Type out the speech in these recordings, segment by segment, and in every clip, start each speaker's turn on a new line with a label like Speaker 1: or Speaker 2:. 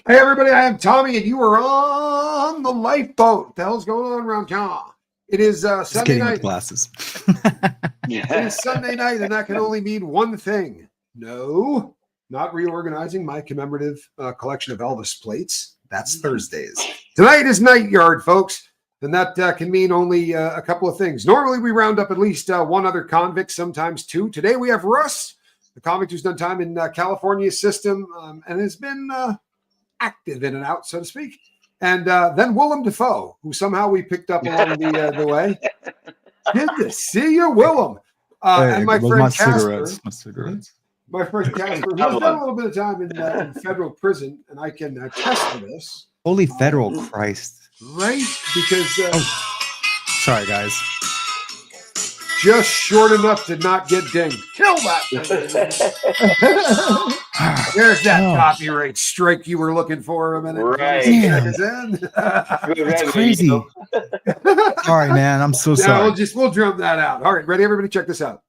Speaker 1: Hey, everybody, I am Tommy, and you are on the lifeboat. What the hell's going on around town? It is Sunday night.
Speaker 2: With glasses.
Speaker 1: It is Sunday night, and that can only mean one thing. No, not reorganizing my commemorative collection of Elvis plates. That's Thursdays. Tonight is Nightyard, folks, and that can mean only a couple of things. Normally, we round up at least one other convict, sometimes two. Today, we have Russ, the convict who's done time in California's system and has been active in and out, so to speak. And then Willem Dafoe, who somehow we picked up along the way. Good to see you, Willem. And my friend Casper. My friend Casper, who's done a little bit of time in federal prison, and I can attest to this.
Speaker 2: Holy federal Christ.
Speaker 1: Right? Because...
Speaker 2: sorry, guys.
Speaker 1: Just short enough to not get dinged. Kill that thing. There's that copyright strike you were looking for a minute.
Speaker 3: Right.
Speaker 2: It's crazy. Sorry, man. I'm so sorry.
Speaker 1: We'll drum that out. All right, ready? Everybody check this out.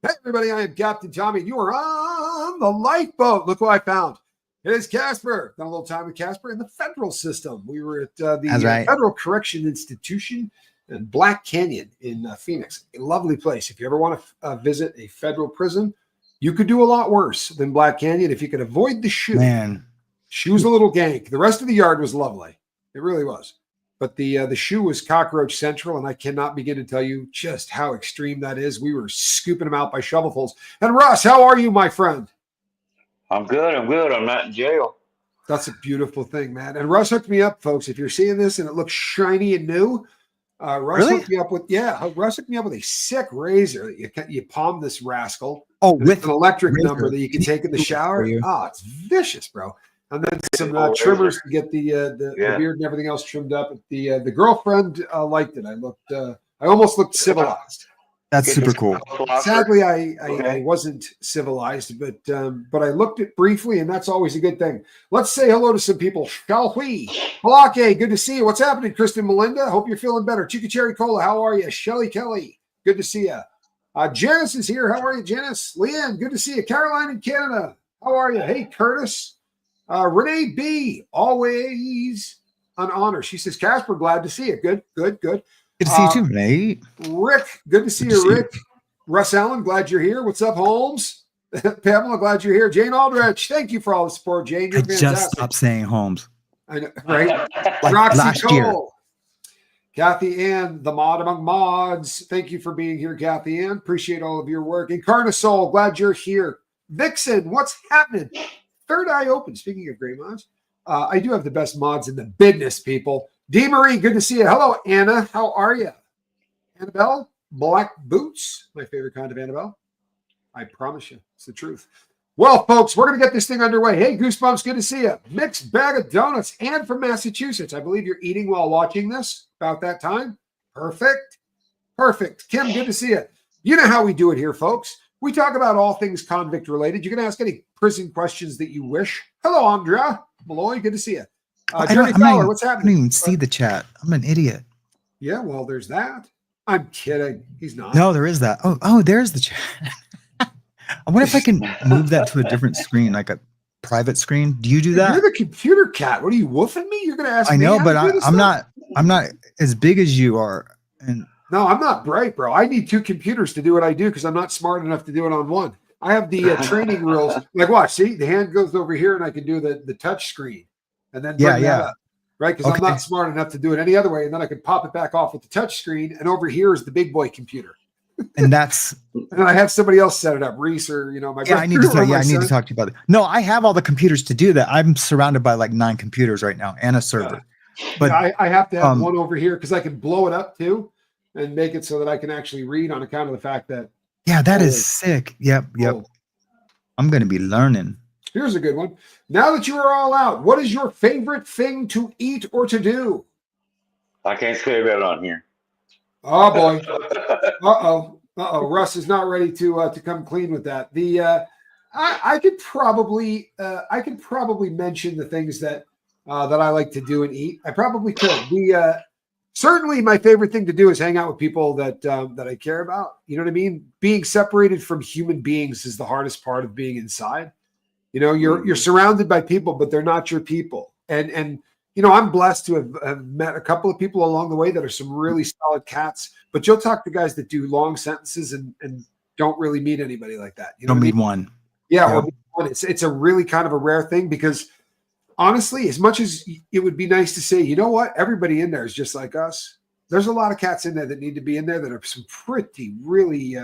Speaker 1: Hey, everybody. I am Captain Tommy. You are on the lifeboat. Look what I found. It is Casper. Done a little time with Casper in the federal system. We were at the Federal Correction Institution in Black Canyon in Phoenix. A lovely place. If you ever want to visit a federal prison, you could do a lot worse than Black Canyon if you could avoid the shoe.
Speaker 2: Man.
Speaker 1: Shoe was a little gank. The rest of the yard was lovely. It really was. But the shoe was cockroach central, and I cannot begin to tell you just how extreme that is. We were scooping them out by shovelfuls. And Russ, how are you, my friend?
Speaker 3: I'm good. I'm not in jail.
Speaker 1: That's a beautiful thing, man. And Russ hooked me up, folks. If you're seeing this and it looks shiny and new, Russ hooked me up with a sick razor. You palm this rascal.
Speaker 2: Oh, with
Speaker 1: an electric number that you can take in the shower. Oh, it's vicious, bro. And then some trimmers to get the beard and everything else trimmed up. The girlfriend liked it. I almost looked civilized.
Speaker 2: That's super cool.
Speaker 1: Sadly, I wasn't civilized, but I looked at briefly, and that's always a good thing. Let's say hello to some people, shall we? Halake, good to see you. What's happening, Kristen Melinda? Hope you're feeling better. Chica Cherry Cola, how are you? Shelly Kelly, good to see you. Janice is here. How are you, Janice? Leanne, good to see you. Caroline in Canada, how are you? Hey, Curtis. Renee B, always an honor. She says, Casper, glad to see you. Good.
Speaker 2: Good to see you too, Nate.
Speaker 1: Rick, good to see you, Rick. Russ Allen, glad you're here. What's up, Holmes? Pamela, glad you're here. Jane Aldrich, thank you for all the support, Jane. You're fantastic.
Speaker 2: Just stopped saying Holmes.
Speaker 1: I know, right?
Speaker 2: Like
Speaker 1: Roxy
Speaker 2: last
Speaker 1: Cole.
Speaker 2: year.
Speaker 1: Kathy Ann, the mod among mods. Thank you for being here, Kathy Ann. Appreciate all of your work. Incarnasol, glad you're here. Vixen, what's happening? Third Eye Open, speaking of great mods. I do have the best mods in the business, people. D. Marie, good to see you. Hello, Anna. How are you? Annabelle, black boots. My favorite kind of Annabelle. I promise you, it's the truth. Well, folks, we're going to get this thing underway. Hey, Goosebumps, good to see you. Mixed bag of donuts. And from Massachusetts. I believe you're eating while watching this about that time. Perfect. Kim, good to see you. You know how we do it here, folks. We talk about all things convict related. You can ask any prison questions that you wish. Hello, Andrea Malloy, good to see you. Jeremy Fowler, what's happening?
Speaker 2: I don't even see the chat. I'm an idiot.
Speaker 1: Yeah, well, there's that. I'm kidding. He's not.
Speaker 2: No, there is that. Oh, there's the chat. I wonder if I can move that to a different screen, like a private screen. Do you do that?
Speaker 1: You're the computer cat. What are you woofing me? You're gonna ask me.
Speaker 2: I know, but I'm not as big as you are. And
Speaker 1: no, I'm not bright, bro. I need two computers to do what I do because I'm not smart enough to do it on one. I have the training rules. Like, watch, see, the hand goes over here, and I can do the touch screen. And then bring that up, right? Because I'm not smart enough to do it any other way. And then I could pop it back off with the touch screen. And over here is the big boy computer.
Speaker 2: And that's
Speaker 1: and I have somebody else set it up, Reese or my brother.
Speaker 2: I need to talk to you about it. No, I have all the computers to do that. I'm surrounded by like 9 computers right now and a server. But
Speaker 1: I have to have one over here because I can blow it up too and make it so that I can actually read on account of the fact that
Speaker 2: that is sick. Yep. I'm gonna be learning.
Speaker 1: Here's a good one. Now that you are all out, what is your favorite thing to eat or to do?
Speaker 3: I can't say that on here.
Speaker 1: Oh boy. Russ is not ready to come clean with that. I could probably mention the things that I like to do and eat. I probably could. Certainly my favorite thing to do is hang out with people that I care about. You know what I mean? Being separated from human beings is the hardest part of being inside. You know, you're surrounded by people, but they're not your people. And you know, I'm blessed to have met a couple of people along the way that are some really solid cats. But you'll talk to guys that do long sentences and don't really meet anybody like that. You know,
Speaker 2: Don't
Speaker 1: what I
Speaker 2: meet
Speaker 1: mean?
Speaker 2: one.
Speaker 1: Yeah,
Speaker 2: Yeah.
Speaker 1: or it's a really kind of a rare thing because honestly, as much as it would be nice to say, you know what, everybody in there is just like us. There's a lot of cats in there that need to be in there that are some pretty really.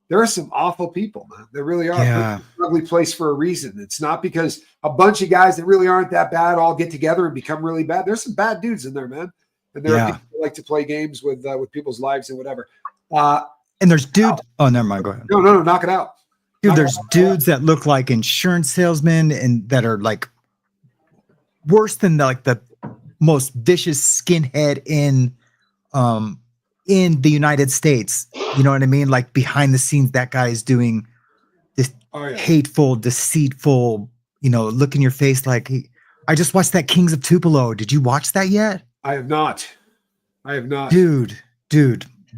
Speaker 1: There are some awful people, man. There really are.
Speaker 2: Yeah.
Speaker 1: It's an ugly place for a reason. It's not because a bunch of guys that really aren't that bad all get together and become really bad. There's some bad dudes in there, man. And there are people who like to play games with people's lives and whatever.
Speaker 2: And there's dudes. Oh, never mind. Go ahead.
Speaker 1: No, knock it out.
Speaker 2: Dude, there's dudes that look like insurance salesmen and that are like worse than the most vicious skinhead in the United States. You know what I mean? Like behind the scenes, that guy is doing this hateful, deceitful, you know, look in your face like I just watched that Kings of Tupelo. Did you watch that yet?
Speaker 1: I have not.
Speaker 2: Dude,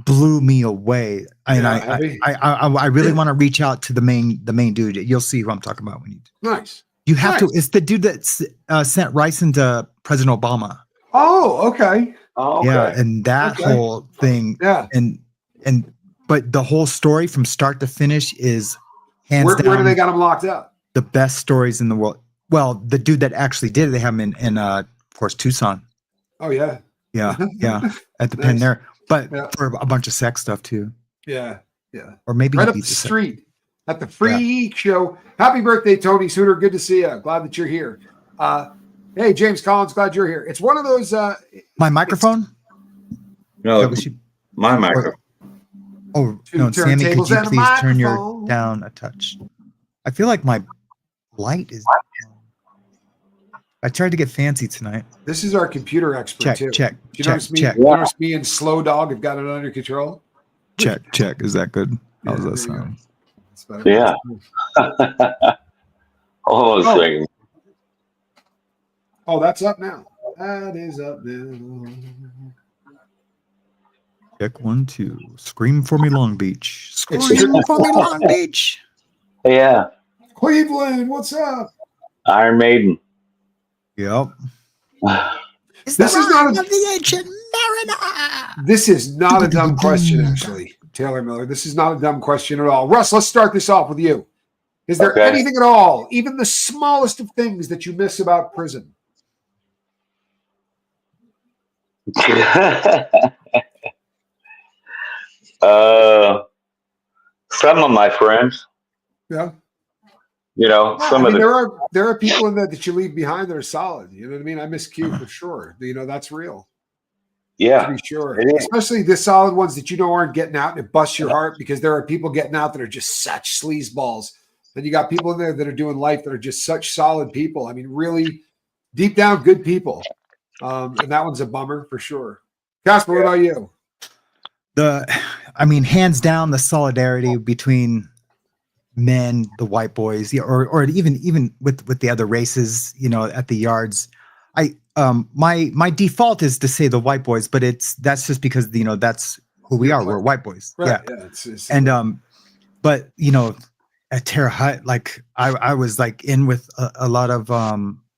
Speaker 2: blew me away. And I really want to reach out to the main dude. You'll see who I'm talking about when you
Speaker 1: nice.
Speaker 2: You have to. It's the dude that sent rice into President Obama.
Speaker 1: Oh, okay.
Speaker 3: Oh, okay.
Speaker 2: Yeah, and that whole thing.
Speaker 1: Yeah,
Speaker 2: but the whole story from start to finish is hands down.
Speaker 1: Where do they got him locked up?
Speaker 2: The best stories in the world. Well, the dude that actually did it, they have him in of course, Tucson.
Speaker 1: Oh yeah.
Speaker 2: Yeah, at the pen there. But for a bunch of sex stuff too.
Speaker 1: Yeah.
Speaker 2: Or maybe
Speaker 1: right up the street at the Free Show. Happy birthday, Tony Suter. Good to see you. Glad that you're here. Hey, James Collins, glad you're here. It's one of those.
Speaker 2: My microphone?
Speaker 3: No, my microphone.
Speaker 2: Oh, no, Sammy, could you please turn your down a touch? I feel like my light is. I tried to get fancy tonight.
Speaker 1: This is our computer expert too.
Speaker 2: Check.
Speaker 1: You notice me?
Speaker 2: Check.
Speaker 1: You notice me and Slow Dog have got it under control.
Speaker 2: Check. Is that good? How does that sound?
Speaker 3: Yeah. Hold on a second.
Speaker 1: Oh, that's up now. That is up now.
Speaker 2: Check 1, 2. Scream for me, Long Beach. Scream for me, Long Beach.
Speaker 3: Yeah.
Speaker 1: Cleveland, what's up?
Speaker 3: Iron Maiden.
Speaker 2: Yep.
Speaker 1: This is not the ancient mariner. This is not a dumb question, actually, Taylor Miller. This is not a dumb question at all. Russ, let's start this off with you. Is there anything at all, even the smallest of things, that you miss about prison?
Speaker 3: Some of my friends.
Speaker 1: Yeah.
Speaker 3: You know,
Speaker 1: there are people in there that you leave behind that are solid. You know what I mean? I miss Q for sure. You know, that's real.
Speaker 3: Yeah.
Speaker 1: To be sure. Especially the solid ones that you know aren't getting out, and it busts your heart because there are people getting out that are just such sleazeballs. And you got people in there that are doing life that are just such solid people. I mean, really deep down good people. And that one's a bummer for sure. Casper, what about you?
Speaker 2: Hands down, the solidarity between men, the white boys, or even with the other races, you know, at the yards. My default is to say the white boys, but that's just because, you know, that's who we are. We're white boys.
Speaker 1: Right.
Speaker 2: Yeah. But you know, at Terre Haute, like I was like in with a lot of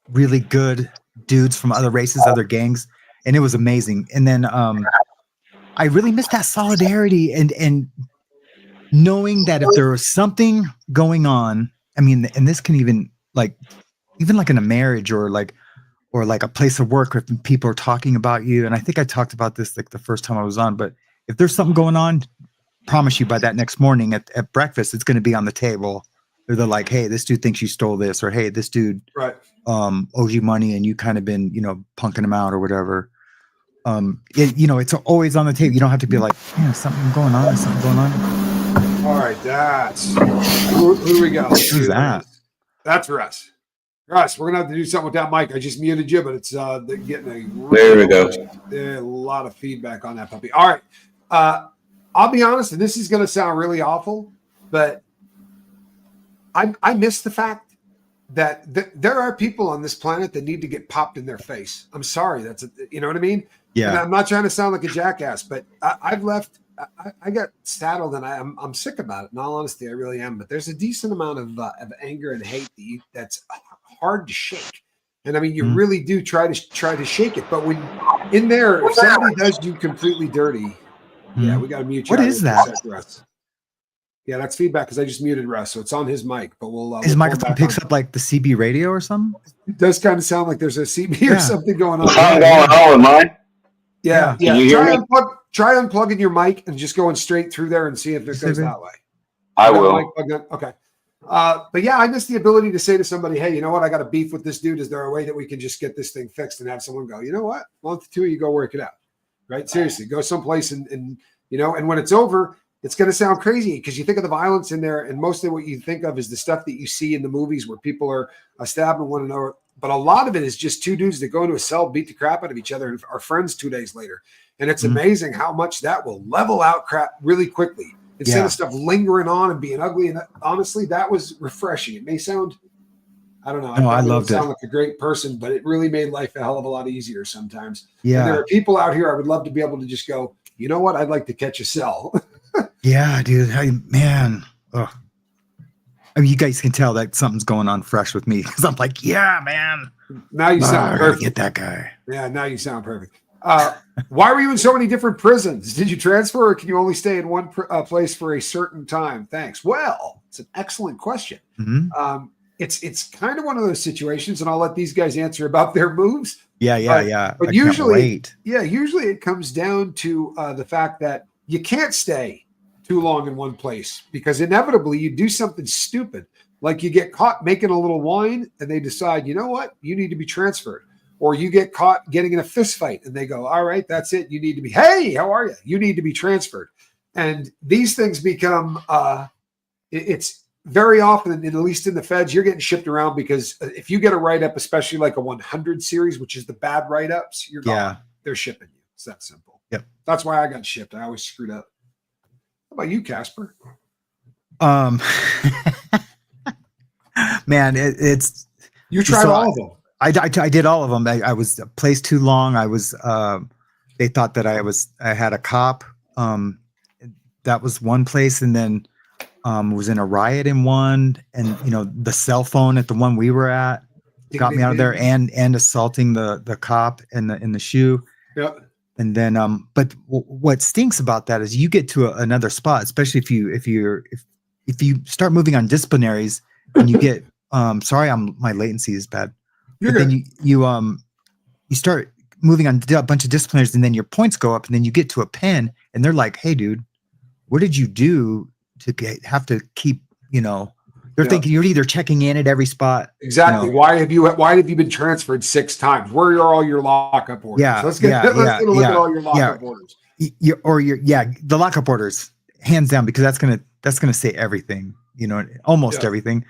Speaker 2: really good dudes from other races, other gangs, and it was amazing. And then I really missed that solidarity and knowing that if there was something going on, I mean, and this can even like in a marriage or like a place of work, if people are talking about you. And I think I talked about this like the first time I was on, but if there's something going on, promise you by that next morning at breakfast, it's going to be on the table. They're like, hey, this dude thinks you stole this, or hey, this dude owes you money and you kind of been, you know, punking him out or whatever. You know, it's always on the table. You don't have to be like, yeah, something going on.
Speaker 1: All right, that's who we got.
Speaker 2: Who's that?
Speaker 1: That's Russ. Russ, we're gonna have to do something with that mic. I just muted you, but it's getting
Speaker 3: there we go.
Speaker 1: A lot of feedback on that puppy. All right, I'll be honest, and this is gonna sound really awful, but I miss the fact that there are people on this planet that need to get popped in their face. I'm sorry, you know what I mean?
Speaker 2: Yeah.
Speaker 1: And I'm not trying to sound like a jackass, but I've left. I got saddled, and I'm sick about it. In all honesty, I really am. But there's a decent amount of anger and hate that's hard to shake. And I mean, you really do try to shake it. But when in there, if somebody does you completely dirty, yeah, we got to mute you.
Speaker 2: What is that?
Speaker 1: Russ. Yeah, that's feedback because I just muted Russ, so it's on his mic. But
Speaker 2: his microphone picks up like the CB radio or something.
Speaker 1: It does kind of sound like there's a CB or something going on.
Speaker 3: Something going on with mine.
Speaker 1: Yeah.
Speaker 3: Can you hear me?
Speaker 1: Try unplugging your mic and just going straight through there and see if it goes that way.
Speaker 3: I will.
Speaker 1: Okay. But yeah, I miss the ability to say to somebody, hey, you know what? I got a beef with this dude. Is there a way that we can just get this thing fixed and have someone go, you know what? Well, the two of you go work it out. Right? Seriously, go someplace and you know, and when it's over, it's going to sound crazy because you think of the violence in there, and mostly what you think of is the stuff that you see in the movies where people are stabbing one another. But a lot of it is just two dudes that go into a cell, beat the crap out of each other, and are friends 2 days later. And it's amazing how much that will level out crap really quickly instead of stuff lingering on and being ugly. And honestly, that was refreshing. It may sound, I don't know.
Speaker 2: I loved it.
Speaker 1: Sound like a great person, but it really made life a hell of a lot easier sometimes.
Speaker 2: Yeah.
Speaker 1: And there are people out here I would love to be able to just go, you know what? I'd like to catch a cell.
Speaker 2: Yeah, dude. Man. Ugh. I mean, you guys can tell that something's going on fresh with me because I'm like, yeah, man.
Speaker 1: Now you sound perfect.
Speaker 2: Get that guy.
Speaker 1: Yeah, now you sound perfect. Why were you in so many different prisons? Did you transfer, or can you only stay in one place for a certain time? Thanks. Well, it's an excellent question. It's kind of one of those situations, and I'll let these guys answer about their moves.
Speaker 2: Yeah.
Speaker 1: But usually it comes down to the fact that you can't stay too long in one place because inevitably you do something stupid, like you get caught making a little wine, and they decide, you know what, you need to be transferred. Or you get caught getting in a fist fight and they go, all right, that's it. You need to be, hey, how are you? You need to be transferred. And these things become, it's very often, at least in the feds, you're getting shipped around because if you get a write-up, especially like a 100 series, which is the bad write-ups, you're gone. They're shipping you. It's that simple.
Speaker 2: Yep.
Speaker 1: That's why I got shipped. I always screwed up. How about you, Casper?
Speaker 2: Man, it's
Speaker 1: you tried all of them.
Speaker 2: I did all of them. I was placed too long. I was. They thought that I had a cop. That was one place, and then was in a riot in one, and the cell phone at the one we were at got me out of there, and assaulting the cop in the shoe.
Speaker 1: Yeah. And
Speaker 2: then but what stinks about that is you get to another spot, especially if you start moving on disciplinaries, and you get sorry, my latency is bad. But then you start moving on a bunch of disciplinaries, and then your points go up, and then you get to a pen, and they're like, "Hey, dude, what did you do to have to keep?" They're thinking you're either checking in at every spot.
Speaker 1: Exactly. Why have you been transferred 6 times? Where are all your lockup orders?
Speaker 2: Yeah.
Speaker 1: Let's get a look at all your lockup orders.
Speaker 2: The lockup orders, hands down, because that's gonna say everything. Almost everything.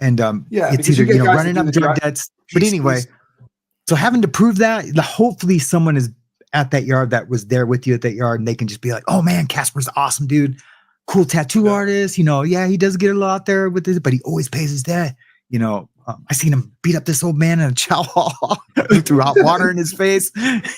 Speaker 2: And it's either running up drug debts. But anyway, so having to prove that, hopefully someone is at that yard that was there with you at that yard, and they can just be like, "Oh man, Casper's awesome, dude. Cool tattoo artist. He does get a lot out there with this, but he always pays his debt. I seen him beat up this old man in a chow hall, threw hot water in his face.
Speaker 1: That's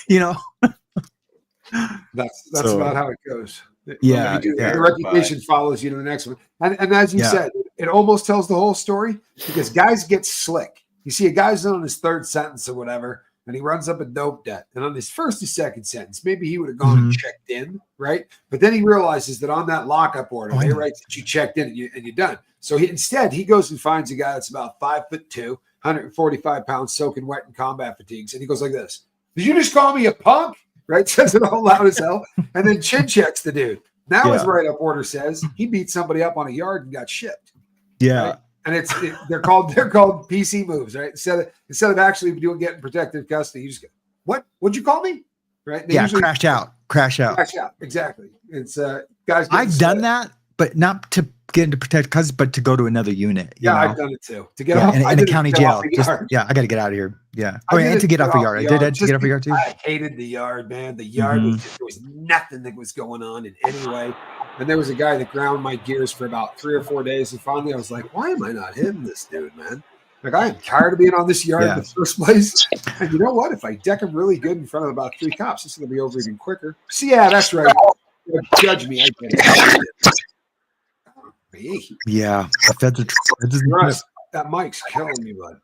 Speaker 1: about how it goes.
Speaker 2: Yeah,
Speaker 1: the reputation follows you to the next one. And as you said, it almost tells the whole story because guys get slick. You see a guy's on his 3rd sentence or whatever, and he runs up a dope debt. And on his 1st or 2nd sentence, maybe he would have gone and checked in, right? But then he realizes that on that lockup order, they write that you checked in and you're done. So he goes and finds a guy that's about 5'2", 145 pounds, soaking wet in combat fatigues. And he goes like this: "Did you just call me a punk?" Right? Says it all loud as hell. And then chin checks the dude. Now his write-up order says he beat somebody up on a yard and got shipped.
Speaker 2: Yeah.
Speaker 1: Right? And they're called PC moves, right? Instead of actually getting protective custody, you just go, what'd you call me? Right? They
Speaker 2: Crash out.
Speaker 1: Exactly. It's guys.
Speaker 2: I've done that, but not to get into protective custody, but to go to another unit.
Speaker 1: I've done it too. To get off
Speaker 2: in the county jail. I got to get out of here. Yeah. And to get off a yard. I did to get off a yard too.
Speaker 1: I hated the yard, man. The yard there was nothing that was going on in any way. And there was a guy that ground my gears for about 3 or 4 days. And finally I was like, why am I not hitting this dude, man? Like, I am tired of being on this yard in the first place. And you know what? If I deck him really good in front of about 3 cops, it's going to be over even quicker. So yeah, that's right. Judge me. I get it.
Speaker 2: Yeah.
Speaker 1: That mic's killing me, bud.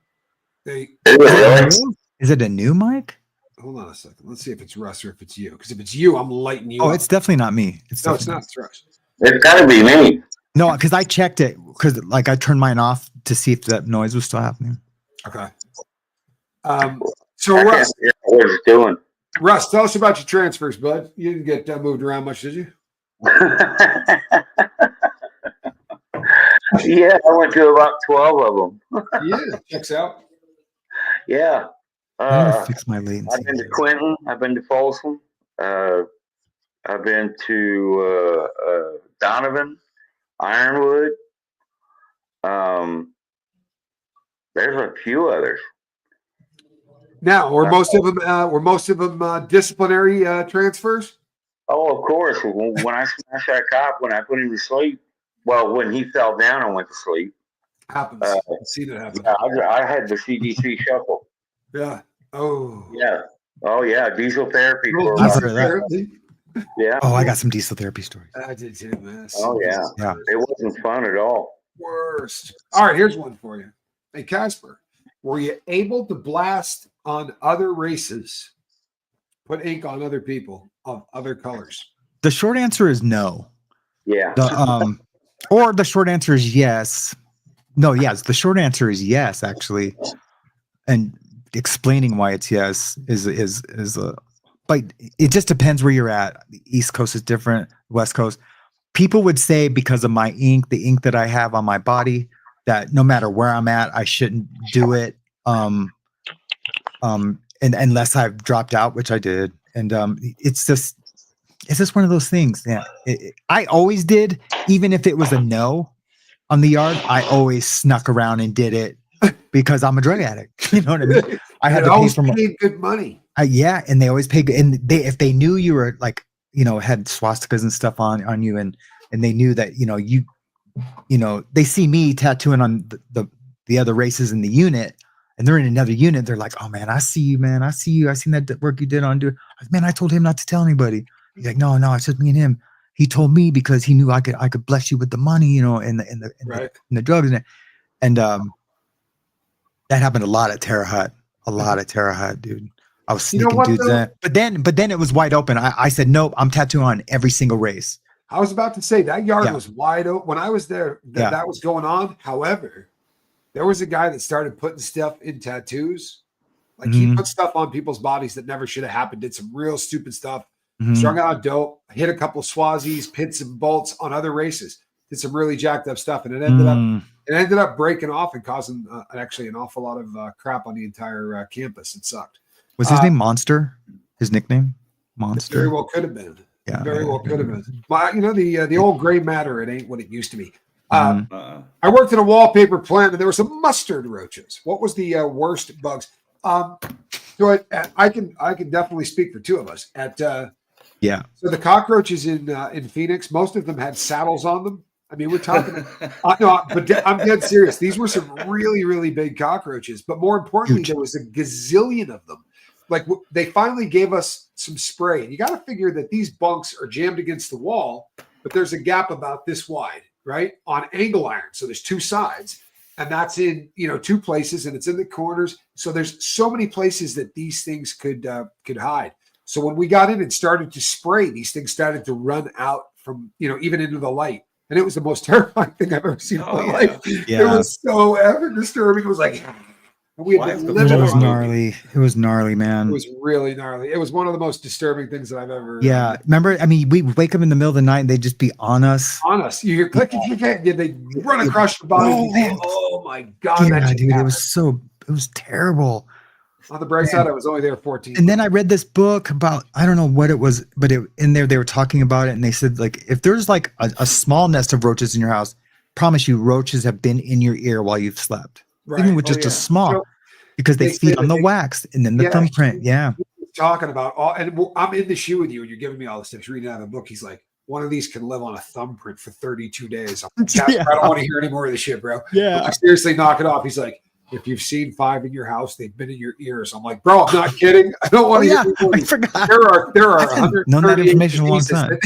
Speaker 1: Hey,
Speaker 3: Is it really?
Speaker 2: Is it a new mic?
Speaker 1: hold on a second. Let's see if it's Russ or if it's you. Because if it's you, I'm lighting you
Speaker 2: Oh,
Speaker 1: up.
Speaker 2: it's definitely not me.
Speaker 1: No, it's not. It's Russ.
Speaker 3: It's got to be me.
Speaker 2: No, because I checked it because like I turned mine off to see if that noise was still happening.
Speaker 1: Okay. So
Speaker 3: I
Speaker 1: Russ,
Speaker 3: can't figure out what it's doing.
Speaker 1: Russ, tell us about your transfers, bud. You didn't get moved around much, did you?
Speaker 3: Yeah, I went to about 12 of them.
Speaker 1: Yeah, checks out.
Speaker 3: Yeah.
Speaker 2: I need to fix my latency.
Speaker 3: I've been to Quinton. I've been to Folsom. I've been to Donovan, Ironwood. There's a few others.
Speaker 1: Now, were most of them disciplinary transfers?
Speaker 3: Oh, of course. When I smashed that cop, when I put him to sleep, well, when he fell down, I went to sleep.
Speaker 1: Happens. I've seen it happen.
Speaker 3: Yeah, I had the CDC shuffle.
Speaker 1: Yeah. Oh.
Speaker 3: Yeah. Oh, yeah. Diesel therapy.
Speaker 1: Well,
Speaker 3: For
Speaker 2: I've
Speaker 1: diesel
Speaker 2: heard of that.
Speaker 1: therapy.
Speaker 3: Yeah.
Speaker 2: Oh, I got some diesel therapy stories.
Speaker 1: I did too, man.
Speaker 3: Oh, yeah.
Speaker 2: Yeah.
Speaker 3: It wasn't fun at all.
Speaker 1: Worst. All right, here's one for you. Hey, Casper, were you able to blast on other races? Put ink on other people of other colors?
Speaker 2: The short answer is no.
Speaker 3: Yeah.
Speaker 2: Or the short answer is yes. No, yes. The short answer is yes, actually. And explaining why it's yes is but it just depends where you're at. The East Coast is different, West Coast. People would say because of my ink, the ink that I have on my body, that no matter where I'm at, I shouldn't do it. And unless I've dropped out, which I did. And it's just one of those things. Yeah. I always did, even if it was a no on the yard, I always snuck around and did it because I'm a drug addict. You know what I mean? I had to pay for
Speaker 1: paid good money.
Speaker 2: Yeah, and they always pay good. And if they knew you were like, had swastikas and stuff on you, and they knew that they see me tattooing on the other races in the unit, and they're in another unit. They're like, "Oh man, I see you, man. I see you. I seen that work you did on do." Man, I told him not to tell anybody. He's like, "No, it's just me and him. He told me because he knew I could bless you with the money, and the drugs and that happened a lot at Terre Haute. A lot at Terre Haute, dude. I was sneaking dudes in. But then it was wide open. I said, nope, I'm tattooing on every single race.
Speaker 1: I was about to say that yard was wide open. When I was there, that was going on. However, there was a guy that started putting stuff in tattoos. Like he put stuff on people's bodies that never should have happened, did some real stupid stuff, strung out dope, hit a couple of Swazis, pins and bolts on other races, did some really jacked up stuff. And it ended up breaking off and causing actually an awful lot of crap on the entire campus. It sucked.
Speaker 2: Was his name Monster? His nickname? Monster?
Speaker 1: Very well could have been.
Speaker 2: Yeah.
Speaker 1: Very well could have been. But, the old gray matter, it ain't what it used to be. I worked in a wallpaper plant and there were some mustard roaches. What was the worst bugs? So I can definitely speak for two of us. So the cockroaches in Phoenix, most of them had saddles on them. I mean, we're talking. No, but I'm dead serious. These were some really, really big cockroaches. But more importantly, there was a gazillion of them. Like they finally gave us some spray, and you got to figure that these bunks are jammed against the wall, but there's a gap about this wide, right, on angle iron. So there's two sides, and that's in two places, and it's in the corners. So there's so many places that these things could hide. So when we got in and started to spray, these things started to run out from even into the light. And it was the most terrifying thing I've ever seen in my life.
Speaker 2: Yeah.
Speaker 1: It was so ever disturbing. It was like we had been living.
Speaker 2: It was gnarly. It was gnarly, man.
Speaker 1: It was really gnarly. It was one of the most disturbing things that I've ever.
Speaker 2: Yeah. Remember, I mean, we wake up in the middle of the night and they'd just be on us.
Speaker 1: On us. You hear click, they run across your body. Oh my God.
Speaker 2: Yeah, dude. It was terrible.
Speaker 1: On the bright side, I was only there 14.
Speaker 2: And then I read this book about, I don't know what it was, but in there they were talking about it, and they said, like, if there's like a small nest of roaches in your house, promise you roaches have been in your ear while you've slept. Right. Even with just a small, because they feed on the wax and then the thumbprint. Yeah.
Speaker 1: Talking about and I'm in the shoe with you, and you're giving me all this stuff. He's reading out of the book. He's like, one of these can live on a thumbprint for 32 days. I don't want to hear any more of this shit, bro.
Speaker 2: Yeah.
Speaker 1: Like, seriously, knock it off. He's like, if you've seen 5 in your house, they've been in your ears. I'm like, bro, I'm not kidding. I don't want to
Speaker 2: yeah,
Speaker 1: hear people.
Speaker 2: I forgot.
Speaker 1: There are
Speaker 2: I've known that
Speaker 1: 138
Speaker 2: information a long
Speaker 1: diseases
Speaker 2: time.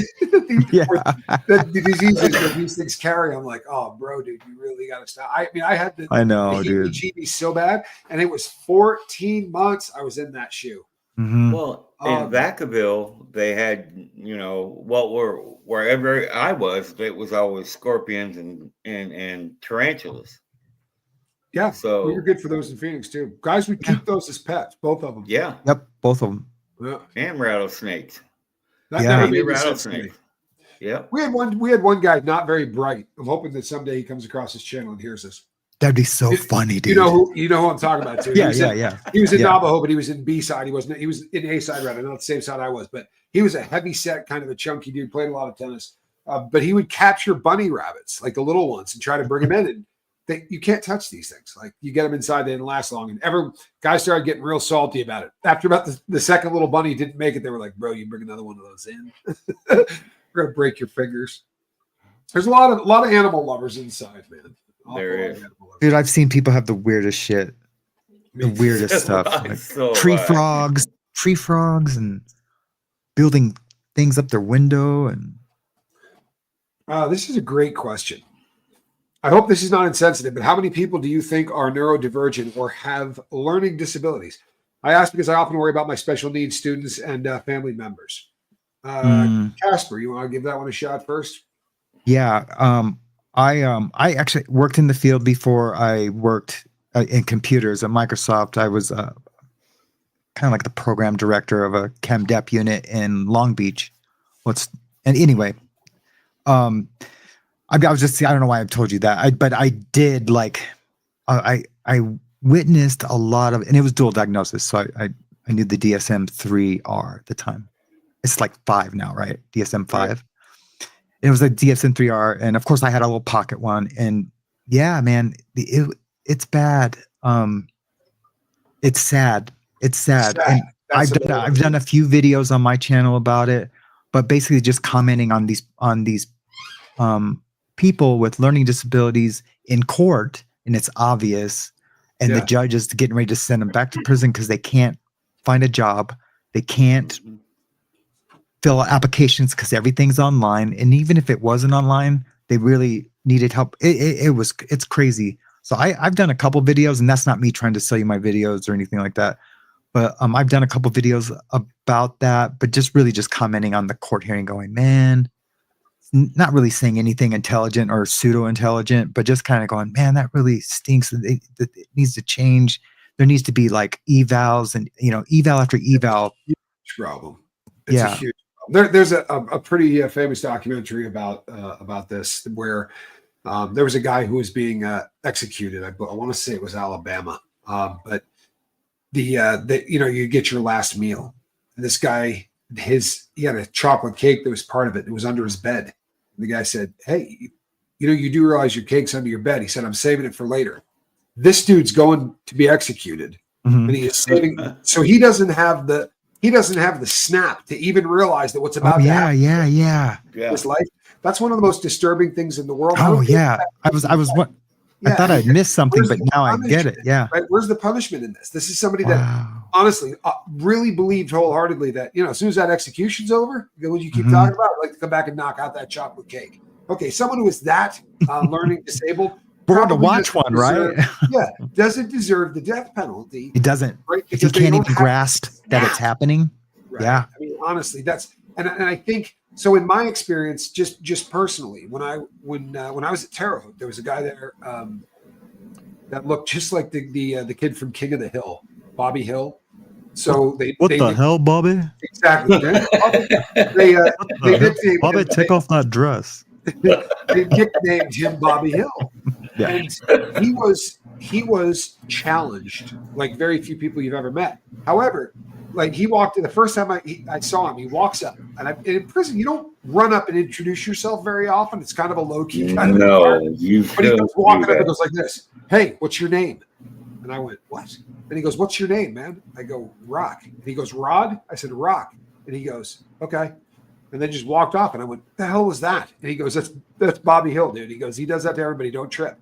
Speaker 1: the diseases that these things carry. I'm like, oh, bro, dude, you really got to stop. I mean, I had the
Speaker 2: dude.
Speaker 1: heebie-jeebies so bad, and it was 14 months I was in that shoe.
Speaker 2: Mm-hmm.
Speaker 3: Well, in Vacaville, they had, wherever I was, it was always scorpions and tarantulas.
Speaker 1: Yeah,
Speaker 3: so
Speaker 1: we were good for those in Phoenix too. Guys would keep those as pets, both of them.
Speaker 3: Yeah.
Speaker 2: Yep, both of them.
Speaker 1: Yeah.
Speaker 3: And rattlesnakes.
Speaker 1: That
Speaker 3: Baby rattlesnake. Yeah.
Speaker 1: We had one guy not very bright. I'm hoping that someday he comes across this channel and hears this.
Speaker 2: That'd be so funny, dude.
Speaker 1: You know who I'm talking about too.
Speaker 2: Yeah.
Speaker 1: He was in Navajo, but he was in B side. He was in A side rather, not the same side I was. But he was a heavy set, kind of a chunky dude. Played a lot of tennis. But he would capture bunny rabbits, like the little ones, and try to bring them in. And you can't touch these things. Like you get them inside, they didn't last long. And guys started getting real salty about it. After about the second little bunny didn't make it, they were like, "Bro, you bring another one of those in, we're gonna break your fingers." There's a lot of animal lovers inside, man.
Speaker 3: There is.
Speaker 2: Dude, I've seen people have the weirdest shit, the weirdest stuff. Like tree frogs, and building things up their window. And
Speaker 1: this is a great question. I hope this is not insensitive, but how many people do you think are neurodivergent or have learning disabilities? I ask because I often worry about my special needs students and family members. Casper, you want to give that one a shot first?
Speaker 2: Yeah. I actually worked in the field before I worked in computers at Microsoft. I was kind of like the program director of a chem dep unit in Long Beach. Anyway, I was just, I don't know why I've told you that. But I did I witnessed a lot of, and it was dual diagnosis. So I knew the DSM-3R at the time. It's like 5 now, right? DSM-5. Right. It was a DSM-3R. And of course I had a little pocket one, and yeah, man, it's bad. It's sad. It's sad. And I've done a few videos on my channel about it, but basically just commenting on these people with learning disabilities in court, and it's obvious, and the judge is getting ready to send them back to prison because they can't find a job, they can't fill out applications because everything's online, and even if it wasn't online, they really needed help. It's crazy. So I've done a couple videos, and that's not me trying to sell you my videos or anything like that, but I've done a couple videos about that, but just commenting on the court hearing, going, man, not really saying anything intelligent or pseudo-intelligent, but just kind of going, man, that really stinks. It needs to change. There needs to be like evals and, eval after eval.
Speaker 1: Huge problem. It's a huge problem. There's a pretty famous documentary about this where there was a guy who was being executed. I want to say it was Alabama. But you get your last meal. And this guy, he had a chocolate cake that was part of it. It was under his bed. And the guy said, "Hey, you do realize your cake's under your bed." He said, "I'm saving it for later." This dude's going to be executed, and he is saving. So he doesn't have the snap to even realize that what's about to happen.
Speaker 2: Yeah.
Speaker 1: His life. That's one of the most disturbing things in the world.
Speaker 2: Oh yeah, I thought I'd missed something, but now I get it. Yeah.
Speaker 1: Right. Where's the punishment in this? This is somebody that honestly really believed wholeheartedly that, as soon as that execution's over, what you keep talking about, like to come back and knock out that chocolate cake. Okay. Someone who is that learning disabled.
Speaker 2: We're going to watch one, right?
Speaker 1: Doesn't deserve the death penalty.
Speaker 2: It doesn't.
Speaker 1: Right?
Speaker 2: If you can't even grasp that it's happening.
Speaker 1: Right?
Speaker 2: Yeah.
Speaker 1: I mean, honestly, and I think, so in my experience, just personally, when I was at Terre Haute, there was a guy there that looked just like the kid from King of the Hill, Bobby Hill. So
Speaker 2: what the hell, Bobby?
Speaker 1: Exactly. They nicknamed
Speaker 2: Bobby, take off that dress.
Speaker 1: They nicknamed him Bobby Hill.
Speaker 2: Yeah.
Speaker 1: And he was challenged like very few people you've ever met. However, like he walked in the first time I saw him, he walks up, and in prison you don't run up and introduce yourself very often. It's kind of a low key kind of environment. But he goes walking up and goes like this, "Hey, what's your name?" And I went, "What?" And he goes, "What's your name, man?" I go, "Rock." And he goes, "Rod?" I said, "Rock." And he goes, "Okay." And then just walked off, and I went, "The hell was that?" And he goes, "That's Bobby Hill, dude." He goes, "He does that to everybody. Don't trip."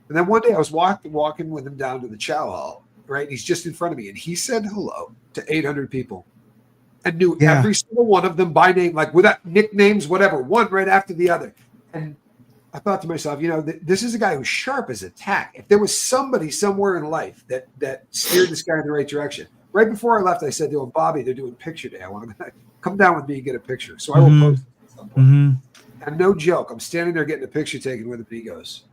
Speaker 1: And then one day I was walking with him down to the chow hall, right? And he's just in front of me, and he said hello to 800 people and knew every single one of them by name, like without nicknames, whatever, one right after the other. And I thought to myself, this is a guy who's sharp as a tack. If there was somebody somewhere in life that steered this guy in the right direction. Right before I left, I said to him, Bobby, they're doing picture day. I want to come down with me and get a picture. So I will post it at some point. And no joke, I'm standing there getting a picture taken with him, and he goes,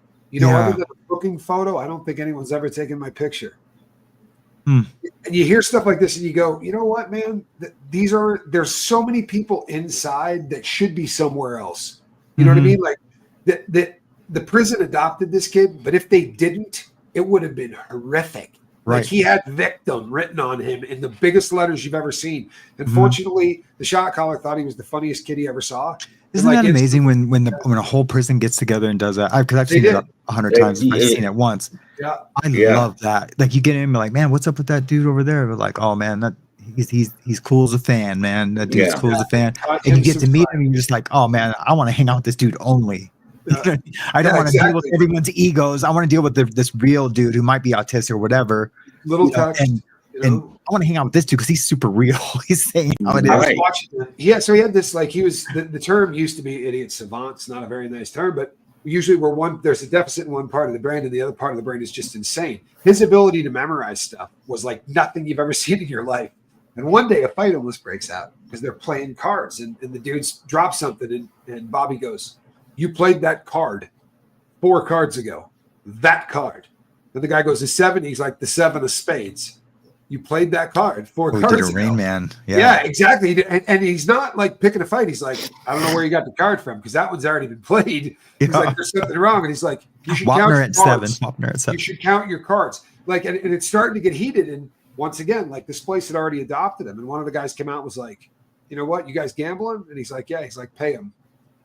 Speaker 1: other than a booking photo, I don't think anyone's ever taken my picture. And you hear stuff like this and you go, you know what, man? There's so many people inside that should be somewhere else. You know what I mean? Like the prison adopted this kid, but if they didn't, it would have been horrific.
Speaker 2: Right.
Speaker 1: Like he had victim written on him in the biggest letters you've ever seen. And fortunately, the shot caller thought he was the funniest kid he ever saw.
Speaker 2: Isn't that amazing when a whole prison gets together and does that? Because I've seen it 100 times. I've seen it once.
Speaker 1: Yeah,
Speaker 2: I love that. Like you get in, like, man, what's up with that dude over there? But like, oh man, he's cool as a fan, man. That dude's cool as a fan. And you get to meet him, and you're just like, oh man, I want to hang out with this dude only. I don't want to deal with everyone's egos. I want to deal with this real dude who might be autistic or whatever.
Speaker 1: Little touch,
Speaker 2: and I want to hang out with this dude because he's super real. He's saying how it is.
Speaker 1: I was watching it. Yeah, so he had this, like, he was the term used to be idiot savant. It's not a very nice term, but usually there's a deficit in one part of the brain and the other part of the brain is just insane. His ability to memorize stuff was like nothing you've ever seen in your life. And one day a fight almost breaks out because they're playing cards and the dudes drop something and Bobby goes, "You played that card 4 cards ago. That card." And the guy goes, "The 7." He's like, "The 7 of spades. You played that card 4 cards
Speaker 2: ago." He did a
Speaker 1: ago.
Speaker 2: Rain Man.
Speaker 1: Yeah, exactly. And he's not like picking a fight. He's like, "I don't know where you got the card from because that one's already been played." He's like, "There's something wrong." And he's like, "You should count your cards.
Speaker 2: Wapner at 7.
Speaker 1: You should count your cards." Like, and it's starting to get heated. And once again, like this place had already adopted him. And one of the guys came out and was like, "You know what? You guys gambling?" And he's like, "Yeah." He's like, "Pay him."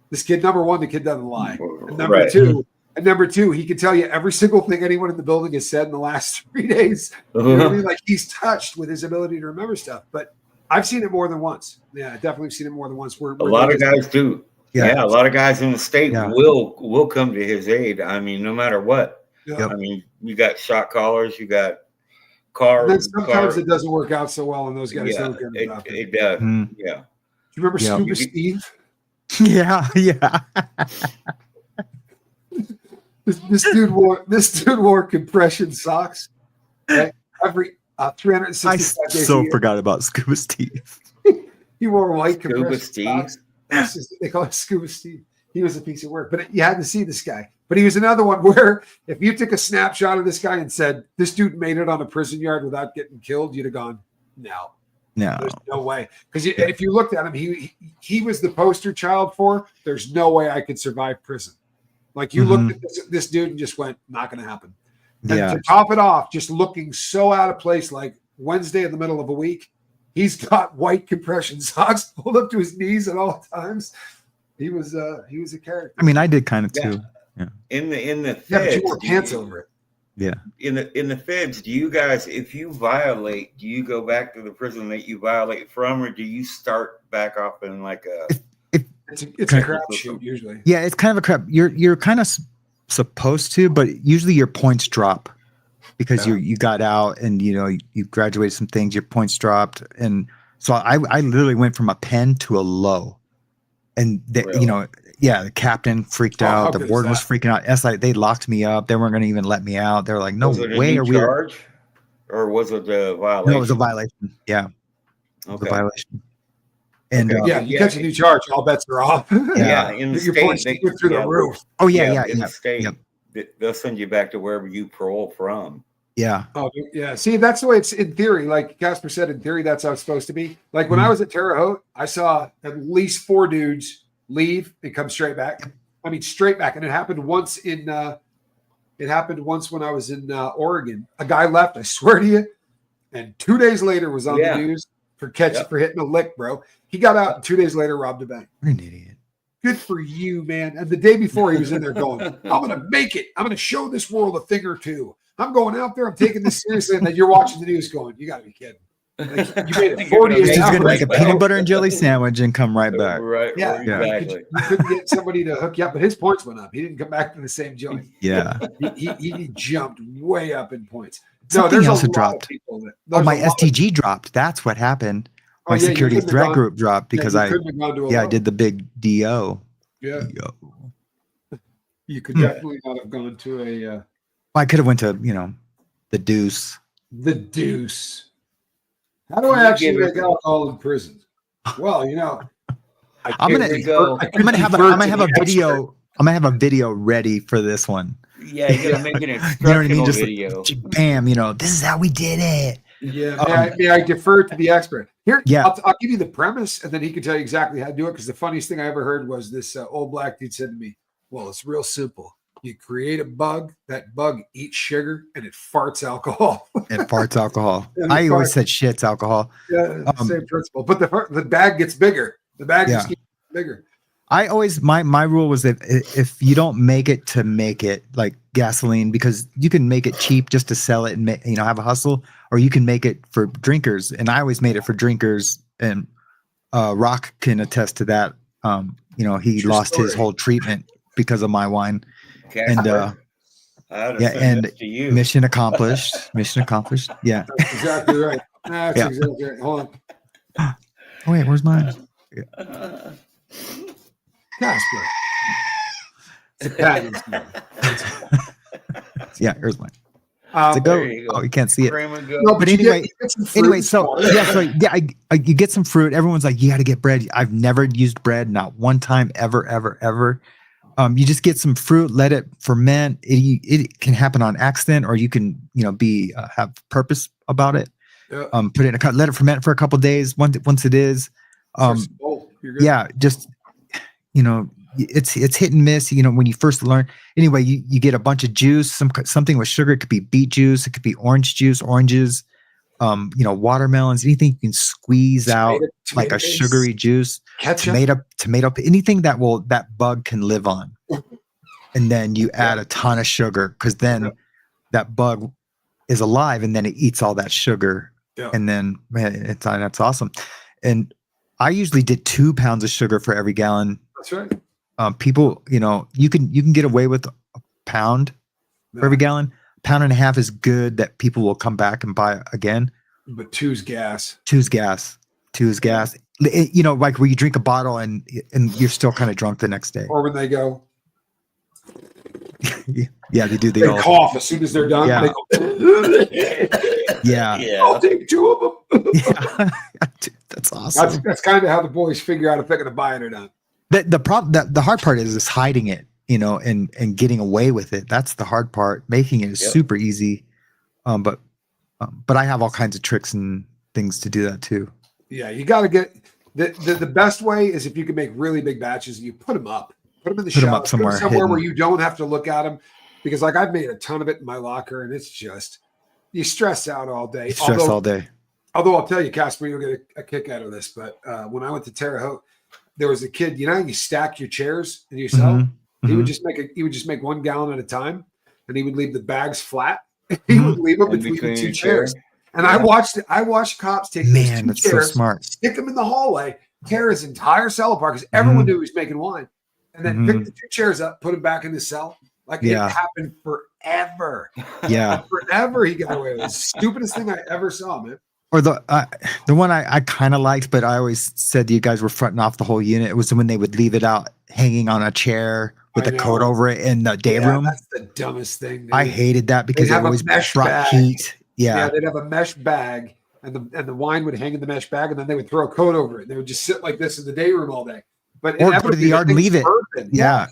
Speaker 1: This kid, number one, the kid doesn't lie. And number two, he can tell you every single thing anyone in the building has said in the last 3 days. You know what I mean? Like he's touched with his ability to remember stuff. But I've seen it more than once. Yeah, I definitely seen it more than once.
Speaker 4: A lot of guys do. Yeah, a lot of guys in the state will come to his aid. I mean, no matter what.
Speaker 1: Yeah.
Speaker 4: I mean, you got shot callers, you got cars.
Speaker 1: And then sometimes it doesn't work out so well, and those guys don't get adopted.
Speaker 4: It does. Yeah.
Speaker 1: Do you remember Scuba Steve?
Speaker 2: Yeah.
Speaker 1: This dude wore compression socks. Right? Every 365 days.
Speaker 2: I forgot about Scuba Steve.
Speaker 1: He wore white compression
Speaker 4: Steve.
Speaker 1: socks. They call it Scuba Steve. He was a piece of work, but you had to see this guy. But he was another one where if you took a snapshot of this guy and said this dude made it on a prison yard without getting killed, you'd have gone, no, there's no way. Because if you looked at him, he was the poster child for. There's no way I could survive prison. Like you looked at this dude and just went, not going to happen. And to top it off, just looking so out of place, like Wednesday in the middle of a week, he's got white compression socks pulled up to his knees at all times. He was a character.
Speaker 2: I mean, I did kind of too. Yeah.
Speaker 4: In the feds,
Speaker 1: but you wore pants over it.
Speaker 2: Yeah.
Speaker 4: In the feds, do you guys, if you violate, do you go back to the prison that you violate from, or do you start back off in like a?
Speaker 1: It's a crapshoot usually.
Speaker 2: Yeah, it's kind of a crap. You're kind of supposed to, but usually your points drop because you got out and you graduated some things. Your points dropped, and so I literally went from a pen to a low, and the captain freaked out. The warden was freaking out. It's like they locked me up. They weren't going to even let me out. They were like, "No way, are we?"
Speaker 4: Charge, or was it a violation?
Speaker 2: No, it was a violation. Yeah, it was a violation. And
Speaker 1: you catch a new charge, all bets are off.
Speaker 4: In the
Speaker 1: your points
Speaker 4: state,
Speaker 1: through the roof.
Speaker 2: Oh yeah.
Speaker 4: In the state, they'll send you back to wherever you parole from.
Speaker 2: Yeah.
Speaker 1: Oh yeah. See, that's the way it's in theory. Like Casper said, in theory, that's how it's supposed to be. Like when I was at Terre Haute, I saw at least 4 dudes leave and come straight back. I mean, straight back. And it happened once when I was in Oregon. A guy left, I swear to you, and 2 days later was on the news for hitting a lick, bro. He got out and 2 days later robbed a bank.
Speaker 2: What an idiot.
Speaker 1: Good for you, man. And the day before he was in there going, I'm going to make it. I'm going to show this world a thing or two. I'm going out there. I'm taking this seriously. And then you're watching the news going, you got to be kidding. Like, you made it
Speaker 4: You're
Speaker 1: 48
Speaker 2: He's
Speaker 1: hours.
Speaker 2: gonna make a
Speaker 1: Right.
Speaker 2: peanut butter and jelly sandwich and come right back.
Speaker 4: Right.
Speaker 1: Yeah,
Speaker 4: Right,
Speaker 1: yeah.
Speaker 4: exactly.
Speaker 1: You couldn't get somebody to hook you up, but his points went up. He didn't come back to the same joint.
Speaker 2: Yeah.
Speaker 1: He jumped way up in points.
Speaker 2: Something
Speaker 1: there's
Speaker 2: else
Speaker 1: a
Speaker 2: had
Speaker 1: lot of
Speaker 2: dropped.
Speaker 1: people that-
Speaker 2: Oh,
Speaker 1: there's
Speaker 2: my
Speaker 1: a lot of-
Speaker 2: STG dropped. That's what happened.
Speaker 1: Oh,
Speaker 2: My
Speaker 1: yeah, you
Speaker 2: security
Speaker 1: couldn't have
Speaker 2: threat
Speaker 1: gone-
Speaker 2: group dropped because
Speaker 1: you
Speaker 2: I
Speaker 1: couldn't have gone to a
Speaker 2: I
Speaker 1: low.
Speaker 2: did the big DO.
Speaker 1: Yeah,
Speaker 2: DO.
Speaker 1: you could definitely not have gone to a
Speaker 2: I could have went to, the deuce.
Speaker 1: the deuce. How do I
Speaker 4: You
Speaker 1: actually
Speaker 4: give it-
Speaker 1: make alcohol in prison? Well, I
Speaker 2: I'm
Speaker 1: can't
Speaker 2: gonna
Speaker 4: go.
Speaker 1: I
Speaker 2: I'm
Speaker 1: couldn't
Speaker 2: gonna have
Speaker 1: defer
Speaker 2: I'm gonna
Speaker 1: to
Speaker 2: have
Speaker 1: the
Speaker 2: a video. I'm gonna have a video ready for this one.
Speaker 4: Yeah, you gotta make an
Speaker 2: You know what I mean?
Speaker 4: instructional
Speaker 2: Just
Speaker 4: video.
Speaker 2: bam, this is how we did it.
Speaker 1: Yeah, may I defer to the expert? Here,
Speaker 2: Yeah.
Speaker 1: I'll give you the premise, and then he can tell you exactly how to do it. Because the funniest thing I ever heard was this old black dude said to me, "Well, it's real simple. You create a bug. That bug eats sugar, and it farts alcohol."
Speaker 2: It farts alcohol.
Speaker 1: And
Speaker 2: I
Speaker 1: it
Speaker 2: always
Speaker 1: farts.
Speaker 2: said shit's alcohol.
Speaker 1: Yeah, same principle. But the bag gets bigger. The bag just
Speaker 2: Yeah.
Speaker 1: gets bigger.
Speaker 2: I always my rule was that if you don't make it to make it, like gasoline, because you can make it cheap just to sell it and have a hustle, or you can make it for drinkers. And I always made it for drinkers, and Rock can attest to that. He
Speaker 1: True
Speaker 2: lost his
Speaker 1: story.
Speaker 2: whole treatment because of my wine.
Speaker 4: Okay.
Speaker 2: And
Speaker 4: I'd
Speaker 2: yeah,
Speaker 4: have sent
Speaker 2: and
Speaker 4: this to you.
Speaker 2: mission accomplished. Mission accomplished. Yeah.
Speaker 1: That's exactly right. That's
Speaker 2: Yeah.
Speaker 1: exactly right. Hold on,
Speaker 2: Oh wait, where's mine?
Speaker 1: Casper. It's a patent.
Speaker 2: Yeah, here's mine.
Speaker 1: Um,
Speaker 2: It's a goat.
Speaker 4: there you go.
Speaker 2: Oh, you can't see it.
Speaker 4: Cream and go.
Speaker 1: no,
Speaker 2: But
Speaker 1: you
Speaker 2: anyway-
Speaker 1: get some fruit
Speaker 2: Anyway,
Speaker 1: and
Speaker 2: so
Speaker 1: water.
Speaker 2: yeah, you get some fruit. Everyone's like, you got to get bread. I've never used bread, not one time, ever. You just get some fruit, let it ferment. It can happen on accident, or you can, be have purpose about it.
Speaker 1: Yeah.
Speaker 2: Put it in a cup, let it ferment for a couple days. Once it is,
Speaker 1: You're good.
Speaker 2: yeah, just it's hit and miss. When you first learn. Anyway, you get a bunch of juice, something with sugar. It could be beet juice, it could be orange juice, oranges, watermelons, anything you can squeeze out like a
Speaker 1: Tomato
Speaker 2: sugary juice.
Speaker 1: ketchup.
Speaker 2: Tomato, anything that bug can live on. And then you add a ton of sugar, because then that bug is alive, and then it eats all that sugar.
Speaker 1: Yeah.
Speaker 2: And then that's awesome. And I usually did 2 pounds of sugar for every gallon.
Speaker 1: That's right.
Speaker 2: People, you can get away with a pound for every gallon. Pound and a half is good, that people will come back and buy again.
Speaker 1: But two's gas.
Speaker 2: Two's gas. Like where you drink a bottle and you're still kind of drunk the next day.
Speaker 1: Or when they go,
Speaker 2: Yeah, they do the
Speaker 1: they
Speaker 2: old.
Speaker 1: cough as soon as they're done.
Speaker 2: Yeah.
Speaker 1: They go,
Speaker 2: Yeah.
Speaker 1: I'll
Speaker 4: Yeah.
Speaker 1: take 2 of them.
Speaker 2: Yeah. Dude, that's awesome.
Speaker 1: That's kind of how the boys figure out if they're going to buy it or not.
Speaker 2: The hard part is hiding it, and getting away with it. That's the hard part. Making it is
Speaker 4: Yep.
Speaker 2: super easy. But I have all kinds of tricks and things to do that too.
Speaker 1: Yeah, you got to get the best way is if you can make really big batches and you put them up. Put them in the
Speaker 2: Put 'em
Speaker 1: shelf,
Speaker 2: up somewhere
Speaker 1: where
Speaker 2: hidden.
Speaker 1: you don't have to look at them. Because like I've made a ton of it in my locker, and it's just you stress out all day.
Speaker 2: Stress all day.
Speaker 1: Although I'll tell you, Casper, you'll get a kick out of this. But when I went to Terre Haute, there was a kid. You stack your chairs and you sell.
Speaker 2: Mhm.
Speaker 1: He would
Speaker 2: Mhm.
Speaker 1: just make 1 gallon at a time, and he would leave the bags flat. He would leave them
Speaker 4: In
Speaker 1: between the
Speaker 4: between
Speaker 1: 2
Speaker 4: the
Speaker 1: chairs.
Speaker 4: chairs.
Speaker 1: And I watched cops take
Speaker 2: Man,
Speaker 1: those
Speaker 2: that's
Speaker 1: 2
Speaker 2: so
Speaker 1: chairs,
Speaker 2: smart.
Speaker 1: stick them in the hallway, tear his entire cell apart because everyone
Speaker 2: Mhm.
Speaker 1: knew he was making wine, and then pick the 2 chairs up, put them back in the cell. Like
Speaker 2: Yeah.
Speaker 1: it happened forever.
Speaker 2: Yeah.
Speaker 1: Forever he got away with it. It was the stupidest thing I ever saw, man.
Speaker 2: Or the one I kind of liked, but I always said you guys were fronting off the whole unit. It was when they would leave it out hanging on a chair with
Speaker 1: I
Speaker 2: the coat
Speaker 1: know.
Speaker 2: over it in the day room.
Speaker 1: That's the dumbest thing.
Speaker 2: I
Speaker 1: dude.
Speaker 2: hated that because
Speaker 1: They'd
Speaker 2: it
Speaker 1: have a
Speaker 2: always
Speaker 1: mesh
Speaker 2: brought
Speaker 1: bag.
Speaker 2: heat. Yeah.
Speaker 1: They'd have a mesh bag, and the wine would hang in the mesh bag, and then they would throw a coat over it. They would just sit like this in the day room all day. But
Speaker 2: Or go to the
Speaker 1: inevitably,
Speaker 2: yard and
Speaker 1: thing's
Speaker 2: leave it.
Speaker 1: burping.
Speaker 2: Yeah.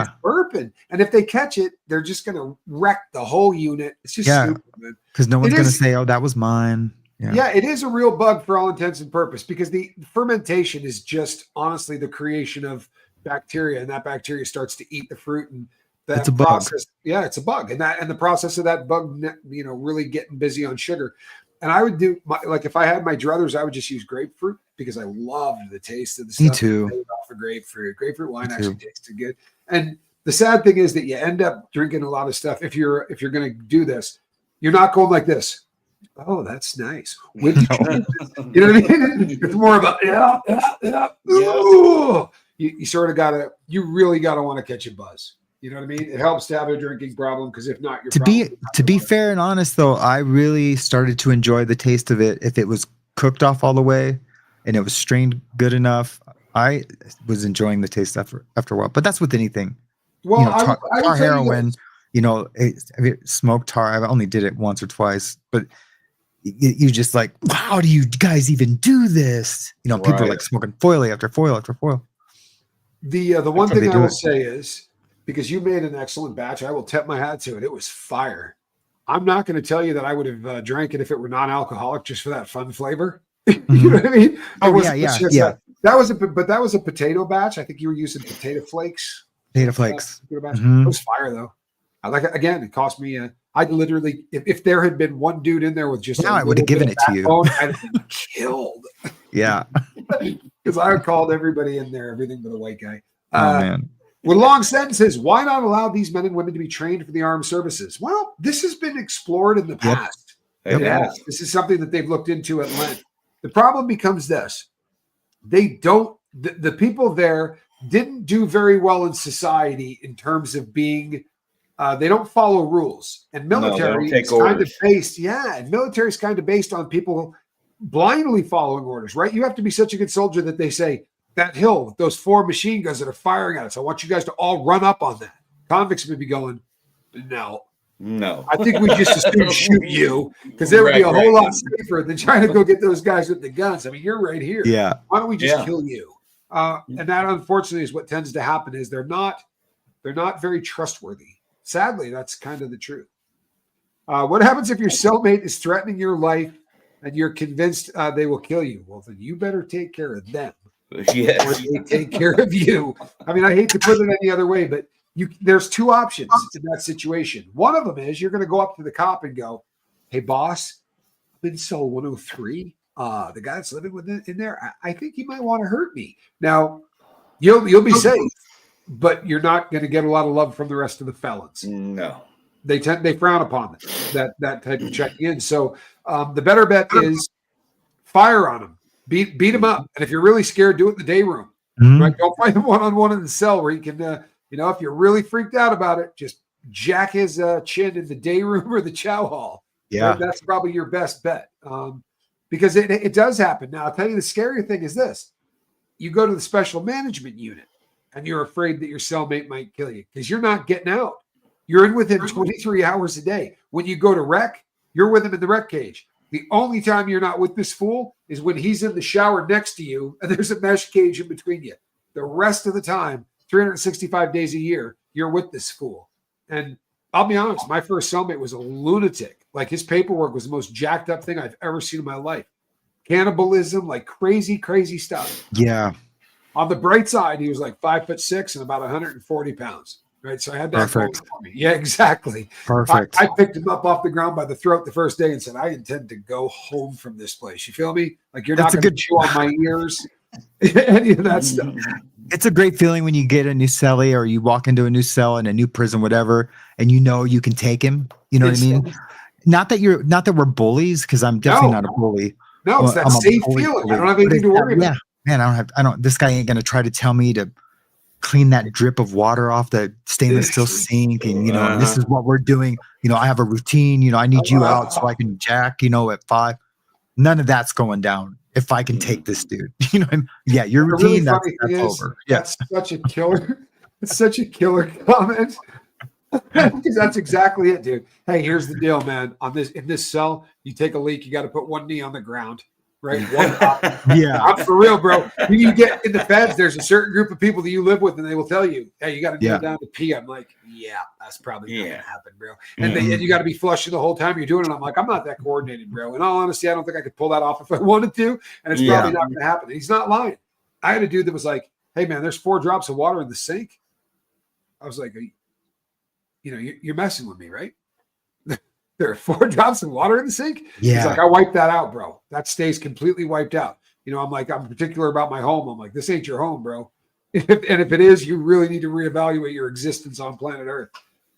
Speaker 1: It's burping, and if they catch it, they're just going to wreck the whole unit. It's just
Speaker 2: Yeah.
Speaker 1: stupid, man.
Speaker 2: Because no one's
Speaker 1: It
Speaker 2: going to
Speaker 1: is-
Speaker 2: say, oh, that was mine.
Speaker 1: Yeah, it is a real bug for all intents and purposes because the fermentation is just honestly the creation of bacteria, and that bacteria starts to eat the fruit, and that
Speaker 2: It's a bug.
Speaker 1: process. Yeah, it's a bug, and the process of that bug, really getting busy on sugar. And I would do like if I had my druthers, I would just use grapefruit because I loved the taste of the stuff.
Speaker 2: Me too.
Speaker 1: made off of grapefruit. Grapefruit wine
Speaker 2: Me
Speaker 1: actually
Speaker 2: too.
Speaker 1: tasted good. And the sad thing is that you end up drinking a lot of stuff. If you're going to do this, you're not going like this. Oh, that's nice. When did you know what I mean? It's more about yeah. Ooh. You sort of gotta, you really gotta want to catch a buzz. You know what I mean? It helps to have a drinking problem because if not, you're
Speaker 2: to be fair and honest though, I really started to enjoy the taste of it. If it was cooked off all the way and it was strained good enough, I was enjoying the taste after a while. But that's with anything.
Speaker 1: Well,
Speaker 2: You know,
Speaker 1: I would
Speaker 2: tar
Speaker 1: tell you
Speaker 2: heroin.
Speaker 1: this.
Speaker 2: You know, smoked tar. I only did it once or twice, but you just like, how do you guys even do this? You know, people are
Speaker 4: Right.
Speaker 2: like smoking foil after foil after foil.
Speaker 1: The one
Speaker 2: That's how
Speaker 1: thing
Speaker 2: they
Speaker 1: I
Speaker 2: do
Speaker 1: will
Speaker 2: it.
Speaker 1: say is, because you made an excellent batch, I will tip my hat to it. It was fire. I'm not going to tell you that I would have drank it if it were non-alcoholic, just for that fun flavor. You know what I mean?
Speaker 2: Oh,
Speaker 1: It
Speaker 2: yeah.
Speaker 1: that was a potato batch. I think you were using potato flakes.
Speaker 2: Potato flakes.
Speaker 1: It
Speaker 2: Mhm.
Speaker 1: was fire though. I like it. Again, it cost me. I literally, if there had been one dude in there with just,
Speaker 2: Now I would have given it to you.
Speaker 1: backbone, I'd have been killed
Speaker 2: Yeah.
Speaker 1: because I called everybody in there everything but a white guy.
Speaker 2: Oh man.
Speaker 1: With long sentences, why not allow these men and women to be trained for the armed services? Well, this has been explored in the past.
Speaker 4: It
Speaker 1: Yeah,
Speaker 4: has.
Speaker 1: this is something that they've looked into at length. The problem becomes this: they don't. The people there didn't do very well in society in terms of being. They don't follow rules, and
Speaker 4: No, they
Speaker 1: military
Speaker 4: don't take
Speaker 1: is kind of
Speaker 4: orders.
Speaker 1: based. Yeah, and military is kind of based on people blindly following orders. Right? You have to be such a good soldier that they say that hill with those 4 machine guns that are firing at us. I want you guys to all run up on that. Convicts may be going, no.
Speaker 4: No.
Speaker 1: I think we just as soon shoot you because it would be a
Speaker 4: Right,
Speaker 1: whole
Speaker 4: right.
Speaker 1: lot safer than trying to go get those guys with the guns. I mean, you're right here.
Speaker 2: Yeah.
Speaker 1: Why don't we just
Speaker 4: Yeah.
Speaker 1: kill you? And that, unfortunately, is what tends to happen. Is they're not very trustworthy. Sadly, that's kind of the truth. What happens if your cellmate is threatening your life and you're convinced they will kill you? Well, then you better take care of them. Or
Speaker 4: Yes.
Speaker 1: they take care of you. I mean, I hate to put it any other way, but there's 2 options in that situation. One of them is you're going to go up to the cop and go, "Hey, boss, I'm in cell 103. The guy that's living in there, I think he might want to hurt me." Now, you'll be safe, but you're not going to get a lot of love from the rest of the felons.
Speaker 4: No.
Speaker 1: They frown upon that type of checking in. So the better bet is fire on them. Beat them up. And if you're really scared, do it in the day room.
Speaker 2: Mhm.
Speaker 1: Right? Don't fight him one-on-one in the cell where you can, if you're really freaked out about it, just jack his chin in the day room or the chow hall.
Speaker 2: Yeah.
Speaker 1: Right? That's probably your best bet because it does happen. Now, I'll tell you the scary thing is this. You go to the special management unit and you're afraid that your cellmate might kill you because you're not getting out. You're in with him 23 hours a day. When you go to rec, you're with him in the rec cage. The only time you're not with this fool is when he's in the shower next to you and there's a mesh cage in between you. The rest of the time, 365 days a year, you're with this fool. And I'll be honest, my first cellmate was a lunatic. Like his paperwork was the most jacked up thing I've ever seen in my life. Cannibalism, like crazy, crazy stuff.
Speaker 2: Yeah.
Speaker 1: On the bright side, he was like 5'6" and about 140 pounds. Right. So I had that going
Speaker 2: Perfect.
Speaker 1: for me. Yeah, exactly.
Speaker 2: Perfect.
Speaker 1: I picked him up off the ground by the throat the first day and said, I intend to go home from this place. You feel me? Like you're
Speaker 2: That's
Speaker 1: not
Speaker 2: a
Speaker 1: going to chew on my ears. Any of that stuff.
Speaker 2: It's a great feeling when you get a new cellie or you walk into a new cell in a new prison, whatever, and you know you can take him. You know what I mean? Not that we're bullies, because I'm definitely not a bully.
Speaker 1: No, it's that
Speaker 2: I'm a
Speaker 1: safe
Speaker 2: bully
Speaker 1: feeling.
Speaker 2: bully.
Speaker 1: I don't have
Speaker 2: But
Speaker 1: anything to
Speaker 2: it's
Speaker 1: worry
Speaker 2: that-
Speaker 1: about.
Speaker 2: Yeah, man, this guy ain't gonna try to tell me to clean that drip of water off the stainless steel sink, and and this is what we're doing. I have a routine. I need you out so I can jack. At 5. None of that's going down if I can take this dude. Yeah, your
Speaker 1: The
Speaker 2: routine.
Speaker 1: really
Speaker 2: That's
Speaker 1: funny thing is,
Speaker 2: over. Yeah.
Speaker 1: that's such a killer. It's such a killer comment. Because that's exactly it, dude. Hey, here's the deal, man. In this cell, you take a leak, you got to put one knee on the ground, right? One up.
Speaker 2: Yeah.
Speaker 1: I'm for real, bro. When you get in the feds, there's a certain group of people that you live with, and they will tell you, "Hey, you got to kneel down to pee." I'm like, "Yeah, that's probably not gonna happen, bro." And you got to be flushing the whole time you're doing it. I'm like, "I'm not that coordinated, bro." In all honesty, I don't think I could pull that off if I wanted to, and it's probably not gonna happen. And he's not lying. I had a dude that was like, "Hey, man, there's 4 drops of water in the sink." I was like, you're messing with me, right? There are 4 drops of water in the sink.
Speaker 2: Yeah.
Speaker 1: He's like, I wiped that out, bro. That stays completely wiped out. I'm like, I'm particular about my home. I'm like, this ain't your home, bro. And if it is, you really need to reevaluate your existence on planet Earth.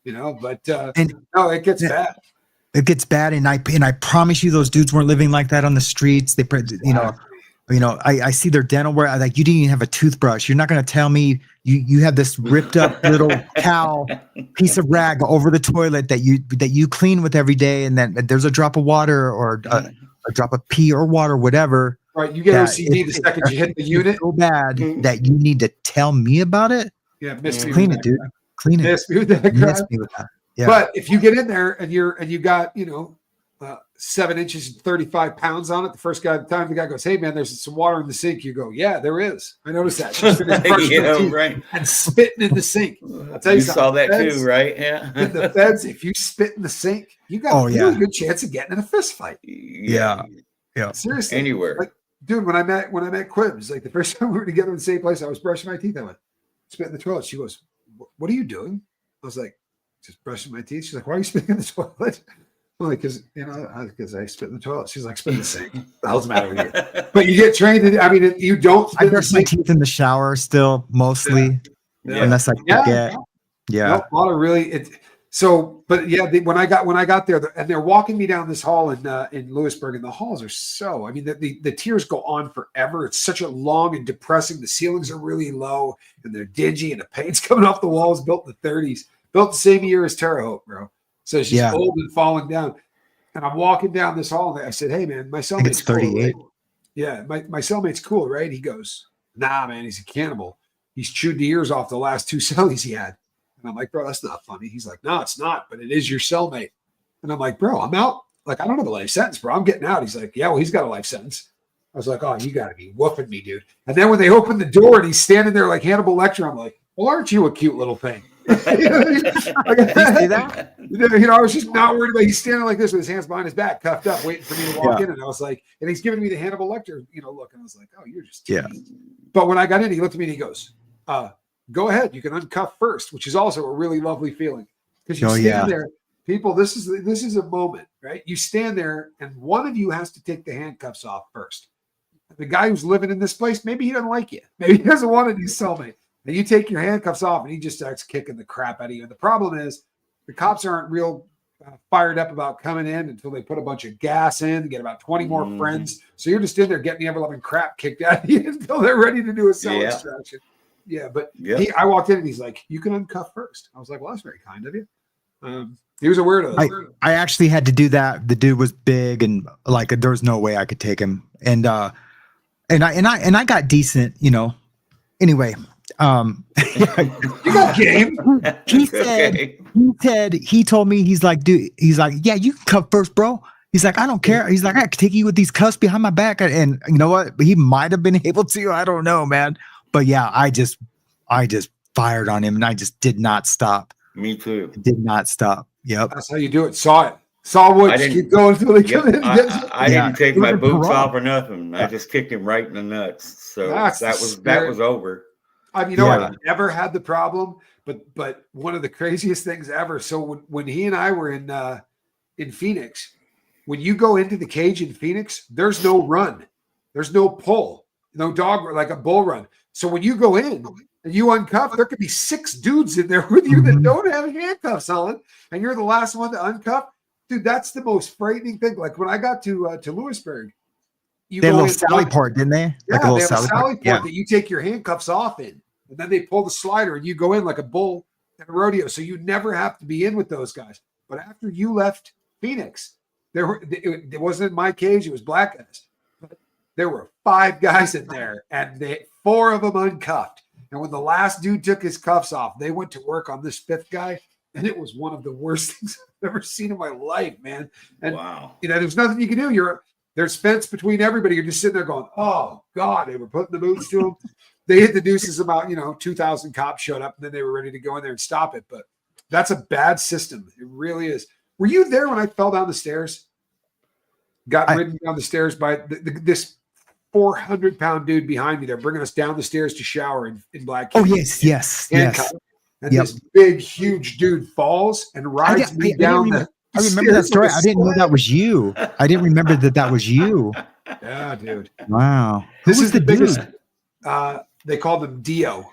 Speaker 1: But no, it gets bad.
Speaker 2: it gets bad, and I promise you, those dudes weren't living like that on the streets. They, I see their dental wear. Like, you didn't even have a toothbrush. You're not going to tell me you have this ripped up little cow piece of rag over the toilet that you clean with every day, and then there's a drop of water or a drop of pee or water, whatever.
Speaker 1: Right, you get OCD the second you hit the unit.
Speaker 2: So bad that you need to tell me about it.
Speaker 1: Yeah, miss me
Speaker 2: Clean
Speaker 1: with
Speaker 2: it,
Speaker 1: that
Speaker 2: dude.
Speaker 1: crap.
Speaker 2: Clean it.
Speaker 1: Miss me with that crap.
Speaker 2: Miss me with that. Yeah.
Speaker 1: But if you get in there and you got 7 inches and 35 pounds on it, the first time the guy goes, "Hey man, there's some water in the sink." You go, "Yeah, there is. I noticed that." She's
Speaker 4: Right.
Speaker 1: And spitting in the sink. I'll tell you something.
Speaker 4: Saw that
Speaker 1: Feds,
Speaker 4: too, right? Yeah.
Speaker 1: in the feds, if you spit in the sink, you got a really good chance of getting in a fist fight.
Speaker 2: Yeah.
Speaker 1: Seriously.
Speaker 4: Anywhere.
Speaker 1: Like, dude, when I met Quibs, like the first time we were together in the same place, I was brushing my teeth. I went, spit in the toilet. She goes, "What are you doing?" I was like, "Just brushing my teeth." She's like, "Why are you spitting in the toilet?" I'm like, because I spit in the toilet. She's like, "Spit in the sink." What the hell's the matter with you? But you get trained. You don't spit
Speaker 2: I
Speaker 1: in the
Speaker 2: brush my
Speaker 1: sink.
Speaker 2: teeth in the shower still, mostly, unless I forget. Yeah.
Speaker 1: No, a lot of really when I got there, and they're walking me down this hall in Lewisburg, and the halls are so. I mean, the tiers go on forever. It's such a long and depressing. The ceilings are really low, and they're dingy, and the paint's coming off the walls. Built in the 30s, built the same year as Terre Haute, bro. So she's old and falling down. And I'm walking down this hall, and I said, "Hey, man, my cellmate's
Speaker 2: 38.
Speaker 1: cool, right?" Yeah, my cellmate's cool, right? He goes, "Nah, man, he's a cannibal. He's chewed the ears off the last 2 cellies he had." And I'm like, "Bro, that's not funny." He's like, "No, it's not, but it is your cellmate." And I'm like, "Bro, I'm out. Like, I don't have a life sentence, bro. I'm getting out." He's like, "Yeah, well, he's got a life sentence." I was like, "Oh, you got to be whooping me, dude." And then when they open the door and he's standing there like Hannibal Lecter, I'm like, "Well, aren't you a cute little thing?" Did you see that? I was just not worried about. He's standing like this with his hands behind his back, cuffed up, waiting for me to walk in. And I was like, and he's giving me the Hannibal Lecter, look. And I was like, "Oh, you're just But when I got in, he looked at me and he goes, "Go ahead, you can uncuff first," which is also a really lovely feeling because you stand there. People, this is a moment, right? You stand there, and one of you has to take the handcuffs off first. The guy who's living in this place, maybe he doesn't like you. Maybe he doesn't want to be cellmate. And you take your handcuffs off, and he just starts kicking the crap out of you. And the problem is, the cops aren't real fired up about coming in until they put a bunch of gas in, get about 20 more friends. So you're just in there getting the ever-loving crap kicked out of you until they're ready to do a cell extraction. Yeah, but I walked in, and he's like, "You can uncuff first." I was like, "Well, that's very kind of you." He was a weirdo.
Speaker 2: I actually had to do that. The dude was big, and like there was no way I could take him. And I got decent, Anyway,
Speaker 1: you got game.
Speaker 2: He told me, he's like, "Dude," he's like, "Yeah, you can cuff first, bro." He's like, "I don't care." He's like, "I could take you with these cuffs behind my back." And you know what? He might have been able to. I don't know, man. But yeah, I just fired on him, and I just did not stop.
Speaker 4: Me too.
Speaker 2: Did not stop. Yep.
Speaker 1: That's how you do it. Saw wood. Keep going until they come in.
Speaker 4: I didn't take my boots off or nothing. I just kicked him right in the nuts. So that was over.
Speaker 1: I mean, I never had the problem, but one of the craziest things ever. So when he and I were in Phoenix, when you go into the cage in Phoenix, there's no run, there's no pull, no dog like a bull run. So when you go in and you uncuff, there could be 6 dudes in there with you that don't have handcuffs on, and you're the last one to uncuff. Dude, that's the most frightening thing. Like when I got to Lewisburg,
Speaker 2: they had a little sally port, didn't they?
Speaker 1: Yeah, they have a sally port that you take your handcuffs off in, and then they pull the slider and you go in like a bull at a rodeo. So you never have to be in with those guys. But after you left Phoenix, it wasn't in my cage; it was black guys. But there were 5 guys in there, and 4 of them uncuffed. And when the last dude took his cuffs off, they went to work on this 5th guy, and it was one of the worst things I've ever seen in my life, man. And there's nothing you can do. There's fence between everybody. You're just sitting there going, "Oh God!" They were putting the boots to them. They hit the deuces. About 2,000 cops showed up, and then they were ready to go in there and stop it. But that's a bad system. It really is. Were you there when I fell down the stairs? Got ridden down the stairs by this 400-pound dude behind me. They're bringing us down the stairs to shower in black.
Speaker 2: Oh yes.
Speaker 1: And this big, huge dude falls and rides me down the.
Speaker 2: I remember that story. I didn't know that was you. I didn't remember that was you.
Speaker 1: Yeah, dude.
Speaker 2: Wow.
Speaker 1: This is the biggest. They called him Dio.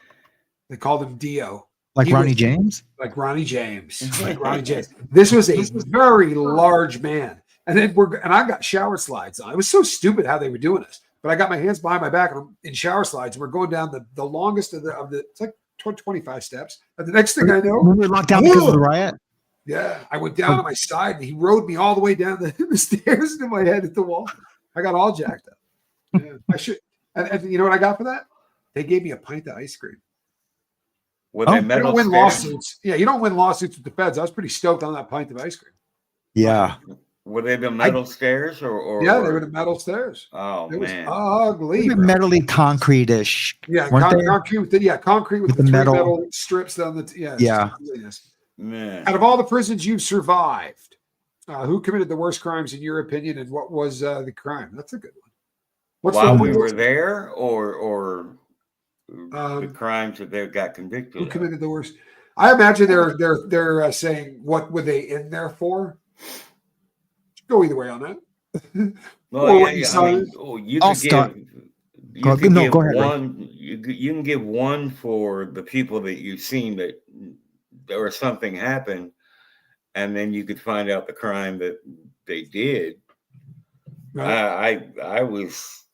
Speaker 2: Like
Speaker 1: He
Speaker 2: Ronnie
Speaker 1: was-
Speaker 2: James?
Speaker 1: Like Ronnie James. Like Ronnie James. This was a very large man. And then I got shower slides on. It was so stupid how they were doing this. But I got my hands behind my back and I'm in shower slides. We're going down the longest of the it's like 25 steps. And the next thing I know,
Speaker 2: When we were locked down because of the riot?
Speaker 1: yeah, I went down on my side and he rode me all the way down the stairs into my head at the wall. I got all jacked up. Yeah, I should. And you know what I got for that? They gave me a pint of ice cream.
Speaker 4: Were
Speaker 2: Oh,
Speaker 4: they
Speaker 2: you
Speaker 1: You
Speaker 4: metal
Speaker 1: don't win
Speaker 4: stairs?
Speaker 1: lawsuits. Yeah, you don't win lawsuits with the feds. I was pretty stoked on that pint of ice cream.
Speaker 2: Yeah.
Speaker 4: Were they the metal stairs or
Speaker 1: Yeah, they were the metal stairs.
Speaker 4: Oh
Speaker 1: It was
Speaker 4: man.
Speaker 1: ugly.
Speaker 2: Maybe
Speaker 1: bro.
Speaker 2: metally concrete-ish.
Speaker 1: Yeah,
Speaker 2: weren't they?
Speaker 1: concrete with concrete with,
Speaker 2: With
Speaker 1: the
Speaker 2: the
Speaker 1: three
Speaker 2: metal-
Speaker 1: metal strips down the
Speaker 2: Yeah.
Speaker 4: Man.
Speaker 1: Out of all the prisons you've survived, who committed the worst crimes in your opinion, and what was the crime? That's a good one. What's
Speaker 4: While
Speaker 1: the
Speaker 4: we
Speaker 1: who
Speaker 4: were there or the crimes that they got convicted of?
Speaker 1: committed the worst? I imagine they're saying what were they in there for? Go either way on that.
Speaker 4: Well,
Speaker 1: Or what
Speaker 4: yeah,
Speaker 1: you
Speaker 4: yeah,
Speaker 1: saw
Speaker 4: I mean,
Speaker 1: is-
Speaker 4: you
Speaker 2: I'll
Speaker 4: could
Speaker 2: start.
Speaker 4: give
Speaker 2: Go ahead, Ray.
Speaker 4: one. You can give one for the people that you've seen that there was something happened, and then you could find out the crime that they did.
Speaker 1: Right?
Speaker 4: I was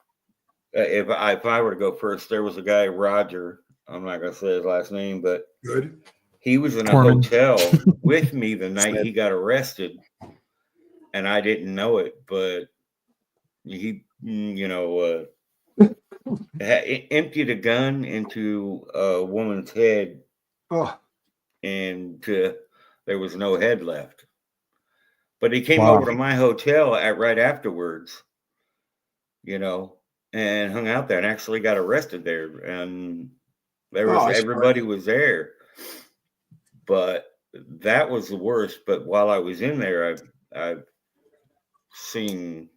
Speaker 4: if I were to go first, there was a guy Roger. I'm not gonna say his last name, but
Speaker 1: Good.
Speaker 4: he was in a
Speaker 2: Corman.
Speaker 4: hotel with me the night he got arrested, and I didn't know it, but he, emptied a gun into a woman's head,
Speaker 1: Oh,
Speaker 4: and there was no head left. But he came
Speaker 2: Wow.
Speaker 4: over to my hotel right afterwards, and hung out there and actually got arrested there. And everybody was there. But that was the worst. But while I was in there, I've seen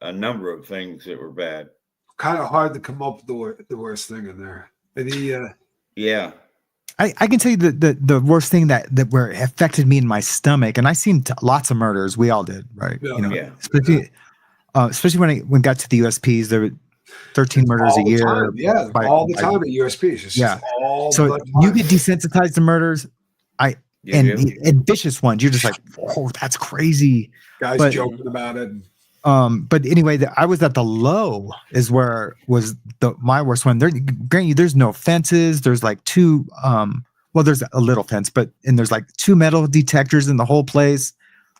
Speaker 4: a number of things that were bad.
Speaker 1: kind of hard to come up with the worst thing in there.
Speaker 4: Yeah.
Speaker 2: I can tell you the worst thing that where affected me in my stomach, and I seen lots of murders. We all did, right?
Speaker 1: Yeah.
Speaker 4: Yeah.
Speaker 2: Especially when I got to the USPs, there were 13 murders
Speaker 1: all
Speaker 2: a
Speaker 1: the
Speaker 2: year.
Speaker 1: time. Yeah, all the time at USPs. It's
Speaker 2: Yeah.
Speaker 1: just all
Speaker 2: So
Speaker 1: the
Speaker 2: you
Speaker 1: time.
Speaker 2: get desensitized to murders, and vicious ones. You're just like, oh, that's crazy.
Speaker 1: guys
Speaker 2: but-
Speaker 1: joking about it.
Speaker 2: But anyway, I was at the low is where was my worst one. There's no fences. There's like two, well, there's a little fence, and there's like two metal detectors in the whole place.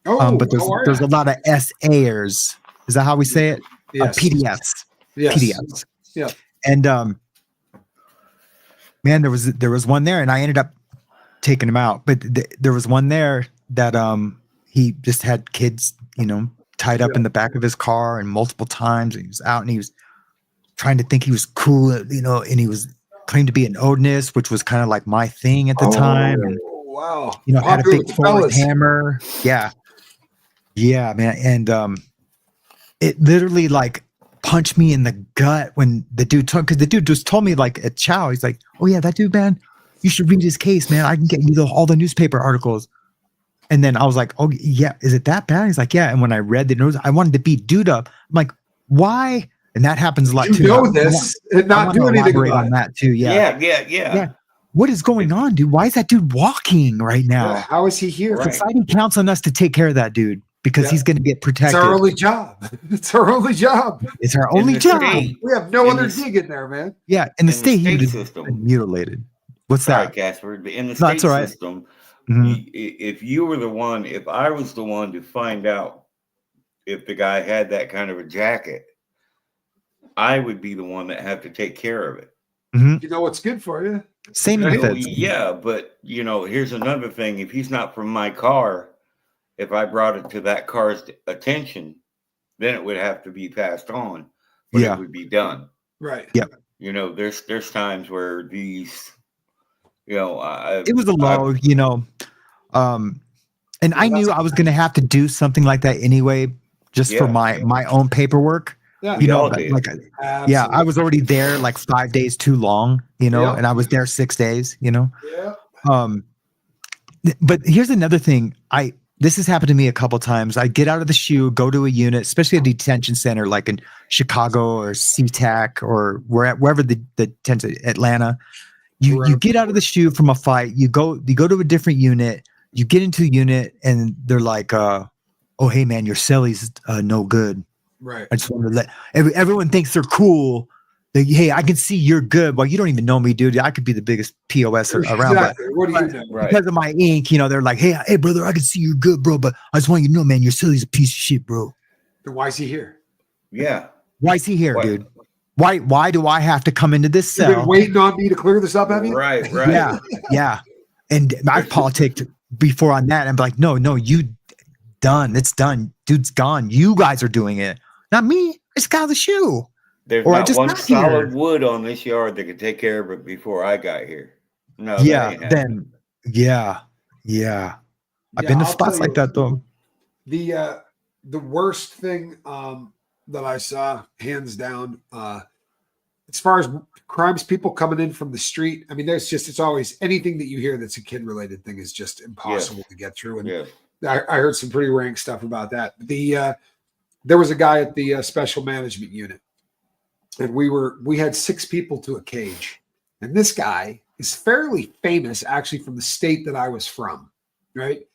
Speaker 1: Oh,
Speaker 2: But there's a lot of SAers. Is that how we say it?
Speaker 1: yes.
Speaker 2: PDFs.
Speaker 1: Yes.
Speaker 2: PDFs.
Speaker 1: Yeah.
Speaker 2: And man, there was one there, and I ended up taking him out. But there was one there that he just had kids, tied up in the back of his car, and multiple times, and he was out, and he was trying to think he was cool, and he was claimed to be an Odinist, which was kind of like my thing at the time. And,
Speaker 1: Wow.
Speaker 2: had a
Speaker 1: Popular
Speaker 2: big
Speaker 1: with
Speaker 2: forward
Speaker 1: fellas.
Speaker 2: hammer. Yeah, man. And it literally like punched me in the gut when the dude because the dude just told me like at Chow, he's like, oh yeah, that dude, man, you should read his case, man. I can get you all the newspaper articles. And then I was like, oh yeah, is it that bad? He's like, yeah. And when I read the news, I wanted to beat dude up. I'm like, why? And that happens a lot
Speaker 1: You
Speaker 2: too.
Speaker 1: know this and not do anything
Speaker 2: elaborate
Speaker 1: about
Speaker 2: on
Speaker 1: it.
Speaker 2: that too. Yeah.
Speaker 4: Yeah.
Speaker 2: What is going on, dude? Why is that dude walking right now?
Speaker 1: Yeah, how is he here?
Speaker 4: Right.
Speaker 2: Society counts on us to take care of that dude because
Speaker 1: Yeah.
Speaker 2: he's going to get
Speaker 1: It's
Speaker 2: protected.
Speaker 1: our only job. It's our only job.
Speaker 2: It's our
Speaker 4: In
Speaker 2: only
Speaker 4: the
Speaker 2: job.
Speaker 4: state-
Speaker 1: We have no
Speaker 4: In
Speaker 1: other
Speaker 4: the-
Speaker 1: gig in there, man.
Speaker 2: Yeah, in the
Speaker 4: in
Speaker 2: state, he
Speaker 4: state
Speaker 2: would have
Speaker 4: system.
Speaker 2: been mutilated. What's
Speaker 4: Sorry,
Speaker 2: that?
Speaker 4: Casper. But in the
Speaker 2: No,
Speaker 4: state
Speaker 2: it's all right.
Speaker 4: system,
Speaker 2: Mhm.
Speaker 4: if you were the one, if I was the one to find out if the guy had that kind of a jacket, I would be the one that had to take care of it.
Speaker 2: Mhm.
Speaker 1: You know what's good for you.
Speaker 2: Same in the
Speaker 4: No,
Speaker 2: feds.
Speaker 4: yeah, but here's another thing. If he's not from my car, if I brought it to that car's attention, then it would have to be passed on. But
Speaker 2: Yeah.
Speaker 4: it would be done.
Speaker 1: Right.
Speaker 2: Yeah.
Speaker 4: There's times where these,
Speaker 2: It was a low, and I knew I was going to have to do something like that anyway, just for
Speaker 4: Yeah.
Speaker 2: my own paperwork.
Speaker 1: Yeah.
Speaker 4: We all
Speaker 2: but,
Speaker 4: did.
Speaker 2: like,
Speaker 1: Absolutely.
Speaker 2: yeah, I was already there like 5 days too long,
Speaker 1: Yeah.
Speaker 2: and I was there 6 days,
Speaker 1: Yeah.
Speaker 2: But here's another thing. This has happened to me a couple times. I get out of the shoe, go to a unit, especially a detention center like in Chicago or SeaTac or wherever the detention, Atlanta, You get out of the shoe from a fight, you go to a different unit, you get into the unit, and they're like, oh hey man, your celly's no good.
Speaker 1: Right.
Speaker 2: I just want to let everyone thinks they're cool. Hey, I can see you're good. Well, you don't even know me, dude. I could be the biggest POS around.
Speaker 1: Exactly. What do you know?
Speaker 4: Right.
Speaker 2: Because of my ink, they're like, hey, brother, I can see you're good, bro. But I just want you to know, man, your celly's a piece of shit, bro.
Speaker 1: Then why is he here?
Speaker 4: Yeah.
Speaker 2: Why is he here, dude? Why do I have to come into this
Speaker 1: You've
Speaker 2: cell?
Speaker 1: been waiting on me to clear this up, have you?
Speaker 4: Right.
Speaker 2: Yeah. And I've politicked before on that. I'm like, no, you done. It's done. Dude's gone. You guys are doing it. Not me. It's got the shoe.
Speaker 4: There's
Speaker 2: Or I
Speaker 4: not
Speaker 2: just
Speaker 4: one
Speaker 2: got
Speaker 4: solid
Speaker 2: here.
Speaker 4: wood on this yard that could take care of it before I got here. No.
Speaker 2: Yeah.
Speaker 4: That ain't happening.
Speaker 2: Yeah. I've been to
Speaker 1: I'll
Speaker 2: spots
Speaker 1: tell
Speaker 2: like
Speaker 1: you,
Speaker 2: that though.
Speaker 1: The worst thing that I saw, hands down, as far as crimes, people coming in from the street. I mean, it's always anything that you hear that's a kid related thing is just impossible to get through. And I heard some pretty rank stuff about that. There was a guy at the special management unit, and we had 6 people to a cage, and this guy is fairly famous actually from the state that I was from, right?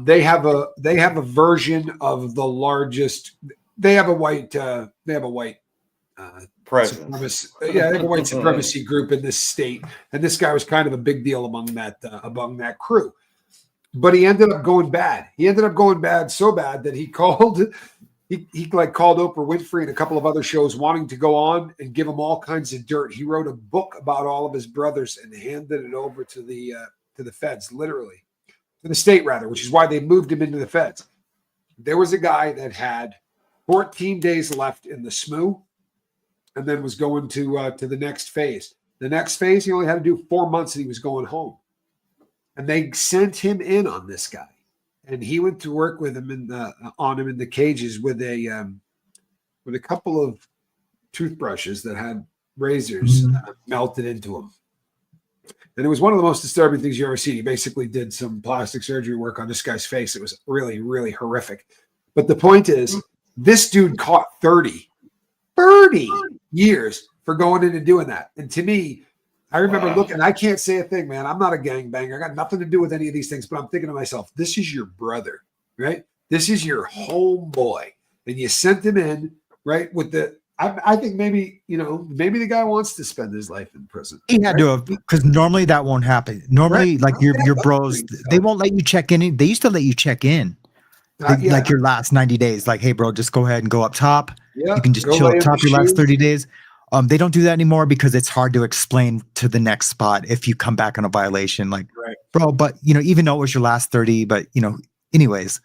Speaker 1: They have a version of the largest. They have a white
Speaker 4: Presence.
Speaker 1: they have a white supremacy group in this state, and this guy was kind of a big deal among that crew. But he ended up going bad. He ended up going bad so bad that he called Oprah Winfrey and a couple of other shows wanting to go on and give him all kinds of dirt. He wrote a book about all of his brothers and handed it over to the feds, literally. To the state, rather, which is why they moved him into the feds. There was a guy that had 14 days left in the SMU and then was going to the next phase. The next phase, he only had to do 4 months and he was going home. And they sent him in on this guy. And he went to work with him in the cages with a couple of toothbrushes that had razors melted into them. And it was one of the most disturbing things you ever see. He basically did some plastic surgery work on this guy's face. It was really, really horrific. But the point is, this dude caught 30 years for going in and doing that. And to me, I remember looking, I can't say a thing, man. I'm not a gangbanger. I got nothing to do with any of these things, but I'm thinking to myself, this is your brother, right? This is your homeboy. And you sent him in, right? I think maybe the guy wants to spend his life in prison.
Speaker 2: He had to have, because normally that won't happen. Normally, like your bros, they won't let you check in. They used to let you check in. Like your last 90 days. Like, hey, bro, just go ahead and go up top. Yeah, you can just chill up top your last 30 days. They don't do that anymore because it's hard to explain to the next spot if you come back on a violation. Like, bro, but even though it was your last 30, but anyways,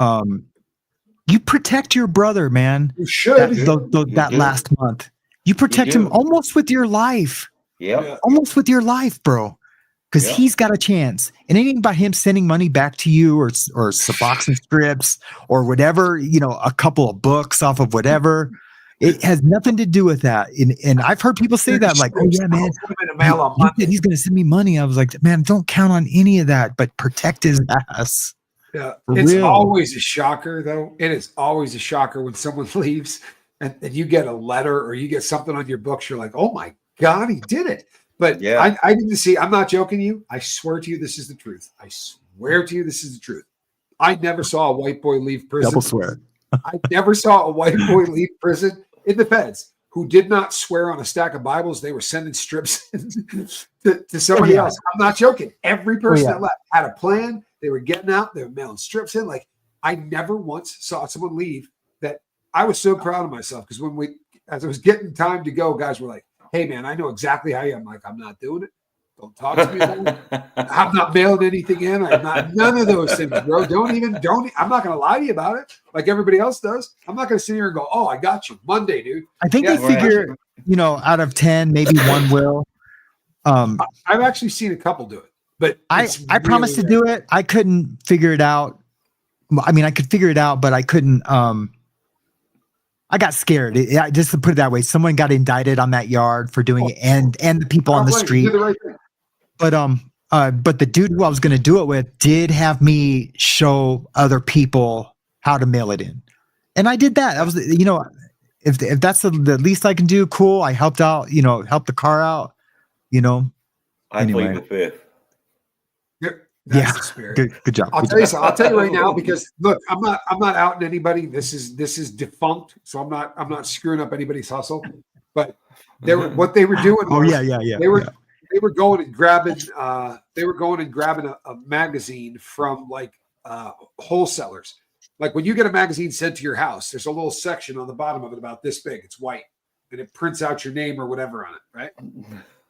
Speaker 2: you protect your brother, man.
Speaker 1: You should.
Speaker 2: That last month, you protect him almost with your life.
Speaker 4: Yeah,
Speaker 2: almost with your life, bro. Because he's got a chance. And anything about him sending money back to you or Suboxone strips or whatever, a couple of books off of whatever. It has nothing to do with that. And I've heard people say that, like, oh, yeah, man, he's going to send me money. I was like, man, don't count on any of that, but protect his ass.
Speaker 1: Yeah. It's always a shocker, though. It is always a shocker when someone leaves and you get a letter or you get something on your books. You're like, oh, my God, he did it. But I didn't see, I'm not joking you. I swear to you, this is the truth. I swear to you, this is the truth. I never saw a white boy leave prison.
Speaker 2: Double swear.
Speaker 1: I never saw a white boy leave prison in the feds who did not swear on a stack of Bibles. They were sending strips to somebody else. I'm not joking. Every person that left had a plan. They were getting out. They were mailing strips in. Like, I never once saw someone leave that I was so proud of myself because as it was getting time to go, guys were like, hey, man, I know exactly how you are. I'm like, I'm not doing it. Don't talk to me about it. I'm not mailing anything in. I'm not, none of those things, bro. I'm not going to lie to you about it like everybody else does. I'm not going to sit here and go, oh, I got you Monday, dude.
Speaker 2: I think they figure, out of 10, maybe one will.
Speaker 1: I've actually seen a couple do it, but
Speaker 2: I promised to do it. I couldn't figure it out. I mean, I could figure it out, but I couldn't, I got scared. Just to put it that way, someone got indicted on that yard for doing it, and the people on the street. But the dude who I was going to do it with did have me show other people how to mail it in, and I did that. I was, if that's the least I can do, cool. I helped out, helped the car out,
Speaker 4: I
Speaker 2: Anyway.
Speaker 4: plead the fifth.
Speaker 1: That's the spirit.
Speaker 2: Good job.
Speaker 1: I'll
Speaker 2: Good
Speaker 1: tell you
Speaker 2: job.
Speaker 1: something. I'll tell you right now, because look, I'm not outing anybody. This is defunct, so I'm not screwing up anybody's hustle. But what they were doing
Speaker 2: Oh
Speaker 1: was
Speaker 2: yeah.
Speaker 1: they were going and grabbing a magazine from like wholesalers. Like when you get a magazine sent to your house, there's a little section on the bottom of it about this big. It's white, and it prints out your name or whatever on it, right?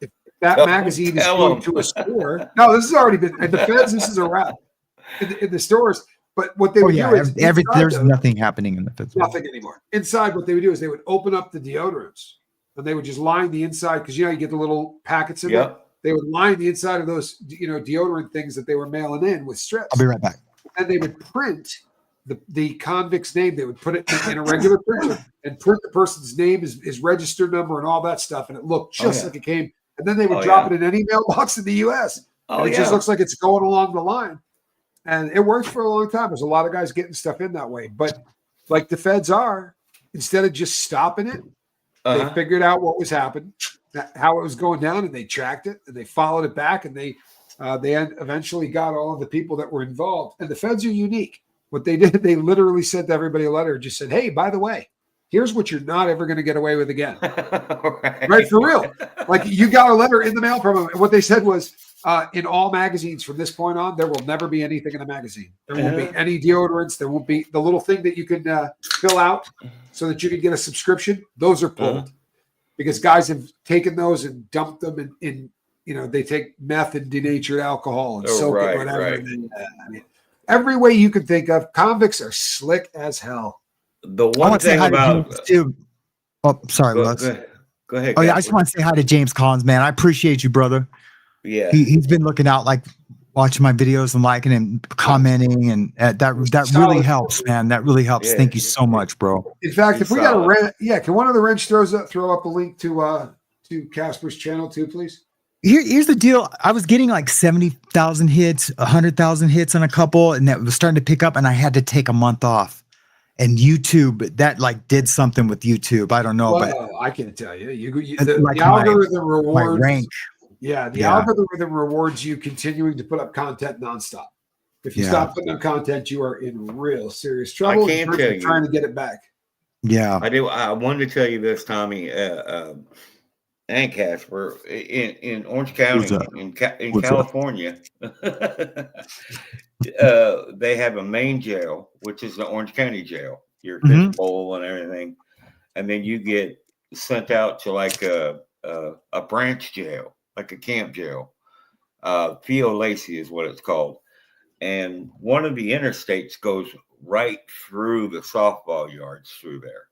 Speaker 1: If that magazine is going to a store, no, this has already been in the feds. This is a wrap in the stores. But what they would do is
Speaker 2: there's nothing happening in the feds.
Speaker 1: Nothing anymore. Inside, what they would do is they would open up the deodorants, and they would just line the inside, because you get the little packets in there. They would line the inside of those deodorant things that they were mailing in with strips.
Speaker 2: I'll be right back.
Speaker 1: And they would print the convict's name. They would put it in a regular printer and print the person's name, his register number, and all that stuff, and it looked just like it came. And then they would drop it in any mailbox in the U.S. And it just looks like it's going along the line. And it worked for a long time. There's a lot of guys getting stuff in that way. But like the feds are, instead of just stopping it, they figured out what was happening, how it was going down, and they tracked it, and they followed it back, and they eventually got all of the people that were involved. And the feds are unique. What they did, they literally sent everybody a letter, just said, hey, by the way, here's what you're not ever going to get away with again. Right, for real. Like, you got a letter in the mail from them. And what they said was, in all magazines from this point on, there will never be anything in the magazine. There won't be any deodorants. There won't be the little thing that you can fill out so that you can get a subscription. Those are pulled because guys have taken those and dumped them in they take meth and denatured alcohol and soak it, whatever.
Speaker 4: Right.
Speaker 1: And, I mean, every way you can think of, convicts are slick as hell.
Speaker 4: The one thing about
Speaker 2: sorry, Les.
Speaker 4: Go ahead.
Speaker 2: Oh yeah, I just want to say hi to James Collins, man. I appreciate you, brother.
Speaker 4: Yeah,
Speaker 2: he's been looking out, like watching my videos and liking and commenting, and that really helps, man. That really helps.
Speaker 4: Yeah.
Speaker 2: Thank you so much, bro.
Speaker 1: In fact, if we got a wrench, can one of the wrench throw up a link to Casper's channel too, please?
Speaker 2: Here's the deal. I was getting like 70,000 hits, 100,000 hits on a couple, and that was starting to pick up, and I had to take a month off. And YouTube, that like did something with YouTube. I don't know, but
Speaker 1: I can't tell you. The algorithm rewards
Speaker 2: my rank.
Speaker 1: Yeah, the algorithm rewards you continuing to put up content nonstop. If you stop putting up content, you are in real serious trouble.
Speaker 4: I can't tell you.
Speaker 1: Trying to get it back.
Speaker 2: Yeah,
Speaker 4: I do. I wanted to tell you this, Tommy, and Casper, in Orange County, in California, they have a main jail, which is the Orange County jail, your fishbowl and everything, and then you get sent out to like a branch jail, like a camp jail. Theo Lacey is what it's called, and one of the interstates goes right through the softball yards through there.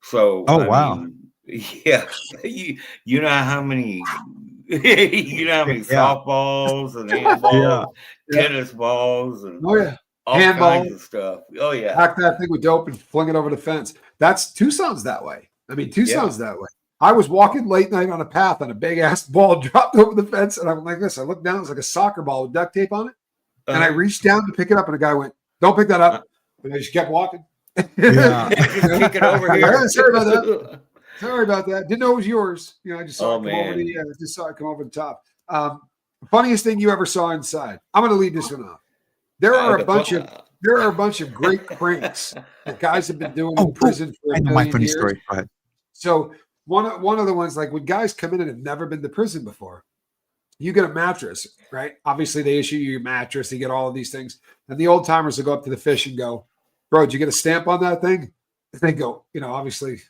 Speaker 4: So,
Speaker 2: wow.
Speaker 4: mean, yeah, you know how many softballs and handballs, tennis balls, and all kinds of stuff. Oh yeah,
Speaker 1: pack that thing with dope and fling it over the fence. Tucson's that way. I mean, Tucson's that way. I was walking late night on a path, and a big ass ball dropped over the fence, and I'm like this. I looked down; it was like a soccer ball with duct tape on it, and I reached down to pick it up, and the guy went, "Don't pick that up," and I just kept walking.
Speaker 4: Kick it over here.
Speaker 1: Sorry about that. Didn't know it was yours. I just saw it come over the top. Funniest thing you ever saw inside. I'm going to leave this one off. There are a bunch of great pranks that guys have been doing in prison for a million years. Story. Go ahead. So one of the ones, like when guys come in and have never been to prison before, you get a mattress, right? Obviously, they issue you a mattress. They get all of these things, and the old timers will go up to the fish and go, "Bro, did you get a stamp on that thing?" And they go, obviously.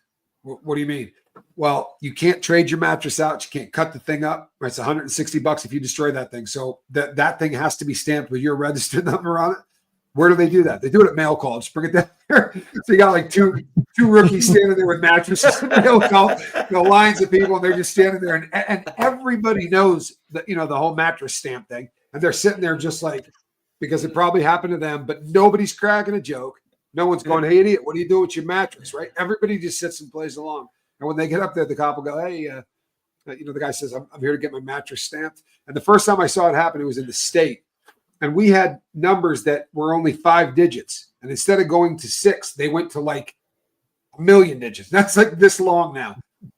Speaker 1: What do you mean? Well, you can't trade your mattress out. You can't cut the thing up. Right? It's $160 if you destroy that thing. So that thing has to be stamped with your registered number on it. Where do they do that? They do it at mail call. Just bring it down there. So you got like two rookies standing there with mattresses and mail call, lines of people, and they're just standing there. And everybody knows that, the whole mattress stamp thing. And they're sitting there just like, because it probably happened to them, but nobody's cracking a joke. No one's going, "Hey, idiot, what are you doing with your mattress?" Right? Everybody just sits and plays along. And when they get up there, the cop will go, "Hey, the guy says, I'm here to get my mattress stamped." And the first time I saw it happen, it was in the state. And we had numbers that were only 5 digits. And instead of going to 6, they went to like 1 million digits. That's like this long now.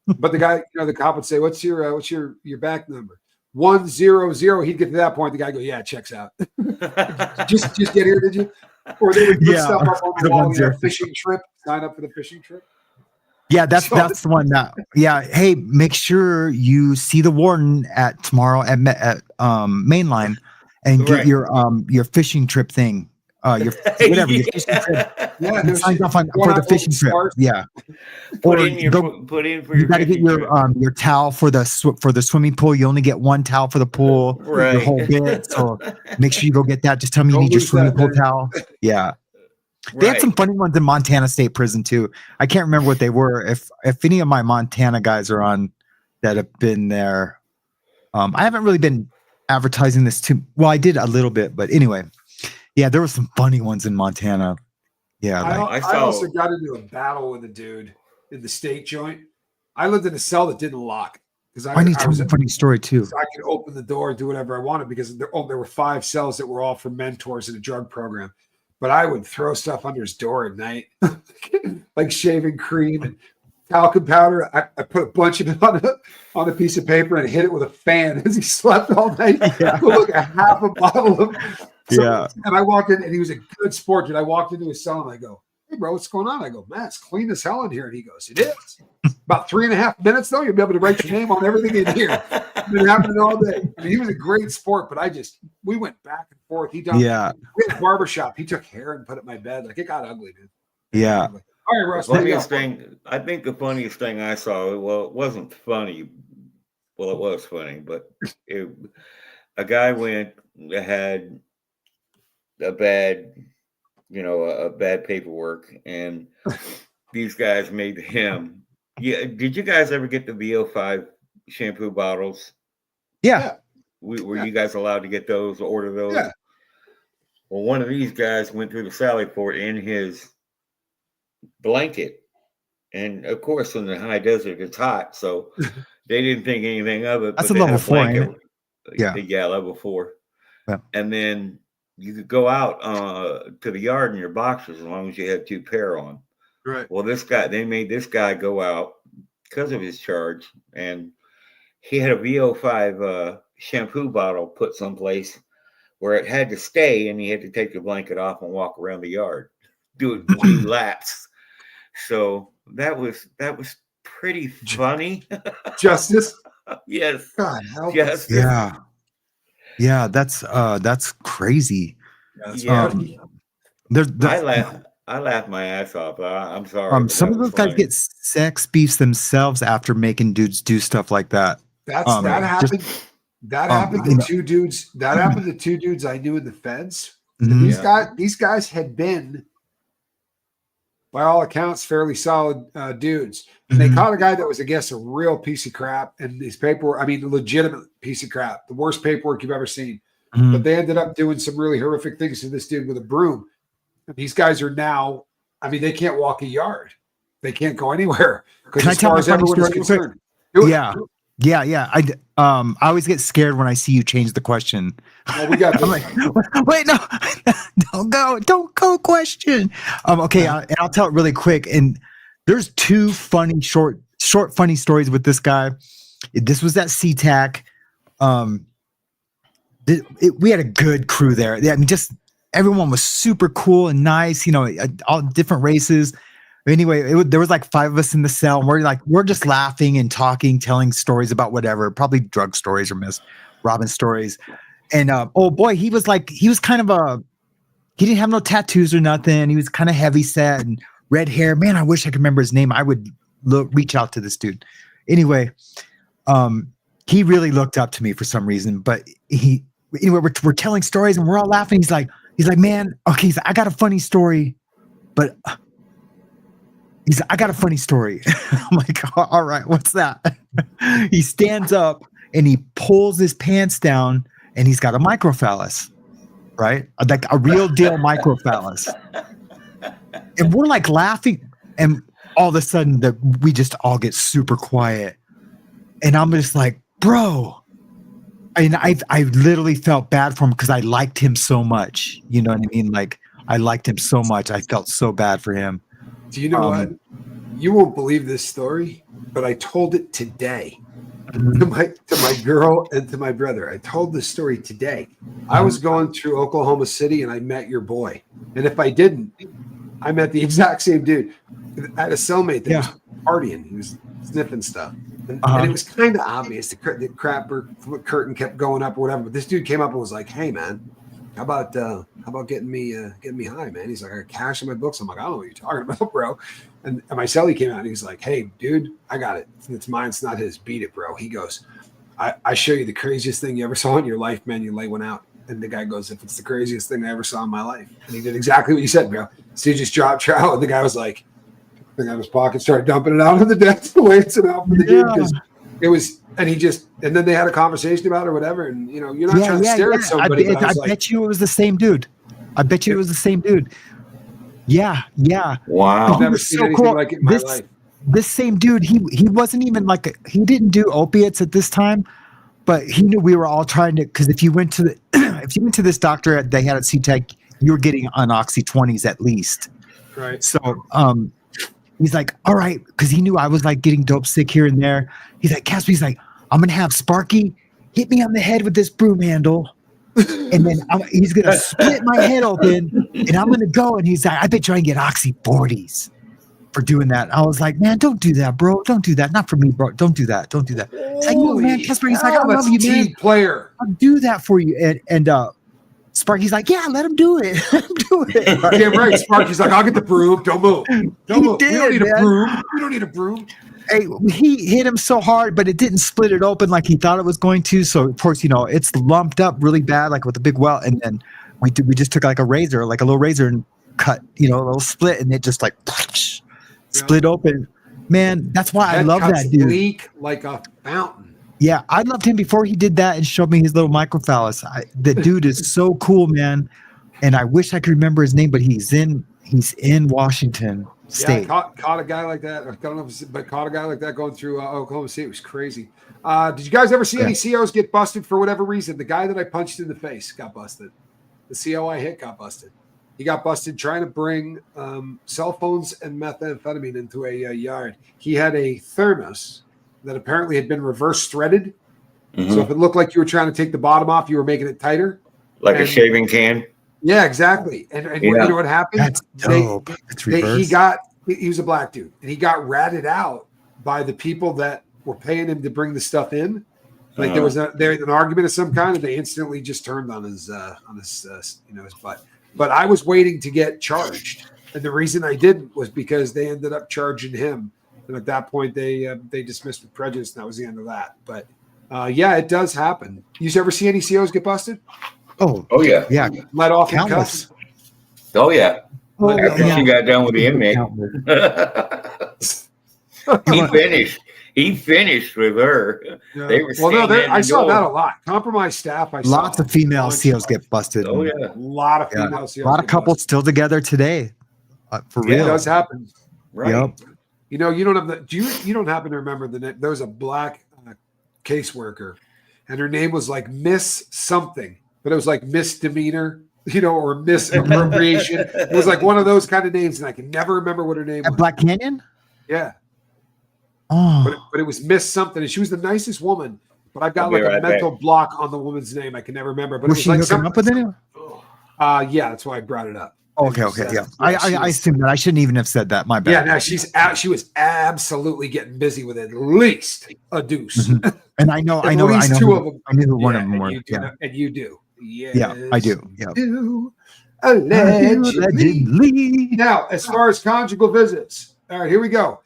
Speaker 1: But the guy, the cop would say, what's your back number?" 100. He'd get to that point. The guy go, yeah, it checks out. just get here, did you? Or they would put stuff up on the wall, fishing trip. Sign up for the fishing trip.
Speaker 2: Yeah, that's the one that. Yeah, hey, make sure you see the warden at tomorrow at Mainline, and get your fishing trip thing. Your whatever your fishing trip.
Speaker 1: Yeah,
Speaker 2: sign off for the fishing trip. Yeah,
Speaker 4: put in for
Speaker 2: you got to get your towel for the swimming pool. You only get one towel for the pool,
Speaker 4: right?
Speaker 2: Your whole bit. So make sure you go get that. Just tell me you need your swimming pool towel. Yeah. They had some funny ones in Montana State Prison too. I can't remember what they were. If any of my Montana guys are on that have been there, I haven't really been advertising this too. Well, I did a little bit, but anyway, yeah, there were some funny ones in Montana. Yeah,
Speaker 1: I also got into a battle with a dude in the state joint. I lived in a cell that didn't lock because
Speaker 2: I need to tell you a funny story too.
Speaker 1: So I could open the door and do whatever I wanted because there were 5 cells that were all for mentors in a drug program. But I would throw stuff under his door at night, like shaving cream and talcum powder. I put a bunch of it on a piece of paper and hit it with a fan as he slept all night. Yeah. Look, a half a bottle of
Speaker 2: yeah.
Speaker 1: And I walked in, and he was a good sport. Dude, I walked into his cell and I go, "Hey, bro, what's going on?" I go, "Man, it's clean as hell in here." And he goes, "It is." About 3.5 minutes though, you'll be able to write your name on everything in here. It's been happening all day. I mean, he was a great sport, but we went back and forth. We had a barbershop. He took hair and put it in my bed. Like it got ugly, dude.
Speaker 2: Yeah.
Speaker 1: All right, Russ.
Speaker 4: I think the funniest thing I saw, well, it wasn't funny. Well, it was funny, but a guy had a bad paperwork, and these guys made him. Yeah, did you guys ever get the VO5 shampoo bottles?
Speaker 2: Yeah.
Speaker 4: Were you guys allowed to get those, order those?
Speaker 1: Yeah.
Speaker 4: Well, one of these guys went through the Sally Port in his blanket, and of course, in the high desert, it's hot, so they didn't think anything of it.
Speaker 2: That's a level 4, ain't it?
Speaker 4: Yeah, level 4.
Speaker 2: Yeah.
Speaker 4: And then you could go out to the yard in your boxers as long as you had 2 pair on.
Speaker 1: Right.
Speaker 4: Well, they made this guy go out because of his charge, and he had a VO5 shampoo bottle put someplace where it had to stay, and he had to take the blanket off and walk around the yard, do laps. So that was pretty funny.
Speaker 1: Justice.
Speaker 4: Yes.
Speaker 1: God help
Speaker 4: us.
Speaker 2: Yeah, that's crazy.
Speaker 1: Yeah,
Speaker 4: I laughed my ass off. I'm sorry.
Speaker 2: Some of those guys get sex beefs themselves after making dudes do stuff like that.
Speaker 1: That happened. That happened to 2 dudes. That happened to 2 dudes I knew in the feds.
Speaker 2: Mm-hmm.
Speaker 1: These guys had been, by all accounts, fairly solid dudes. And they caught a guy that was, I guess, a real piece of crap, and his paperwork. I mean, a legitimate piece of crap, the worst paperwork you've ever seen.
Speaker 2: Mm-hmm.
Speaker 1: But they ended up doing some really horrific things to this dude with a broom. And these guys are now, I mean, they can't walk a yard. They can't go anywhere.
Speaker 2: Can I tell my funny story? Yeah. I always get scared when I see you change the question.
Speaker 1: Well, we got this.
Speaker 2: I'm like, wait, no, don't go question. Okay, and I'll tell it really quick. And there's 2 funny short funny stories with this guy. This was at SeaTac. We had a good crew there. I mean, just everyone was super cool and nice. All different races. Anyway, there was like 5 of us in the cell, and we're just laughing and talking, telling stories about whatever, probably drug stories or robbing stories. And oh boy, he was kind of he didn't have no tattoos or nothing. He was kind of heavy set and red hair. Man, I wish I could remember his name. I would reach out to this dude. Anyway, he really looked up to me for some reason. But we're telling stories and we're all laughing. He's like, man, okay, I got a funny story, but. I got a funny story. I'm like, all right, what's that? He stands up and he pulls his pants down and he's got a microphallus, right? Like a real deal microphallus. And we're like laughing, and all of a sudden we just all get super quiet. And I'm just like, bro. And I literally felt bad for him because I liked him so much. You know what I mean? Like I liked him so much. I felt so bad for him.
Speaker 1: Do you know what? You won't believe this story, but I told it today to my girl and to my brother. I told this story today. I was going through Oklahoma City and I met your boy. And if I didn't, I met the exact same dude. I had a cellmate that was partying. He was sniffing stuff. And it was kind of obvious. The crapper curtain kept going up or whatever. But this dude came up and was like, "Hey, man, how about getting me high, man?" He's like, "I got cash in my books." I'm like, "I don't know what you're talking about, bro." And my cellie came out and he's like, "Hey, dude, I got it. It's mine. It's not his. Beat it, bro." He goes, I show you the craziest thing you ever saw in your life, man. You lay one out." And the guy goes, "If it's the craziest thing I ever saw in my life." And he did exactly what you said, bro. So he just dropped trout. And the guy was like, out of his pocket, started dumping it out on the deck to waste it out for the dude because it was, and then they had a conversation about it or whatever. And you're not trying to stare at somebody.
Speaker 2: I bet you it was the same dude. I bet you it was the same dude. Yeah.
Speaker 4: Wow.
Speaker 1: I've never seen anything like it in my life.
Speaker 2: This same dude, he wasn't even he didn't do opiates at this time, but he knew we were all trying to, because if you went to this doctor they had at CTEC, you were getting on Oxy 20s at least.
Speaker 1: Right.
Speaker 2: So he's like, all right, because he knew I was like getting dope sick here and there. He's like, Casper, he's like, I'm gonna have Sparky hit me on the head with this broom handle, and then he's gonna split my head open, and I'm gonna go. And he's like, I bet you I can get Oxy 40s for doing that. I was like, man, don't do that, bro. Don't do that. Not for me, bro. Don't do that. Don't do that. It's like, no, man, Casper. He's like, I love you, man.
Speaker 1: Player.
Speaker 2: I'll do that for you. And Sparky's like, yeah, let him do it. Let him do it.
Speaker 1: Yeah, right. Sparky's like, I'll get the broom. Don't move. Don't move.
Speaker 2: Did,
Speaker 1: we don't need
Speaker 2: man.
Speaker 1: a broom. We don't need a broom.
Speaker 2: Hey, he hit him so hard, but it didn't split it open like he thought it was going to. So of course, it's lumped up really bad, like with a big welt. And then we just took like a little razor, and cut, a little split, and it just like split open. Man, that's why I love that dude.
Speaker 1: Leak like a fountain.
Speaker 2: Yeah, I loved him before he did that and showed me his little microphallus. The dude is so cool, man. And I wish I could remember his name, but he's in Washington State.
Speaker 1: Yeah, caught a guy like that. I don't know but caught a guy like that going through Oklahoma City. It was crazy. Did you guys ever see any COs get busted for whatever reason? The guy that I punched in the face got busted. The CO I hit got busted. He got busted trying to bring cell phones and methamphetamine into a yard. He had a thermos that apparently had been reverse threaded. Mm-hmm. So if it looked like you were trying to take the bottom off, you were making it tighter.
Speaker 4: Like a shaving can?
Speaker 1: Yeah, exactly. And you know what happened?
Speaker 2: That's dope.
Speaker 1: He was a black dude, and he got ratted out by the people that were paying him to bring the stuff in. Like there was an argument of some kind, and they instantly just turned on his butt. But I was waiting to get charged, and the reason I didn't was because they ended up charging him. And at that point, they dismissed with prejudice, and that was the end of that. But it does happen. You ever see any COs get busted?
Speaker 4: Oh yeah.
Speaker 1: Let off in
Speaker 2: Countless.
Speaker 1: cuffs.
Speaker 4: Oh yeah. After she got done with the inmate, He finished with her.
Speaker 1: Yeah.
Speaker 4: They were
Speaker 1: I saw that a lot. Compromised staff.
Speaker 2: Lots of female COs get busted.
Speaker 4: Oh yeah,
Speaker 1: a lot of female COs.
Speaker 2: A lot of couples still together today. For real,
Speaker 1: it does happen.
Speaker 4: Right.
Speaker 2: Yep.
Speaker 1: You don't have you don't happen to remember the name? There was a black caseworker, and her name was like Miss something, but it was like misdemeanor, or misappropriation. It was like one of those kind of names, and I can never remember what her name was.
Speaker 2: Black Canyon?
Speaker 1: Yeah.
Speaker 2: Oh.
Speaker 1: But it was Miss something, and she was the nicest woman. But I've got a mental block on the woman's name. I can never remember. But
Speaker 2: was she hooking up with anyone?
Speaker 1: Yeah, that's why I brought it up.
Speaker 2: Okay, yeah. I assume that I shouldn't even have said that. My bad.
Speaker 1: Yeah, no, she was absolutely getting busy with at least a deuce.
Speaker 2: Mm-hmm. And I know
Speaker 1: two of them.
Speaker 2: I knew one of them were.
Speaker 1: And you do. Yes,
Speaker 2: yeah, I do. Yeah.
Speaker 1: Allegedly. Now, as far as conjugal visits, all right, here we go.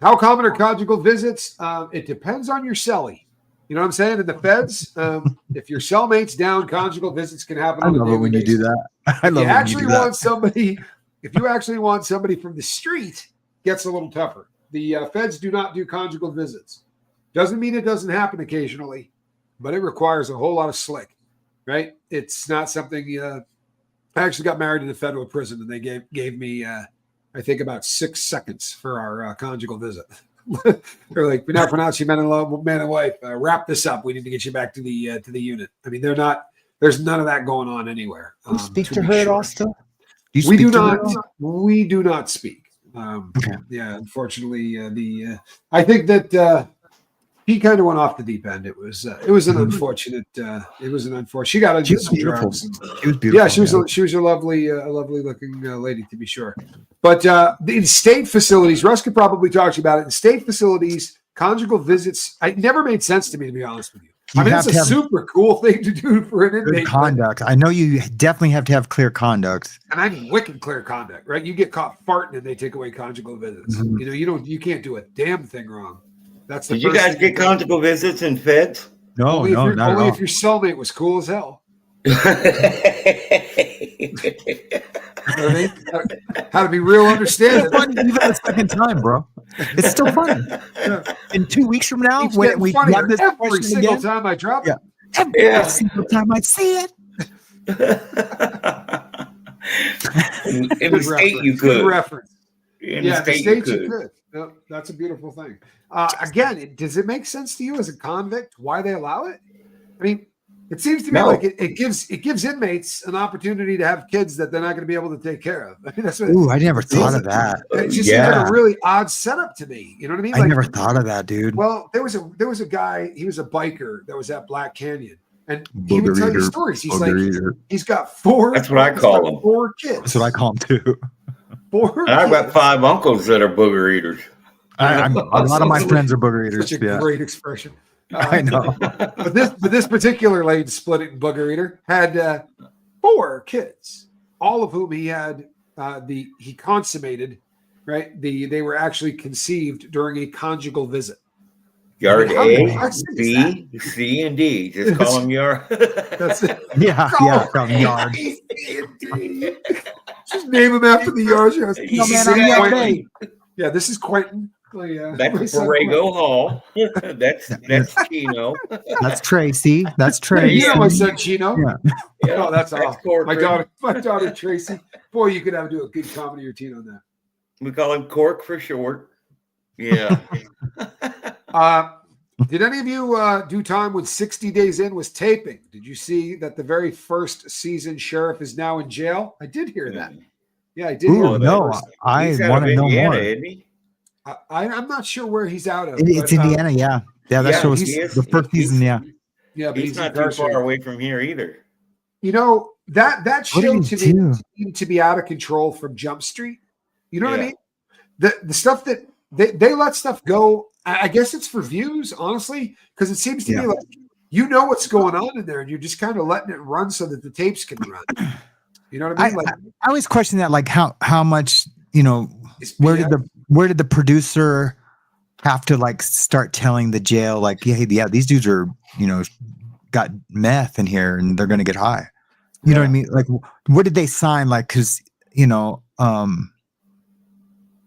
Speaker 1: How common are conjugal visits? It depends on your cellie. You know what I'm saying? In the feds, if your cellmate's down, conjugal visits can happen.
Speaker 2: I love it when you do that. I love it when you do that.
Speaker 1: If you actually want somebody from the street, gets a little tougher. The feds do not do conjugal visits. Doesn't mean it doesn't happen occasionally, but it requires a whole lot of slick, right? It's not something. I actually got married in a federal prison, and they gave me, I think, about 6 seconds for our conjugal visit. They're like, "We're not pronouncing man and wife. Wrap this up. We need to get you back to the unit." I mean, there's none of that going on anywhere.
Speaker 2: Do you speak to her at all still?
Speaker 1: We do not speak. Okay. Yeah, unfortunately, I think that He kind of went off the deep end. It was an unfortunate. She got into some drugs.
Speaker 2: She was beautiful.
Speaker 1: Yeah, she was a lovely looking lady, to be sure. But in state facilities, Russ could probably talk to you about it. In state facilities, conjugal visits, it never made sense to me, to be honest with you. I mean, it's a super cool thing to do for an inmate.
Speaker 2: Good conduct. I know you definitely have to have clear conduct.
Speaker 1: And I mean wicked clear conduct, right? You get caught farting and they take away conjugal visits.
Speaker 2: Mhm.
Speaker 1: You can't do a damn thing wrong. That's the
Speaker 4: Did you
Speaker 1: first
Speaker 4: guys
Speaker 1: thing
Speaker 4: get conjugal visits in feds?
Speaker 2: No,
Speaker 1: only
Speaker 2: not at
Speaker 1: only
Speaker 2: all.
Speaker 1: if your cellmate was cool as hell. You know what I mean? How to be real understanding.
Speaker 2: It's funny even the second time, bro. It's still funny. In 2 weeks from now,
Speaker 1: Keeps
Speaker 2: when
Speaker 1: getting
Speaker 2: we
Speaker 1: funnier
Speaker 2: have this
Speaker 1: every
Speaker 2: question
Speaker 1: single
Speaker 2: again,
Speaker 1: time I drop it.
Speaker 2: every single time I see it.
Speaker 4: In the state, you
Speaker 1: Good
Speaker 4: could.
Speaker 1: reference.
Speaker 4: In
Speaker 1: Yeah,
Speaker 4: the state, you could.
Speaker 1: No, that's a beautiful thing. Again, does it make sense to you as a convict why they allow it? I mean, it seems to me
Speaker 4: No.
Speaker 1: like it gives inmates an opportunity to have kids that they're not going to be able to take care of. I mean, that's what
Speaker 2: Ooh, I never thought of that.
Speaker 1: it just seems like a really odd setup to me. You know what I mean?
Speaker 2: I never thought of that, dude.
Speaker 1: Well, there was a guy. He was a biker that was at Black Canyon, and he would tell you stories. He's like, he's got four.
Speaker 4: That's what I call them.
Speaker 1: 4 kids.
Speaker 2: That's what I call them too.
Speaker 1: 4.
Speaker 4: And I've got
Speaker 1: kids.
Speaker 4: 5 uncles that are booger eaters.
Speaker 2: A lot of my friends are booger eaters.
Speaker 1: Such a
Speaker 2: Yeah,
Speaker 1: great expression.
Speaker 2: I know.
Speaker 1: But this particular late splitting booger eater had 4 kids, all of whom he had he consummated, right? They were actually conceived during a conjugal visit.
Speaker 4: Yard
Speaker 1: How
Speaker 4: A,
Speaker 1: impressive is
Speaker 4: B, C, and D. Just call them yard.
Speaker 1: That's it.
Speaker 2: Yeah, from yard.
Speaker 1: Just name them after the yards.
Speaker 2: No, man, I'm yard A.
Speaker 1: Yeah, this is Quentin. My
Speaker 4: That's
Speaker 1: son
Speaker 4: Borrego Hall. That's Chino.
Speaker 2: That's Tracy. That's
Speaker 1: Quentin.
Speaker 2: Tracy.
Speaker 1: You know my son Chino.
Speaker 2: Yeah.
Speaker 1: Oh, that's awesome.
Speaker 4: Corcoran.
Speaker 1: My daughter Tracy. Boy, you could have do a good comedy routine on that.
Speaker 4: We call him Cork for short. Yeah.
Speaker 1: Did any of you do time when 60 Days In was taping? Did you see that the very first season sheriff is now in jail? I did hear that. Yeah, I did.
Speaker 2: Ooh,
Speaker 1: hear that.
Speaker 2: no, I
Speaker 4: He's out
Speaker 2: want
Speaker 4: of
Speaker 2: to know
Speaker 4: Indiana,
Speaker 2: more.
Speaker 4: isn't he?
Speaker 1: I'm not sure where he's out of.
Speaker 2: It's
Speaker 1: but,
Speaker 2: Indiana, yeah. Yeah, that
Speaker 4: Yeah,
Speaker 2: shows
Speaker 4: he is.
Speaker 2: the first season, yeah.
Speaker 1: Yeah, but
Speaker 4: He's not too
Speaker 1: incarcerated.
Speaker 4: far away from here either.
Speaker 1: You know, that
Speaker 2: What
Speaker 1: show
Speaker 2: did
Speaker 1: to
Speaker 2: he
Speaker 1: me
Speaker 2: do?
Speaker 1: seemed to be out of control from Jump Street. You know what I
Speaker 4: Yeah.
Speaker 1: mean? The stuff that they let stuff go. I guess it's for views, honestly, because it seems to me like you know what's going on in there, and you're just kind of letting it run so that the tapes can run. You know what I mean?
Speaker 2: I always question that, like how much,
Speaker 1: It's
Speaker 2: where
Speaker 1: BS.
Speaker 2: did the producer have to like start telling the jail like, yeah, these dudes are, got meth in here and they're gonna get high. You know what I mean? Like, what did they sign? Like, because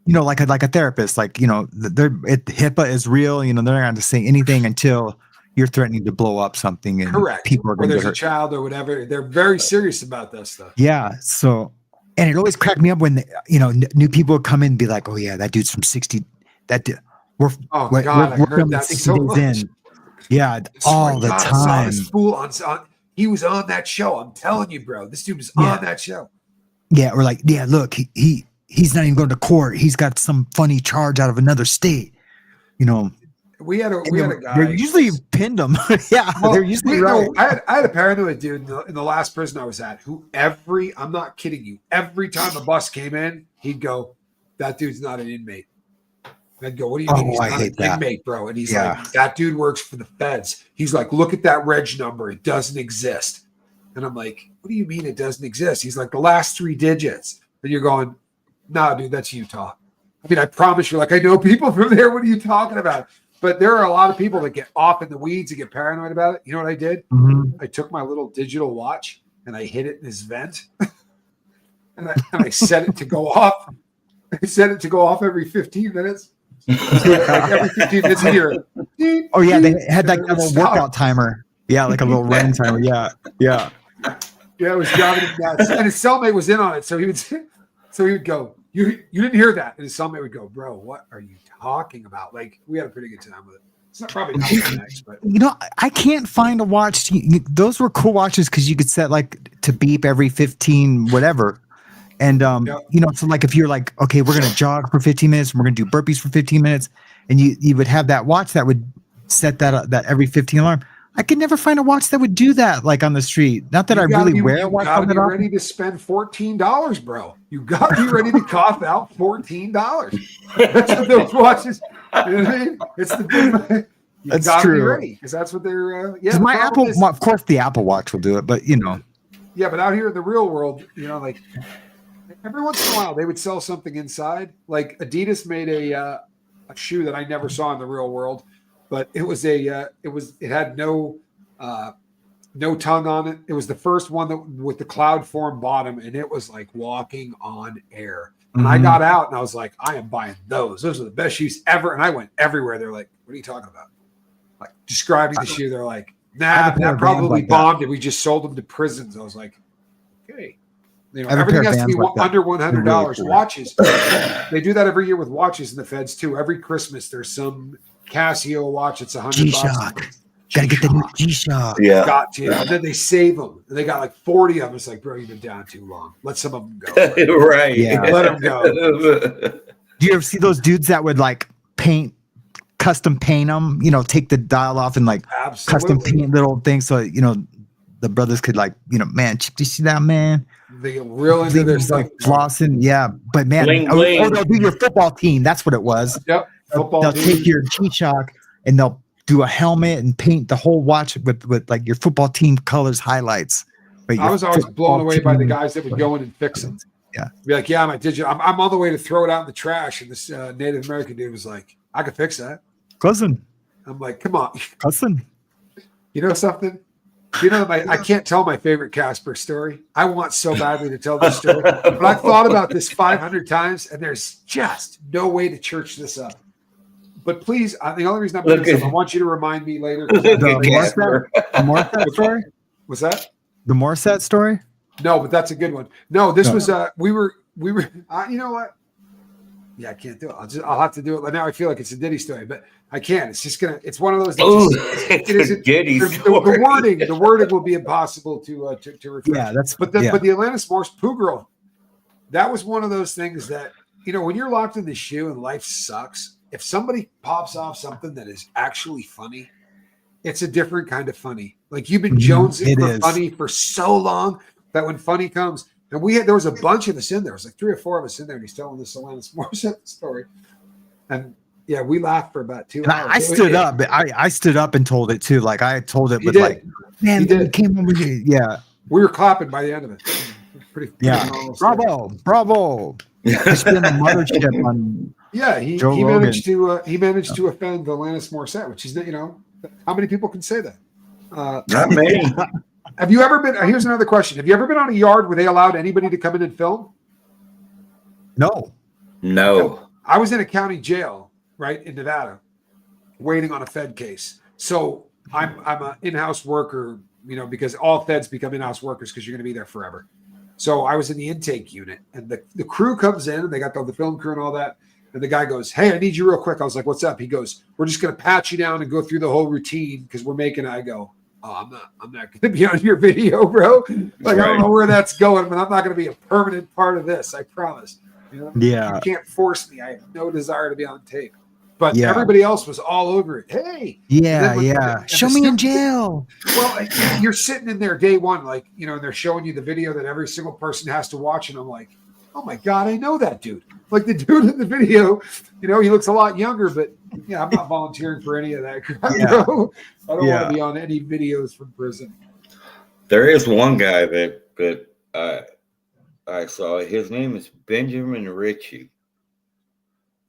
Speaker 2: like a therapist, like HIPAA is real. They're not going to say anything until you're threatening to blow up something, and
Speaker 1: Correct.
Speaker 2: people are
Speaker 1: Or
Speaker 2: going to
Speaker 1: there's
Speaker 2: get
Speaker 1: a
Speaker 2: hurt.
Speaker 1: child or whatever. They're very serious about that stuff.
Speaker 2: Yeah. So, and it always cracked me up when new people would come in and be like, "Oh yeah, that dude's from 60. That dude, we're
Speaker 1: Oh
Speaker 2: we're,
Speaker 1: God,
Speaker 2: we're
Speaker 1: I heard
Speaker 2: from
Speaker 1: that
Speaker 2: 60
Speaker 1: so
Speaker 2: days
Speaker 1: much.
Speaker 2: in." Yeah, all the
Speaker 1: God, I saw
Speaker 2: time.
Speaker 1: this fool on. He was on that show. I'm telling you, bro. This dude was on that show.
Speaker 2: Yeah, we're like, yeah, look, he's not even going to court. He's got some funny charge out of another state.
Speaker 1: We had a guy.
Speaker 2: They usually pinned him. Yeah,
Speaker 1: Well,
Speaker 2: they're usually right.
Speaker 1: I had a paranoid dude in the last prison I was at who I'm not kidding you, every time a bus came in, he'd go, "That dude's not an inmate." I'd go, "What do you mean he's
Speaker 2: I
Speaker 1: not
Speaker 2: hate
Speaker 1: an
Speaker 2: that.
Speaker 1: inmate, bro?" And he's
Speaker 2: Yeah.
Speaker 1: like, "That dude works for the feds." He's like, "Look at that reg number. It doesn't exist." And I'm like, "What do you mean it doesn't exist?" He's like, "The last 3 digits." And you're going, "Nah, dude, that's Utah." I mean, I promise you, like, I know people from there. What are you talking about? But there are a lot of people that get off in the weeds and get paranoid about it. You know what I did?
Speaker 2: Mhm.
Speaker 1: I took my little digital watch and I hid it in his vent, and I set it to go off. I set it to go off every 15 minutes. Like every 15 minutes, you hear it.
Speaker 2: Oh yeah, they had like a little
Speaker 1: Stop.
Speaker 2: workout timer. Yeah, like a little running timer. Yeah.
Speaker 1: Yeah, it was driving him nuts. And his cellmate was in on it, so he would go, "You didn't hear that?" And his cellmate would go, "Bro, what are you talking about?" Like, we had a pretty good time with it. It's not probably not the next, but
Speaker 2: I can't find a watch. Those were cool watches because you could set like to beep every 15 whatever. And so like if you're like, okay, we're gonna jog for 15 minutes and we're gonna do burpees for 15 minutes, and you would have that watch that would set that every 15 alarm. I could never find a watch that would do that, like on the street. Not that I really wear a watch.
Speaker 1: You gotta be ready to spend $14, bro. You gotta be ready to cough out $14. That's what those watches. You know what I mean? It's the you
Speaker 2: that's
Speaker 1: gotta
Speaker 2: true.
Speaker 1: be ready because that's what they're. Yeah,
Speaker 2: my Apple, of course, the Apple Watch will do it, but
Speaker 1: Yeah, but out here in the real world, like every once in a while they would sell something inside. Like Adidas made a shoe that I never saw in the real world. But it was it had no tongue on it. It was the first one with the cloud form bottom, and it was like walking on air. And I got out and I was like, I am buying those. Those are the best shoes ever. And I went everywhere. They're like, what are you talking about? Like describing the shoe. They're like, nah, that probably bombed it. We just sold them to prisons. I was like, okay. Everything has to be under $100. Really watches. They do that every year with watches in the feds too. Every Christmas, there's some Casio watch. It's $100.
Speaker 2: G-Shock. Gotta get the new G-Shock.
Speaker 3: Yeah.
Speaker 1: Got to. And then they save them. And they got like 40 of them. It's like, bro, you've been down too long. Let some of them go.
Speaker 3: Right.
Speaker 2: Yeah.
Speaker 1: Let them go.
Speaker 2: Do you ever see those dudes that would like custom paint them? Take the dial off and like custom paint little things so the brothers could like man, check this shit out, man.
Speaker 1: They get real into their stuff.
Speaker 2: Like flossing, yeah. But man,
Speaker 3: bling.
Speaker 2: They'll do your football team. That's what it was.
Speaker 1: Yep.
Speaker 2: They'll take your G-Shock and they'll do a helmet and paint the whole watch with like your football team colors highlights.
Speaker 1: I was always blown away by the guys that would go in and fix them.
Speaker 2: Yeah.
Speaker 1: Be like, yeah, I'm on the way to throw it out in the trash. And this Native American dude was like, I could fix that.
Speaker 2: Cousin.
Speaker 1: I'm like, come on.
Speaker 2: Cousin.
Speaker 1: You know something? I can't tell my favorite Casper story. I want so badly to tell this story. But I've thought about this 500 times, and there's just no way to church this up. But please, the only reason I'm doing this, I want you to remind me later.
Speaker 2: The Morissette story?
Speaker 1: Was that?
Speaker 2: The Morissette story?
Speaker 1: No, but that's a good one. No, this was, we were you know what? Yeah, I can't do it. I'll have to do it. Now I feel like it's a Diddy story, but I can't. It's just it's one of those.
Speaker 3: It isn't Diddy story.
Speaker 1: The wording will be impossible to refresh.
Speaker 2: Yeah,
Speaker 1: but the Alanis Morse Pooh Girl, that was one of those things that when you're locked in the shoe and life sucks. If somebody pops off something that is actually funny, it's a different kind of funny. Like you've been jonesing for funny for so long that when funny comes. And there was a bunch of us in there. It was like 3 or 4 of us in there, and he's telling this Alanis Morissette story. And yeah, we laughed for about 2 hours.
Speaker 2: I stood up. I stood up and told it too. Like I told it with like, man, it came over here. Yeah.
Speaker 1: We were clapping by the end of it. Pretty bravo.
Speaker 2: It's been a mothership on.
Speaker 1: Yeah, he managed to offend Alanis Morissette, which is how many people can say that?
Speaker 3: Not many.
Speaker 1: Have you ever been? Here's another question. Have you ever been on a yard where they allowed anybody to come in and film?
Speaker 2: No.
Speaker 1: I was in a county jail, right, in Nevada, waiting on a Fed case. So I'm an in-house worker, because all Feds become in-house workers because you're going to be there forever. So I was in the intake unit, and the crew comes in, and they got the film crew and all that. And the guy goes, "Hey, I need you real quick." I was like, "What's up?" He goes, "We're just going to pat you down and go through the whole routine because we're making." I go, "Oh, I'm not going to be on your video, bro. Like, I don't know where that's going, but I'm not going to be a permanent part of this. I promise."
Speaker 2: Yeah.
Speaker 1: You can't force me. I have no desire to be on tape. But everybody else was all over it. Hey.
Speaker 2: Yeah. Show me in jail.
Speaker 1: Well, you're sitting in there day one, like, and they're showing you the video that every single person has to watch. And I'm like, oh my God, I know that dude. Like the dude in the video, he looks a lot younger, but yeah, I'm not volunteering for any of that crap, bro. I don't want to be on any videos from prison.
Speaker 4: There is one guy that I saw. His name is Benjamin Ritchie.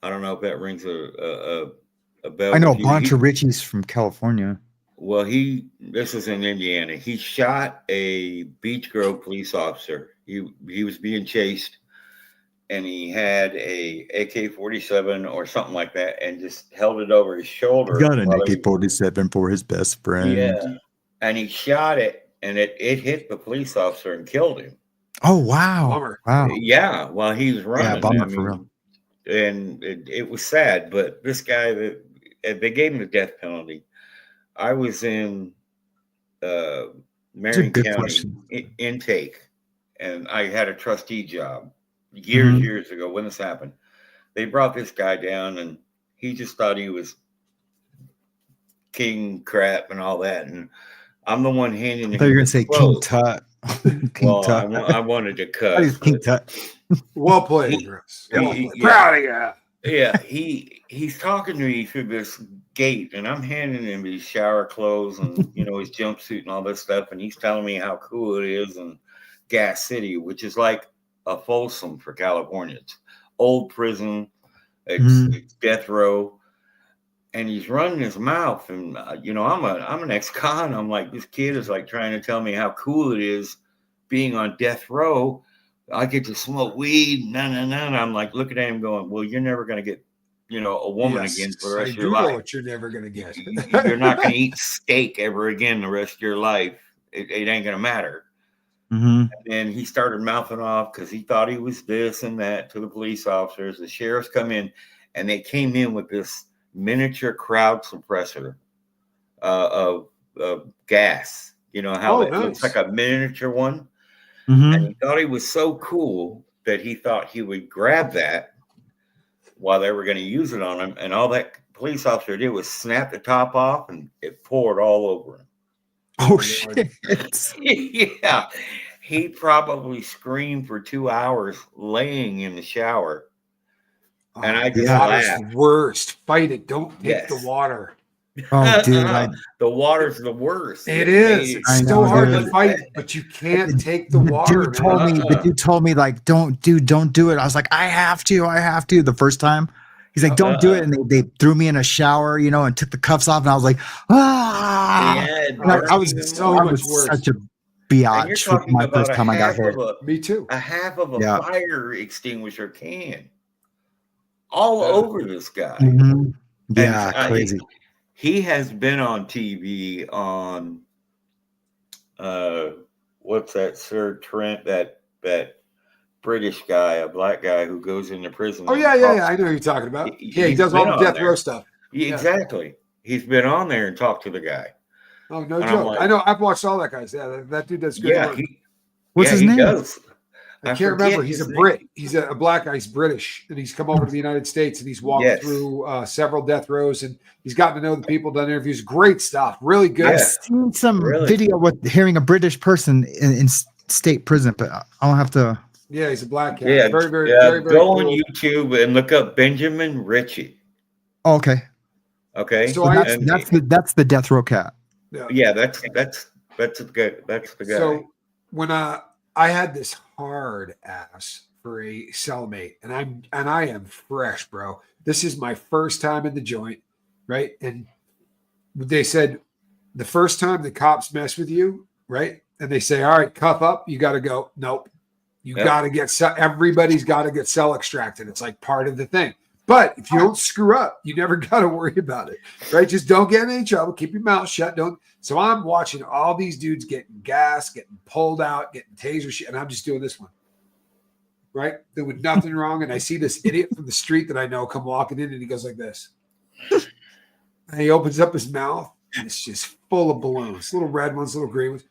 Speaker 4: I don't know if that rings a bell.
Speaker 2: I know a bunch of Richies from California.
Speaker 4: Well, this is in Indiana. He shot a Beach Grove police officer. He was being chased, and he had a AK-47 or something like that, and just held it over his shoulder.
Speaker 2: Got an AK-47 for his best friend.
Speaker 4: Yeah, and he shot it, and it hit the police officer and killed him.
Speaker 2: Oh wow!
Speaker 1: Bummer.
Speaker 2: Wow.
Speaker 4: Yeah, while he was running.
Speaker 2: Yeah, bummer for real.
Speaker 4: And it was sad, but this guy they gave him the death penalty. I was in Marion County intake, and I had a trustee job years ago when this happened. They brought this guy down, and he just thought he was king crap and all that, and I'm the one handing
Speaker 2: I
Speaker 4: him.
Speaker 2: thought you were gonna say King
Speaker 4: clothes.
Speaker 2: Tut. King
Speaker 4: Well,
Speaker 2: Tut.
Speaker 4: I wanted to
Speaker 2: I
Speaker 4: cut.
Speaker 2: thought it was King Tut.
Speaker 1: Well played, Chris. Well
Speaker 4: He-
Speaker 1: played.
Speaker 4: yeah.
Speaker 1: Proud of you.
Speaker 4: Yeah, he's talking to me through this gate, and I'm handing him his shower clothes and his jumpsuit and all this stuff, and he's telling me how cool it is in Gas City, which is like a Folsom for California. It's old prison, it's death row, and he's running his mouth, and I'm an ex-con. I'm like, this kid is like trying to tell me how cool it is being on death row. I get to smoke weed, no. I'm like looking at him going, well, you're never going to get, a woman again for the rest of your life.
Speaker 1: Know what you're never going to get.
Speaker 4: You're not going to eat steak ever again the rest of your life. It ain't going to matter.
Speaker 2: Mm-hmm.
Speaker 4: And he started mouthing off because he thought he was this and that to the police officers. The sheriffs come in, and they came in with this miniature crowd suppressor of gas. You know how it looks like a miniature one?
Speaker 2: Mm-hmm.
Speaker 4: And he thought he was so cool that he thought he would grab that while they were going to use it on him. And all that police officer did was snap the top off, and it poured all over him.
Speaker 2: Oh, shit.
Speaker 4: Yeah. He probably screamed for 2 hours laying in the shower. And I just laughed.
Speaker 1: Worst. Fight it. Don't take the water.
Speaker 2: Oh, dude.
Speaker 4: The water's the worst.
Speaker 1: It is. It's so hard to fight, but you can't take the water.
Speaker 2: The dude told me, like, don't do it. I was like, I have to. The first time. He's like, don't do it. And they threw me in a shower, and took the cuffs off. And I was like, ah.
Speaker 4: Yeah,
Speaker 2: I was such a biatch with my first time I got hit.
Speaker 1: Me too.
Speaker 4: A half of a fire extinguisher can. All over this guy.
Speaker 2: Mm-hmm. Yeah,
Speaker 4: and,
Speaker 2: crazy.
Speaker 4: He has been on TV on what's that, Sir Trent, that British guy, a black guy who goes into prison.
Speaker 1: Oh yeah. I know who you're talking about. He does all the death row stuff.
Speaker 4: Exactly. He's been on there and talked to the guy.
Speaker 1: Oh, no joke. Like, I know. I've watched all that guys. Yeah, that dude does good work.
Speaker 2: What's his name?
Speaker 4: Does.
Speaker 1: I can't remember. He's a Brit. He's a black guy. He's British, and he's come over to the United States, and he's walked through several death rows, and he's gotten to know the people, done interviews. Great stuff. Really good.
Speaker 2: I've seen some video with hearing a British person in state prison, but I'll have to.
Speaker 1: Yeah, he's a black guy.
Speaker 4: Yeah,
Speaker 1: very
Speaker 4: go
Speaker 1: cool.
Speaker 4: on YouTube and look up Benjamin Ritchie.
Speaker 2: Oh, okay.
Speaker 4: Okay.
Speaker 2: So that's the death row cat.
Speaker 4: Yeah, that's the guy.
Speaker 1: So when I had this hard ass for a cellmate, and I am fresh, bro. This is my first time in the joint, right? And they said the first time the cops mess with you, right? And they say, all right, cuff up, you got to go. Nope. You got to get everybody's got to get cell extracted. It's like part of the thing. But if you don't screw up, you never got to worry about it, right? Just don't get in any trouble. Keep your mouth shut. So I'm watching all these dudes getting gas, getting pulled out, getting taser shit, and I'm just doing this one, right? Doing nothing wrong. And I see this idiot from the street that I know come walking in, and he goes like this. And he opens up his mouth, and it's just full of balloons, little red ones, little green ones.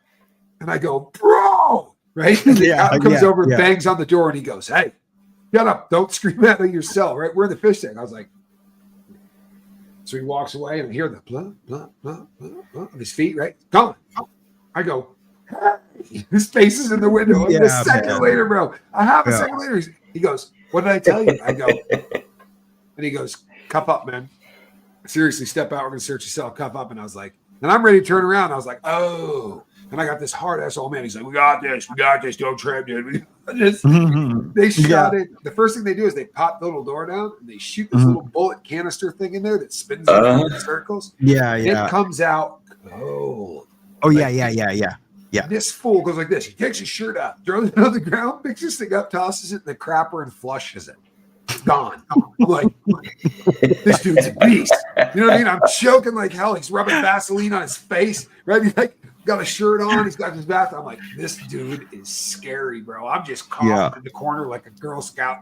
Speaker 1: And I go, bro, right? And the cop comes over and bangs on the door, and he goes, hey, shut up. Don't scream out of your cell, right? We're in the fish tank. I was like, so he walks away, and I hear the blah, blah, blah, blah, blah of his feet, right? Gone. I go, hey. His face is in the window. A second later, bro. A half a second later, he goes, what did I tell you? I go, and he goes, cuff up, man. Seriously, step out. We're going to search your cell, cuff up. And I was like, and I'm ready to turn around. I was like, oh. And I got this hard ass old man. He's like, we got this. Don't trip, dude. They shot it. The first thing they do is they pop the little door down and they shoot this little bullet canister thing in there that spins in circles. It comes out cold.
Speaker 2: Oh, yeah.
Speaker 1: This fool goes like this. He takes his shirt out, throws it on the ground, picks this thing up, tosses it in the crapper, and flushes it. It's gone. I'm like, this dude's a beast. You know what I mean? I'm choking like hell. He's rubbing Vaseline on his face, right? He's like, got a shirt on. He's got his bath. I'm like, this dude is scary, bro. I'm just coughing in the corner like a Girl Scout.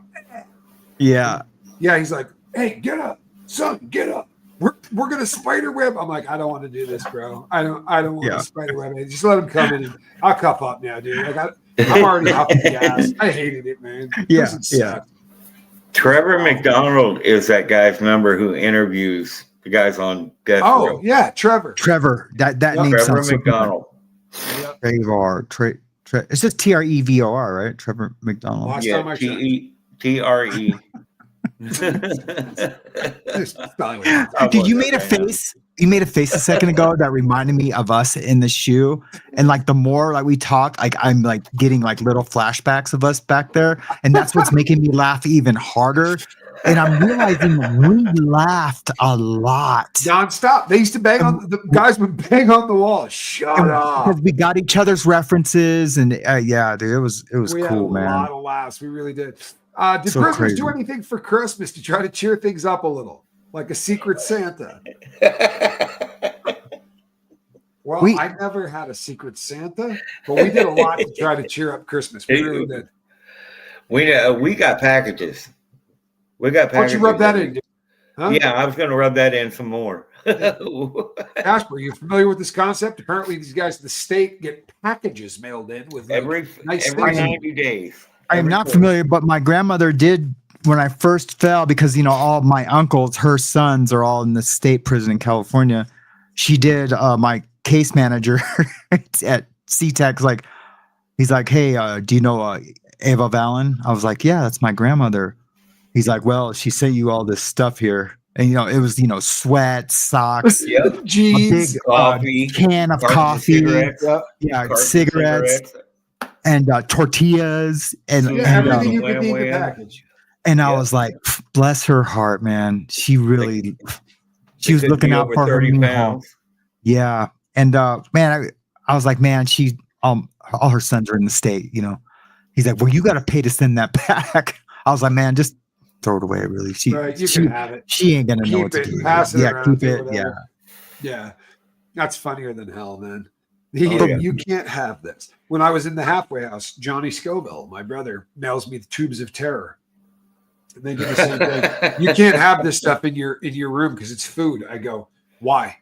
Speaker 2: Yeah.
Speaker 1: Yeah. He's like, hey, get up, son, get up. We're gonna spider web. I'm like, I don't want to do this, bro. I don't want to spider web. Just let him come in and I'll cuff up now, dude. Like I'm already off the gas. I hated it, man.
Speaker 2: Yeah.
Speaker 4: Trevor McDonald is that guy's number who interviews The guy's on death
Speaker 1: Oh,
Speaker 4: row.
Speaker 1: yeah, Trevor.
Speaker 2: That
Speaker 1: Yep.
Speaker 2: name
Speaker 4: Trevor
Speaker 2: sounds so familiar.
Speaker 4: McDonald.
Speaker 1: Yep.
Speaker 2: It's just Trevor, right? Trevor McDonald.
Speaker 1: Last
Speaker 4: Yeah,
Speaker 1: time I checked.
Speaker 4: TRE.
Speaker 2: Dude, you made a face. You made a face a second ago that reminded me of us in the shoe. And like the more like we talk, like I'm like getting like little flashbacks of us back there. And that's what's making me laugh even harder. And I'm realizing we laughed a lot.
Speaker 1: Nonstop. They used to bang on the guys would bang on the wall. Shut up.
Speaker 2: Because we got each other's references, and yeah, dude, it was
Speaker 1: We
Speaker 2: cool,
Speaker 1: had a
Speaker 2: man.
Speaker 1: lot of laughs. We really did. Did
Speaker 2: So
Speaker 1: prisoners
Speaker 2: crazy.
Speaker 1: do anything for Christmas to try to cheer things up a little, like a secret Santa? Well, I never had a secret Santa, but we did a lot to try to cheer up Christmas. We really did.
Speaker 3: We got packages. We got
Speaker 1: Why don't
Speaker 3: packages.
Speaker 1: you rub that in? Dude? Huh?
Speaker 3: Yeah, I was going to rub that in some more.
Speaker 1: Casper, are you familiar with this concept? Apparently, these guys at the state get packages mailed in with like,
Speaker 3: every
Speaker 1: nice
Speaker 3: every
Speaker 1: things.
Speaker 3: 90 days.
Speaker 2: I am
Speaker 3: Every
Speaker 2: not
Speaker 3: quarter.
Speaker 2: familiar, but my grandmother did when I first fell, because all my uncles, her sons are all in the state prison in California. She did my case manager at CTEC, he's like, hey, do you know Ava Valen? I was like, yeah, that's my grandmother. He's like, well, she sent you all this stuff here. And, it was, sweat, socks,
Speaker 3: Yep.
Speaker 1: Jeans,
Speaker 2: big
Speaker 3: Coffee,
Speaker 2: can of
Speaker 3: cartons
Speaker 2: coffee,
Speaker 3: cigarettes,
Speaker 2: yeah,
Speaker 3: cartons of
Speaker 2: cigarettes, and tortillas. And,
Speaker 1: yeah,
Speaker 2: and,
Speaker 1: everything
Speaker 2: um,
Speaker 1: you could need in the
Speaker 3: Wham-wham.
Speaker 1: package.
Speaker 2: and I
Speaker 3: Yep.
Speaker 2: was like, bless her heart, man. She really, she
Speaker 3: They
Speaker 2: was
Speaker 3: couldn't
Speaker 2: looking
Speaker 3: be
Speaker 2: out
Speaker 3: over
Speaker 2: for her
Speaker 3: 30
Speaker 2: new home.
Speaker 3: pounds.
Speaker 2: Yeah. And man, I was like, man, she all her sons are in the state, He's like, well, you got to pay to send that back. I was like, man, just throw it away, really.
Speaker 1: Right, you can have it.
Speaker 2: She ain't gonna know
Speaker 1: Keep
Speaker 2: what to
Speaker 1: it,
Speaker 2: do.
Speaker 1: pass it
Speaker 2: Yeah,
Speaker 1: around,
Speaker 2: keep
Speaker 1: do
Speaker 2: it. Yeah.
Speaker 1: whatever. Yeah, that's funnier than hell, man.
Speaker 3: yeah.
Speaker 1: You can't have this. When I was in the halfway house, Johnny Scoville, my brother, mails me the tubes of terror. And they do the same thing. You can't have this stuff in your room because it's food. I go, why?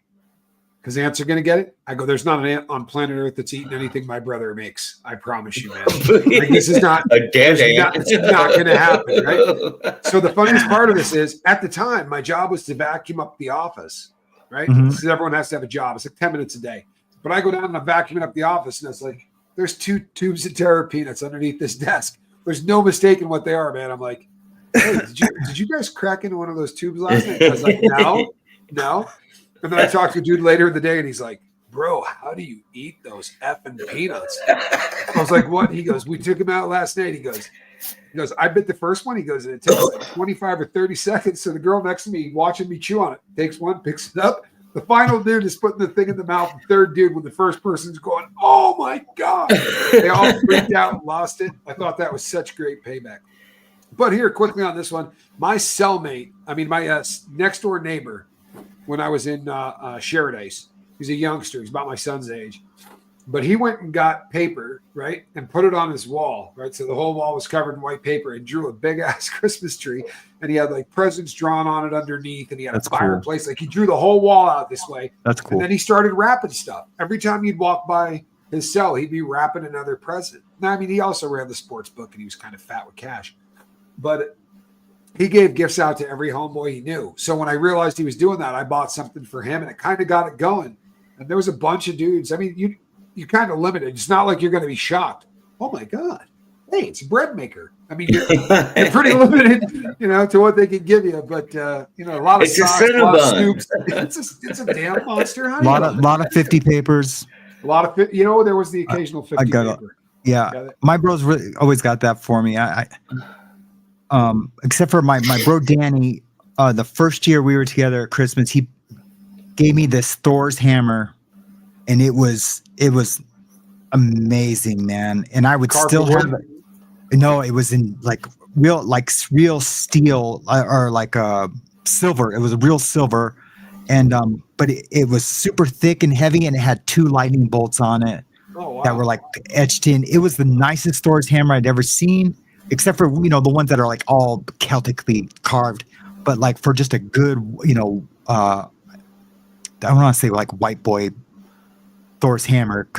Speaker 1: Because ants are going to get it. I go, there's not an ant on planet Earth that's eaten anything my brother makes. I promise you, man. Like, this is not
Speaker 3: a dead ant.
Speaker 1: It's not going to happen, right? So the funniest part of this is, at the time, my job was to vacuum up the office, right?
Speaker 2: Mhm.
Speaker 1: Because everyone has to have a job. It's like 10 minutes a day. But I go down and I'm vacuuming up the office, and it's like, there's 2 tubes of terror peanuts underneath this desk. There's no mistaking what they are, man. I'm like, hey, did you guys crack into one of those tubes last night? I was like, no. And then I talked to a dude later in the day, and he's like, bro, how do you eat those effing peanuts? I was like, what? He goes, we took them out last night. He goes, I bit the first one. He goes, and it takes like 25 or 30 seconds. So the girl next to me watching me chew on it takes one, picks it up. The final dude is putting the thing in the mouth. The third dude, when the first person's going, oh my God. They all freaked out and lost it. I thought that was such great payback. But here, quickly on this one, my cellmate, my next door neighbor, when I was in Paradise, he's a youngster. He's about my son's age. But he went and got paper, right, and put it on his wall, right? So the whole wall was covered in white paper, and drew a big-ass Christmas tree. And he had, like, presents drawn on it underneath, and he had
Speaker 2: That's
Speaker 1: a fireplace. Cool. Like, he drew the whole wall out this way.
Speaker 2: That's cool.
Speaker 1: And then he started wrapping stuff. Every time you'd walk by his cell, he'd be wrapping another present. Now, he also ran the sports book, and he was kind of fat with cash. But he gave gifts out to every homeboy he knew. So when I realized he was doing that, I bought something for him, and it kind of got it going. And there was a bunch of dudes. I mean, you kind of limited. It's not like you're going to be shocked. Oh my God. Hey, it's a bread maker. I mean, you're pretty limited, to what they can give you. But, a lot of socks, a lot of scoops. It's a damn monster.
Speaker 2: A lot of 50 papers.
Speaker 1: A lot of, there was the occasional 50 paper.
Speaker 2: Yeah. My bro's really always got that for me. Except for my bro Danny, the first year we were together at Christmas, he gave me this Thor's hammer, and it was amazing, man. And I would still have it. No, it was in real steel or like silver. It was real silver, and but it was super thick and heavy, and it had 2 lightning bolts on it that were like etched in. It was the nicest Thor's hammer I'd ever seen. Except for, the ones that are like all Celtically carved, but like for just a good, I don't want to say like white boy Thor's hammer,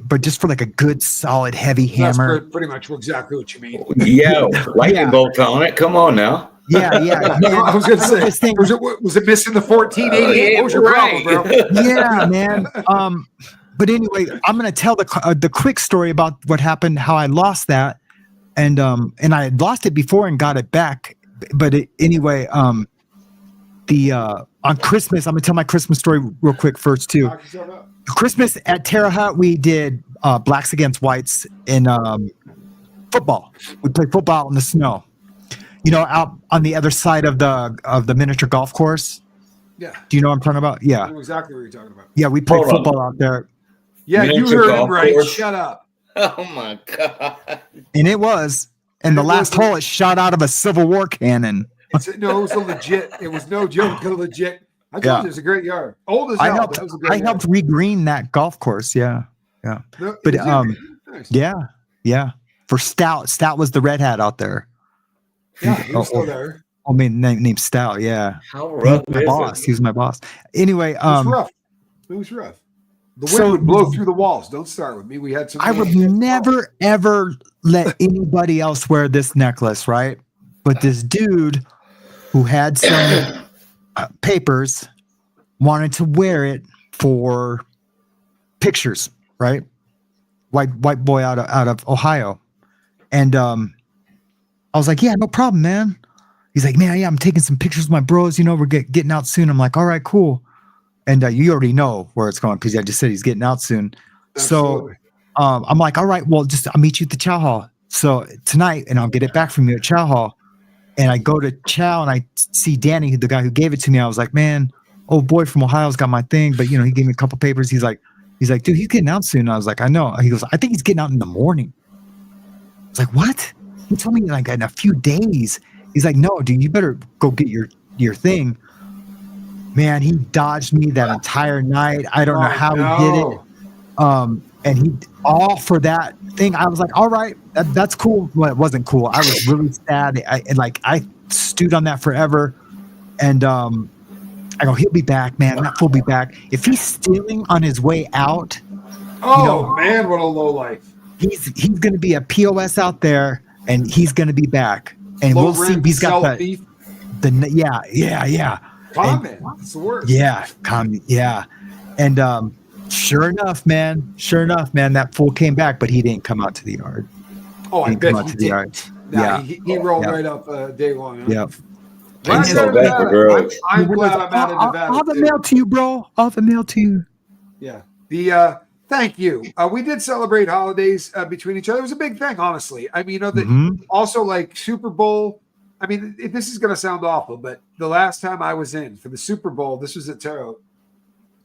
Speaker 2: but just for like a good, solid, heavy hammer.
Speaker 1: That's pretty much exactly what you mean.
Speaker 3: Yeah, lightning bolts on it. Come on now.
Speaker 2: Yeah, yeah. Man,
Speaker 1: I was going to say,
Speaker 2: this thing,
Speaker 1: was it missing the 1488? What was your problem, bro?
Speaker 2: yeah, man. But anyway, I'm gonna tell the quick story about what happened, how I lost that, and I had lost it before and got it back. But anyway, on Christmas, I'm gonna tell my Christmas story real quick first too. Christmas at Terre Haute, we did blacks against whites in football. We played football in the snow. You know, out on the other side of the miniature golf course.
Speaker 1: Yeah.
Speaker 2: Do you know what I'm talking about? Yeah.
Speaker 1: I know exactly what you're talking about.
Speaker 2: Yeah, we played football out there.
Speaker 1: Yeah,
Speaker 4: Miniature
Speaker 1: you heard
Speaker 4: golf
Speaker 1: him right.
Speaker 4: course.
Speaker 1: Shut up.
Speaker 4: Oh my god!
Speaker 2: And it was. And the last hole, it shot out of a Civil War cannon.
Speaker 1: It was a legit. It was no joke. A legit. I told you it was a great yard. Old as hell.
Speaker 2: I helped regreen that golf course. Yeah, yeah.
Speaker 1: No,
Speaker 2: but
Speaker 1: nice.
Speaker 2: yeah. For Stout. Stout was the red hat out there.
Speaker 1: Yeah, he was still there.
Speaker 2: I mean, named Stout. Yeah.
Speaker 4: How rough
Speaker 2: He was my boss. He was my boss. Anyway,
Speaker 1: it was rough. It was rough. The wind would blow through the walls. Don't start with me. We had some.
Speaker 2: I would never ever let anybody else wear this necklace, right? But this dude who had some papers wanted to wear it for pictures, right? White boy out of Ohio, and I was like, yeah, no problem, man. He's like, man, yeah, I'm taking some pictures with my bros. You know, we're getting out soon. I'm like, all right, cool. And you already know where it's going because I just said he's getting out soon. Absolutely. So I'm like, all right, well, I'll meet you at the chow hall. So tonight, and I'll get it back from you at chow hall. And I go to chow and I see Danny, the guy who gave it to me. I was like, man, old boy from Ohio's got my thing, but you know, he gave me a couple papers. He's like, dude, he's getting out soon. I was like, I know. He goes, I think he's getting out in the morning. I was like, what? He told me like in a few days. He's like, no, dude, you better go get your thing. Man, he dodged me that entire night. I don't know how he did it. And he all for that thing. I was like, all right, that's cool. Well, it wasn't cool. I was really sad. I stewed on that forever. And I go, he'll be back, man. That fool will be back. If he's stealing on his way out,
Speaker 1: man, what a low life.
Speaker 2: He's gonna be a POS out there, and he's gonna be back. And we'll see. He's got yeah.
Speaker 1: Comment. That's the word.
Speaker 2: Yeah, yeah. And sure enough, man, that fool came back, but he didn't come out to the yard.
Speaker 1: Oh, I bet he did.
Speaker 2: Yeah,
Speaker 1: he rolled right up day one. Huh?
Speaker 2: Yeah.
Speaker 1: I'm glad I'm out of Nevada.
Speaker 2: I'll have a mail to you, bro. I'll have a mail to you.
Speaker 1: Yeah. Thank you. We did celebrate holidays between each other. It was a big thing, honestly. I mean, also like Super Bowl. I mean, this is going to sound awful, but the last time I was in for the Super Bowl, this was at Terre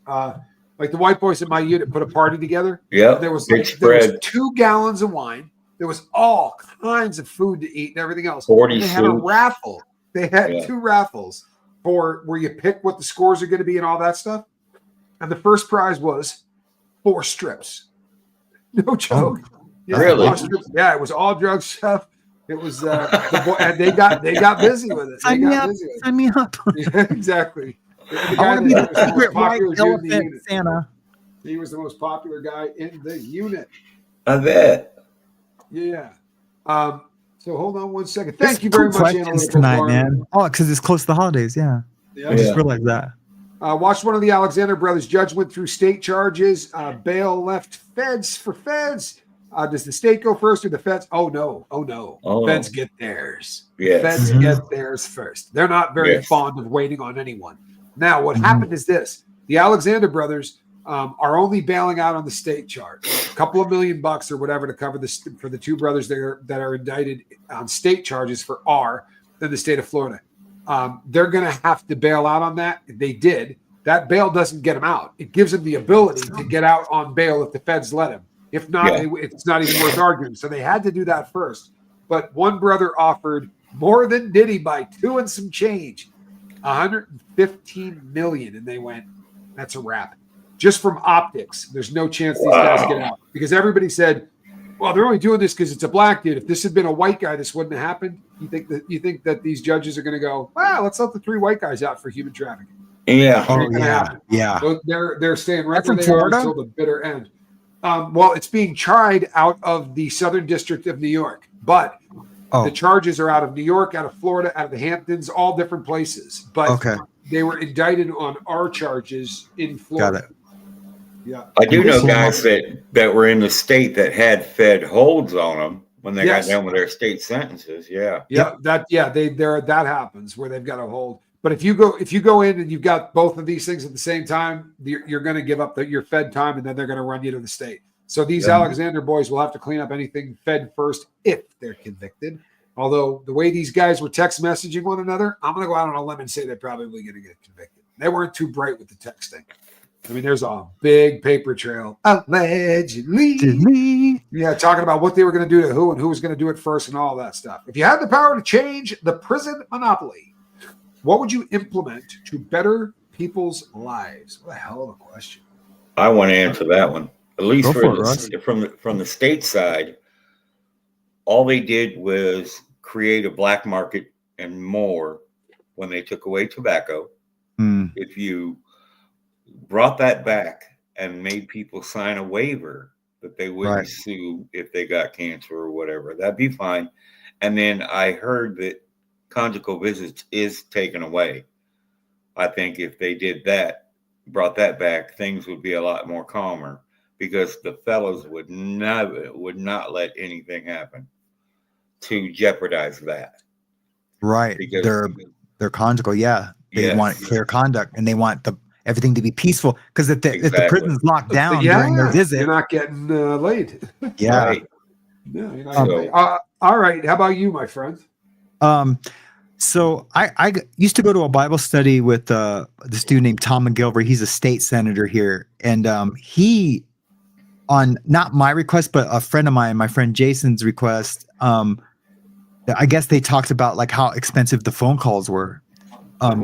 Speaker 1: Haute. Like the white boys in my unit put a party together.
Speaker 4: Yeah.
Speaker 1: There was 2 gallons of wine. There was all kinds of food to eat and everything else. They had a raffle. They had 2 raffles for where you pick what the scores are going to be and all that stuff. And the first prize was 4 strips. No joke.
Speaker 4: Really?
Speaker 1: Yeah, it was all drug stuff. It was and they got busy with it.
Speaker 2: Sign me up.
Speaker 1: Yeah, exactly.
Speaker 2: I want to be the secret white elephant Santa.
Speaker 1: He was the most popular guy in the unit.
Speaker 4: I bet.
Speaker 1: Yeah. So hold on one second. Thank you very much,
Speaker 2: questions tonight, man. Oh, because it's close to the holidays. Yeah. I just realized that.
Speaker 1: Watched one of the Alexander brothers. Judge went through state charges. Bail left feds for feds. Does the state go first or the feds? Oh, no. Feds get theirs.
Speaker 4: Yes.
Speaker 1: Feds get theirs first. They're not very fond of waiting on anyone. Now, what happened is this. The Alexander brothers are only bailing out on the state charge. A couple of $1 million or whatever to cover this for the 2 brothers that are indicted on state charges for in the state of Florida. They're going to have to bail out on that. They did. That bail doesn't get them out. It gives them the ability to get out on bail if the feds let him. If not, it's not even worth arguing. So they had to do that first. But one brother offered more than Diddy by 2 and some change, $115 million, and they went, "That's a wrap." Just from optics, there's no chance these guys get out because everybody said, "Well, they're only doing this because it's a black dude. If this had been a white guy, this wouldn't have happened." You think that these judges are going to go, "Wow, let's let the 3 white guys out for human trafficking"?
Speaker 4: Yeah.
Speaker 1: So they're staying right where they are until the bitter end. Well, it's being tried out of the Southern District of New York, but
Speaker 2: Oh,
Speaker 1: The charges are out of New York, out of Florida, out of the Hamptons, all different places. But
Speaker 2: okay.
Speaker 1: they were indicted on our charges in
Speaker 2: Got
Speaker 1: Florida.
Speaker 2: it.
Speaker 1: Yeah.
Speaker 4: I do
Speaker 1: And
Speaker 4: know
Speaker 1: this-
Speaker 4: guys that were in the state that had Fed holds on them when they
Speaker 1: Yes.
Speaker 4: got done with their state sentences. Yeah.
Speaker 1: Yeah, that happens where they've got a hold. But if you go in and you've got both of these things at the same time, you're going to give up your Fed time, and then they're going to run you to the state. So these
Speaker 4: Yeah.
Speaker 1: Alexander boys will have to clean up anything Fed first if they're convicted. Although the way these guys were text messaging one another, I'm going to go out on a limb and say they're probably going to get convicted. They weren't too bright with the texting. I mean, there's a big paper trail. Allegedly. Yeah, talking about what they were going to do to who and who was going to do it first and all that stuff. If you had the power to change the prison monopoly, what would you implement to better people's lives? What a hell of a question.
Speaker 4: I want to answer that one. At least
Speaker 2: Go for it,
Speaker 4: from the state side, all they did was create a black market and more when they took away tobacco.
Speaker 2: Mm.
Speaker 4: If you brought that back and made people sign a waiver that they wouldn't
Speaker 2: Right.
Speaker 4: sue if they got cancer or whatever, that'd be fine. And then I heard that conjugal visits is taken away. I think if they did that, brought that back, things would be a lot more calmer because the fellows would not let anything happen to jeopardize that.
Speaker 2: Right.
Speaker 4: Because
Speaker 2: They're conjugal. Yeah. They
Speaker 4: Yes.
Speaker 2: want clear conduct, and they want everything to be peaceful. Because if the
Speaker 4: Exactly.
Speaker 2: prison's locked down during their visit,
Speaker 1: you're not getting laid.
Speaker 2: yeah.
Speaker 4: Right.
Speaker 1: No, you're not getting laid. All right. How about you, my friend?
Speaker 2: So I used to go to a Bible study with this dude named Tom McGilvery. He's a state senator here, and he, on not my request, but a friend of mine, my friend Jason's request, I guess they talked about like how expensive the phone calls were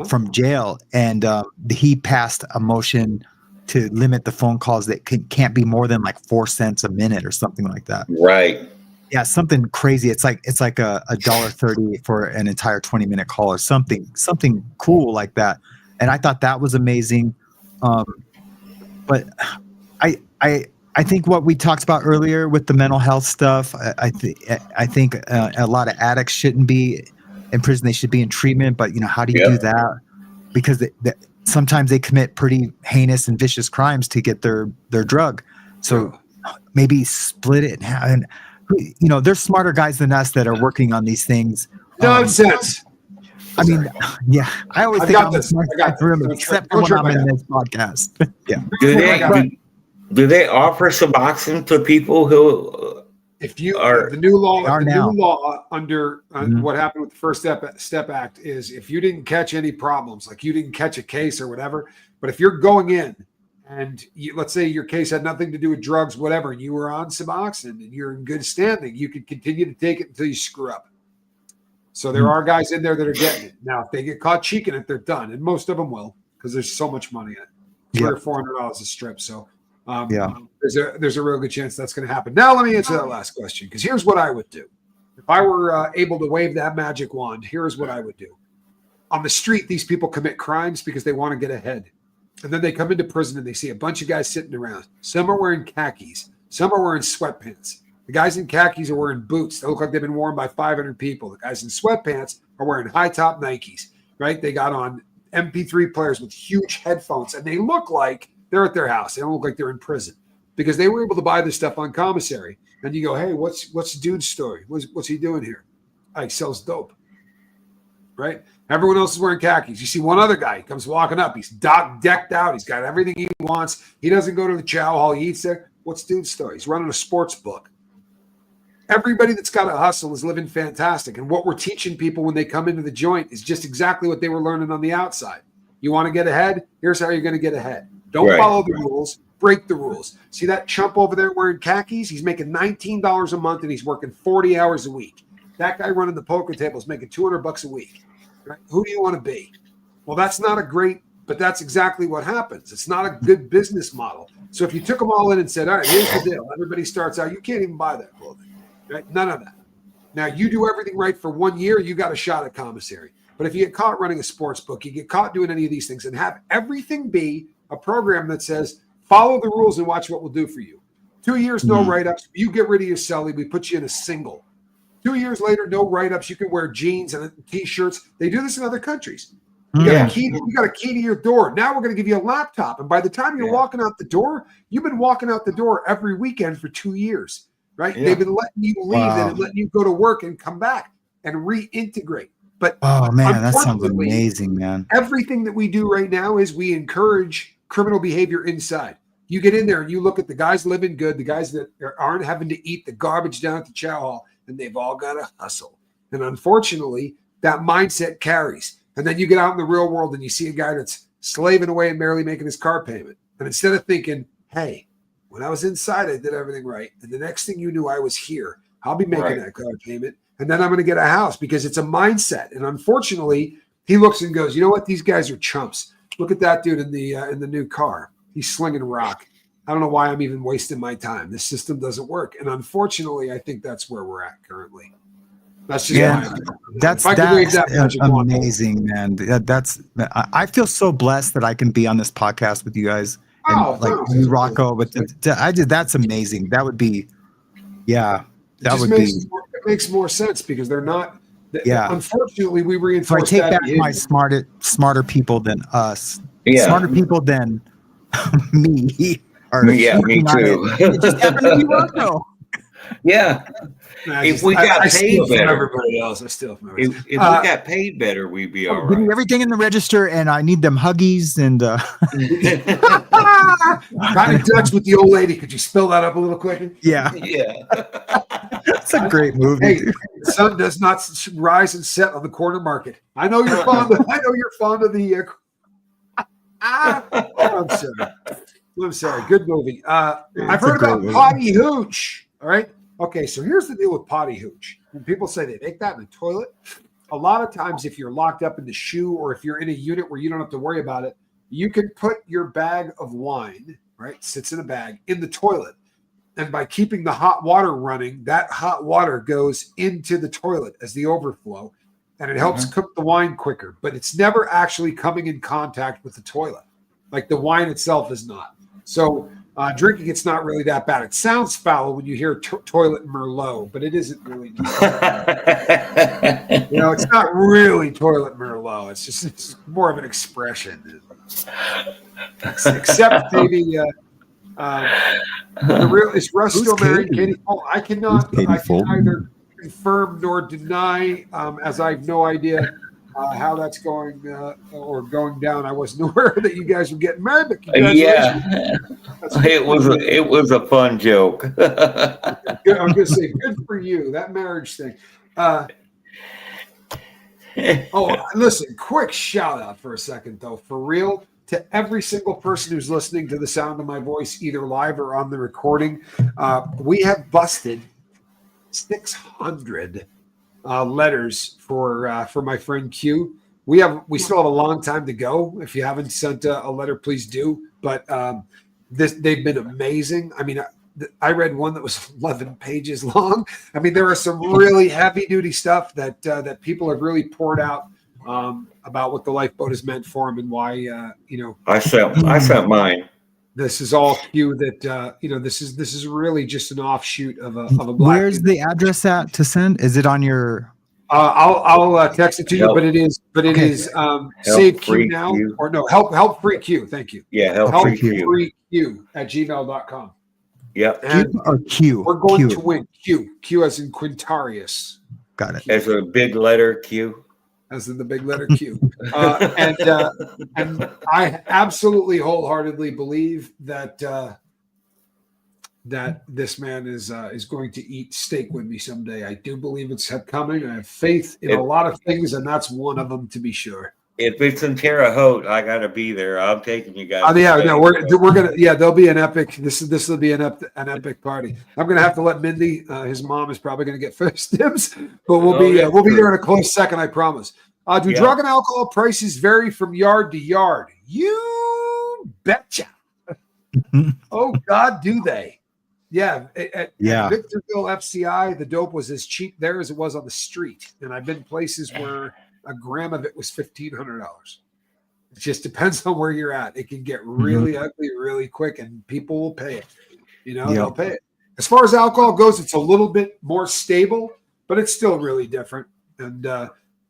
Speaker 2: from jail, and he passed a motion to limit the phone calls that can't be more than like 4 cents a minute or something like that.
Speaker 4: Right.
Speaker 2: Yeah, something crazy. It's like $1.30 for an entire 20-minute call or something cool like that. And I thought that was amazing. But I think what we talked about earlier with the mental health stuff, I think a lot of addicts shouldn't be in prison. They should be in treatment. But how do you do that? Because sometimes they commit pretty heinous and vicious crimes to get their drug. So maybe split it in half. And there's smarter guys than us that are working on these things.
Speaker 1: Nonsense.
Speaker 2: I mean, yeah, I always think I'm a smart guy for him, except for when I'm in this podcast. Yeah.
Speaker 4: Do they offer Suboxone to people who
Speaker 1: if you the new law under
Speaker 2: Mm-hmm.
Speaker 1: what happened with the First Step Act is if you didn't catch any problems, like you didn't catch a case or whatever, but if you're going in and let's say your case had nothing to do with drugs, whatever, and you were on Suboxone and you're in good standing, you could continue to take it until you screw up. So there are guys in there that are getting it. Now, if they get caught cheeking it, they're done, and most of them will because there's so much money in it, $300 or $400 a strip. So there's a real good chance that's going to happen. Now let me answer that last question, because here's what I would do. If I were able to wave that magic wand, here's what I would do. On the street, these people commit crimes because they want to get ahead. And then they come into prison and they see a bunch of guys sitting around. Some are wearing khakis. Some are wearing sweatpants. The guys in khakis are wearing boots that look like they've been worn by 500 people. The guys in sweatpants are wearing high-top Nikes, right? They got on MP3 players with huge headphones, and they look like they're at their house. They don't look like they're in prison because they were able to buy this stuff on commissary. And you go, hey, what's the dude's story? What's he doing here? He sells dope, right? Everyone else is wearing khakis. You see one other guy, he comes walking up. He's decked out. He's got everything he wants. He doesn't go to the chow hall. He eats there. What's dude's story? He's running a sports book. Everybody that's got a hustle is living fantastic. And what we're teaching people when they come into the joint is just exactly what they were learning on the outside. You want to get ahead? Here's how you're going to get ahead. Don't follow the rules. Break the rules. See that chump over there wearing khakis? He's making $19 a month and he's working 40 hours a week. That guy running the poker table is making $200 a week. Right? Who do you want to be? Well, that's not a great, but that's exactly what happens. It's not a good business model. So if you took them all in and said, all right, here's the deal. Everybody starts out. You can't even buy that clothing. Right? None of that. Now, you do everything right for 1 year, you got a shot at commissary. But if you get caught running a sports book, you get caught doing any of these things, and have everything be a program that says, follow the rules and watch what we'll do for you. 2 years, no write-ups. You get rid of your cellie. We put you in a single. 2 years later, no write-ups. You can wear jeans and T-shirts. They do this in other countries. You got a key to your door. Now we're going to give you a laptop. And by the time you're walking out the door, you've been walking out the door every weekend for 2 years, right? Yeah. They've been letting you leave and letting you go to work and come back and reintegrate. But
Speaker 2: oh man, that sounds amazing, man.
Speaker 1: Everything that we do right now is we encourage criminal behavior inside. You get in there and you look at the guys living good, the guys that aren't having to eat the garbage down at the chow hall, and they've all got to hustle. And unfortunately, that mindset carries. And then you get out in the real world and you see a guy that's slaving away and barely making his car payment. And instead of thinking, hey, when I was inside, I did everything right. And the next thing you knew, I was here. I'll be making that car payment. And then I'm going to get a house, because it's a mindset. And unfortunately, he looks and goes, you know what? These guys are chumps. Look at that dude in the new car. He's slinging rock. I don't know why I'm even wasting my time. This system doesn't work. And unfortunately, I think that's where we're at currently. That's just
Speaker 2: that's amazing, man. I feel so blessed that I can be on this podcast with you guys. And you, Rocco, but that's amazing. That would be,
Speaker 1: it makes more sense, because they're not. Unfortunately, we reinforce.
Speaker 2: So I take back my smarter people than us. Yeah. Smarter people than me.
Speaker 3: Me too.
Speaker 2: It just happened to be Rocco.
Speaker 3: Yeah. If we got paid better,
Speaker 1: everybody else, I steal from everybody.
Speaker 3: If we got paid better, we'd be all right.
Speaker 2: Give me everything in the register, and I need them Huggies and.
Speaker 1: Got in touch with the old lady. Could you spell that up a little quicker?
Speaker 3: Yeah.
Speaker 2: That's a great movie.
Speaker 1: Hey, the sun does not rise and set on the corner market. I know you're fond of. The. I'm sorry. Good movie. I've heard about potty hooch. All right. Okay, so here's the deal with potty hooch. When people say they make that in the toilet, a lot of times if you're locked up in the shoe, or if you're in a unit where you don't have to worry about it, you can put your bag of wine, right, sits in a bag, in the toilet. And by keeping the hot water running, that hot water goes into the toilet as the overflow, and it helps cook the wine quicker. But it's never actually coming in contact with the toilet. Like the wine itself is not. So drinking, it's not really that bad. It sounds foul when you hear toilet Merlot, but it isn't really. It's not really toilet Merlot. It's more of an expression. Except maybe the real is Russ still married Katie Fole. I can neither confirm nor deny, as I have no idea how that's going or going down. I wasn't aware that you guys were getting married, but congratulations.
Speaker 3: It was a fun joke.
Speaker 1: I'm going to say good for you, that marriage thing. Listen, quick shout out for a second though, for real, to every single person who's listening to the sound of my voice, either live or on the recording. We have busted 600 letters for my friend Q. We still have a long time to go. If you haven't sent a letter, please do. But they've been amazing. I mean, I read one that was 11 pages long. I mean, there are some really heavy duty stuff that people have really poured out about what the lifeboat has meant for them and why
Speaker 3: I sent mine.
Speaker 1: This is all Q that this is really just an offshoot of a black.
Speaker 2: Where's the address at to send? Is it on your?
Speaker 1: I'll text it to you, but it is save Q now Q. Or no help free Q. Thank you.
Speaker 3: Yeah, help free
Speaker 1: Q at gmail.com.
Speaker 3: Yep.
Speaker 2: Q or Q.
Speaker 1: We're going to win. Q as in Quintarius.
Speaker 2: Got it.
Speaker 3: As a big letter Q.
Speaker 1: As in the big letter Q. And I absolutely wholeheartedly believe that that this man is going to eat steak with me someday. I do believe it's coming. I have faith in a lot of things, and that's one of them, to be sure.
Speaker 3: If it's in Terre Haute, I gotta be there. I'm taking you guys.
Speaker 1: We're gonna. Yeah, there'll be an epic. This will be an epic party. I'm gonna have to let Mindy. His mom is probably gonna get first dibs, but we'll be there in a close second. I promise. Do drug and alcohol prices vary from yard to yard? You betcha. Oh God, do they? Yeah. At Victorville FCI, the dope was as cheap there as it was on the street, and I've been places where a gram of it was $1,500. It just depends on where you're at. It can get really ugly really quick, and people will pay it. They'll pay it. As far as alcohol goes, it's a little bit more stable. but it's still really different. And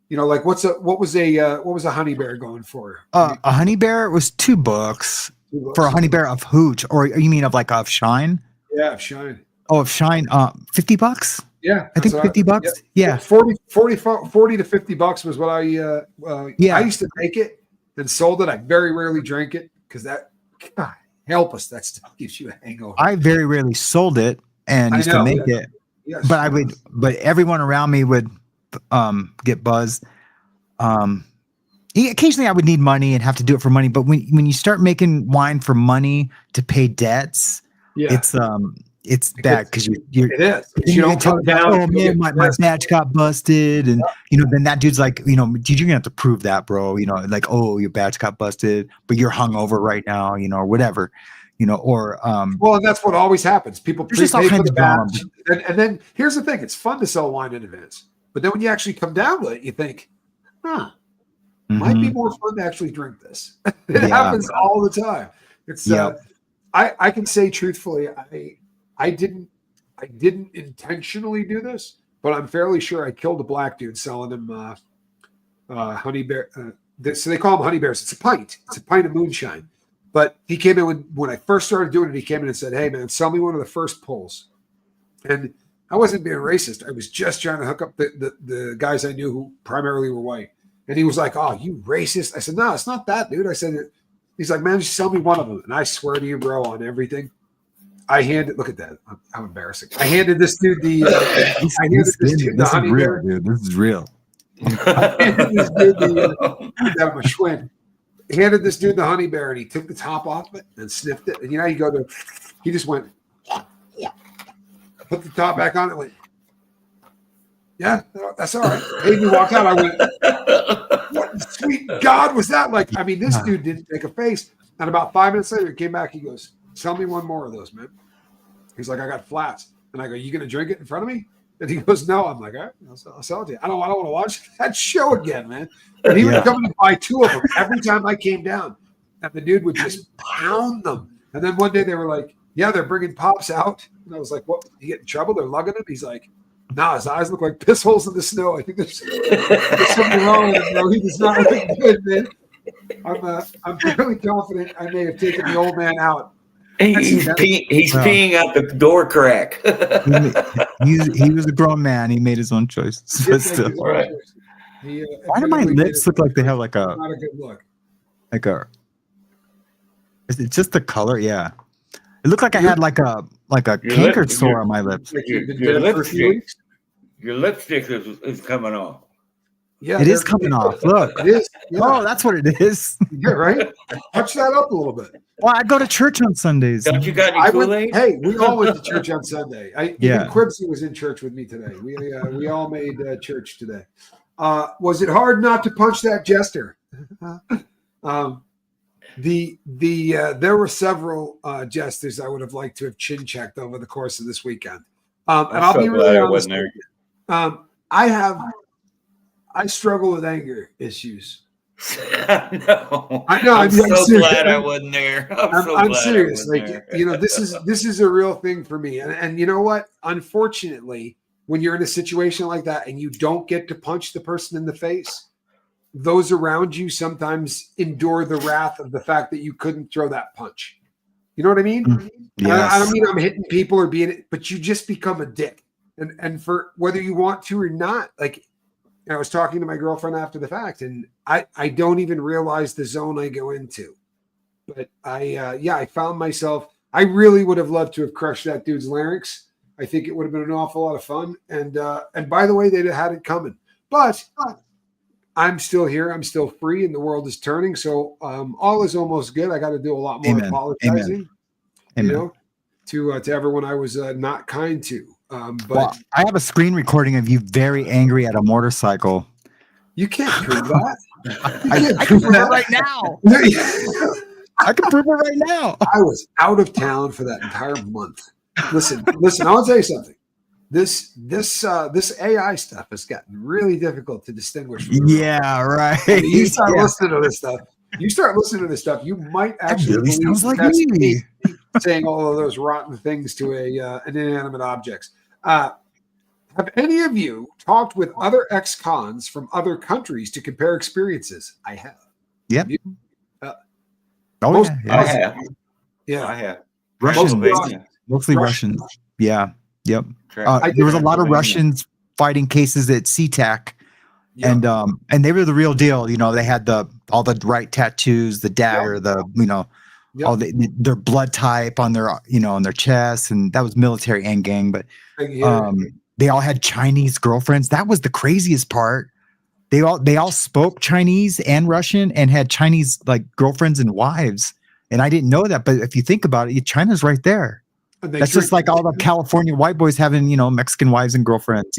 Speaker 1: like what was a honey bear going for?
Speaker 2: A honey bear was $2 for a honey bear of hooch, or you mean of shine?
Speaker 1: Yeah, of shine.
Speaker 2: Oh, of shine. $50.
Speaker 1: Yeah,
Speaker 2: I think $50. Yeah.
Speaker 1: 40 to $50 was what I used to make it and sold it. I very rarely drank it because that, God help us, that stuff gives you a hangover.
Speaker 2: I very rarely sold it and used to make it.
Speaker 1: Yes,
Speaker 2: but everyone around me would get buzzed. Occasionally I would need money and have to do it for money. But when you start making wine for money to pay debts, it's bad because you
Speaker 1: don't come down.
Speaker 2: Oh man, my badge got busted, and then that dude's like, dude, you're gonna have to prove that, bro. Like, oh, your badge got busted, but you're hungover right now, or whatever, or
Speaker 1: well, and that's what always happens. People
Speaker 2: just all
Speaker 1: prepay for
Speaker 2: kinds
Speaker 1: the
Speaker 2: of
Speaker 1: badge, and then here's the thing: it's fun to sell wine in advance, but then when you actually come down with it, you think, might be more fun to actually drink this. It happens all the time. It's I can say truthfully, I didn't intentionally do this, but I'm fairly sure I killed a black dude selling him honey bear. So they call them honey bears. It's a pint. It's a pint of moonshine. But he came in when I first started doing it. He came in and said, "Hey man, sell me one of the first pulls." And I wasn't being racist. I was just trying to hook up the guys I knew who primarily were white. And he was like, "Oh, you racist?" I said, "No, it's not that, dude." I said, he's like, "Man, just sell me one of them." And I swear to you, bro, on everything. Look at that. I'm embarrassing. I handed this dude the honey bear.
Speaker 2: Dude, this is real.
Speaker 1: I handed this dude that was Schwinn. He handed this dude the honey bear, and he took the top off of it and sniffed it. And he just went, put the top back on it, went, yeah, that's all right. Made me walk out. I went, what in sweet God was that? Like, I mean, this dude didn't make a face. And about 5 minutes later, he came back. He goes, "Sell me one more of those, man." He's like, "I got flats." And I go, "You gonna drink it in front of me?" And he goes, "No." I'm like, "All right, I'll sell it to you." I don't want to watch that show again, man. And he would come and buy 2 of them every time I came down. And the dude would just pound them. And then one day they were like, "Yeah, they're bringing pops out." And I was like, "What? You get in trouble? They're lugging him?" He's like, "No, his eyes look like piss holes in the snow. I think there's something wrong with him, bro. He does not look good, man." I'm fairly confident I may have taken the old man out.
Speaker 4: He's peeing out the door crack.
Speaker 2: he was a grown man. He made his own choice. But still.
Speaker 4: Right.
Speaker 2: Why do my lips look like they have like a
Speaker 1: not a good look?
Speaker 2: Is it just the color? Yeah. It looked like I had like a canker sore on my lips.
Speaker 4: Your lipstick is coming off.
Speaker 1: Yeah,
Speaker 2: it is coming off. Look.
Speaker 1: It is. Yeah.
Speaker 2: Oh, that's what it is.
Speaker 1: Yeah, right. Touch that up a little bit.
Speaker 2: Well, I go to church on Sundays.
Speaker 4: Don't you got any Kool-Aid?
Speaker 1: Hey, we all went to church on Sunday. Even Quibsy was in church with me today. We all made church today. Was it hard not to punch that jester? There were several jesters I would have liked to have chin checked over the course of this weekend. And I'll be really honest. I struggle with anger issues.
Speaker 4: I know. I'm so glad I wasn't there. I'm
Speaker 1: serious. This is a real thing for me. And you know what? Unfortunately, when you're in a situation like that and you don't get to punch the person in the face, those around you sometimes endure the wrath of the fact that you couldn't throw that punch. You know what I mean?
Speaker 2: Yes.
Speaker 1: I don't mean I'm hitting people or but you just become a dick. And for whether you want to or not, like, I was talking to my girlfriend after the fact, and I don't even realize the zone I go into. But I found myself, I really would have loved to have crushed that dude's larynx. I think it would have been an awful lot of fun. And by the way, they'd have had it coming. But I'm still here. I'm still free, and the world is turning. So all is almost good. I got to do a lot more apologizing,
Speaker 2: Amen.
Speaker 1: To everyone I was not kind to.
Speaker 2: But I have a screen recording of you very angry at a motorcycle.
Speaker 1: You can't prove that.
Speaker 2: I can prove it right now. I can prove it right now.
Speaker 1: I was out of town for that entire month. Listen. I'll tell you something. This AI stuff has gotten really difficult to distinguish.
Speaker 2: Yeah, right.
Speaker 1: You start listening to this stuff. You might actually
Speaker 2: really sounds like me
Speaker 1: saying all of those rotten things to an inanimate objects. Have any of you talked with other ex-cons from other countries to compare experiences? I have.
Speaker 2: Yep.
Speaker 1: You-
Speaker 2: Oh
Speaker 1: most-
Speaker 2: yeah,
Speaker 4: I
Speaker 2: yeah.
Speaker 4: have.
Speaker 1: Yeah.
Speaker 4: I have.
Speaker 2: Russian,
Speaker 4: Pennsylvania.
Speaker 2: mostly
Speaker 1: Russian.
Speaker 2: Russians. Yeah. Yep.
Speaker 1: I
Speaker 2: There was a
Speaker 1: did
Speaker 2: lot of
Speaker 4: Pennsylvania.
Speaker 2: Russians fighting cases at SeaTac.
Speaker 1: Yeah.
Speaker 2: And they were the real deal. You know, they had all the right tattoos, the dagger,
Speaker 1: Yep.
Speaker 2: all their blood type on their on their chests, and that was military and gang. But
Speaker 1: Yeah.
Speaker 2: they all had Chinese girlfriends. That was the craziest part. They all spoke Chinese and Russian and had Chinese like girlfriends and wives. And I didn't know that. But if you think about it, China's right there.
Speaker 1: And they
Speaker 2: That's just like all the California white boys having, Mexican wives and girlfriends,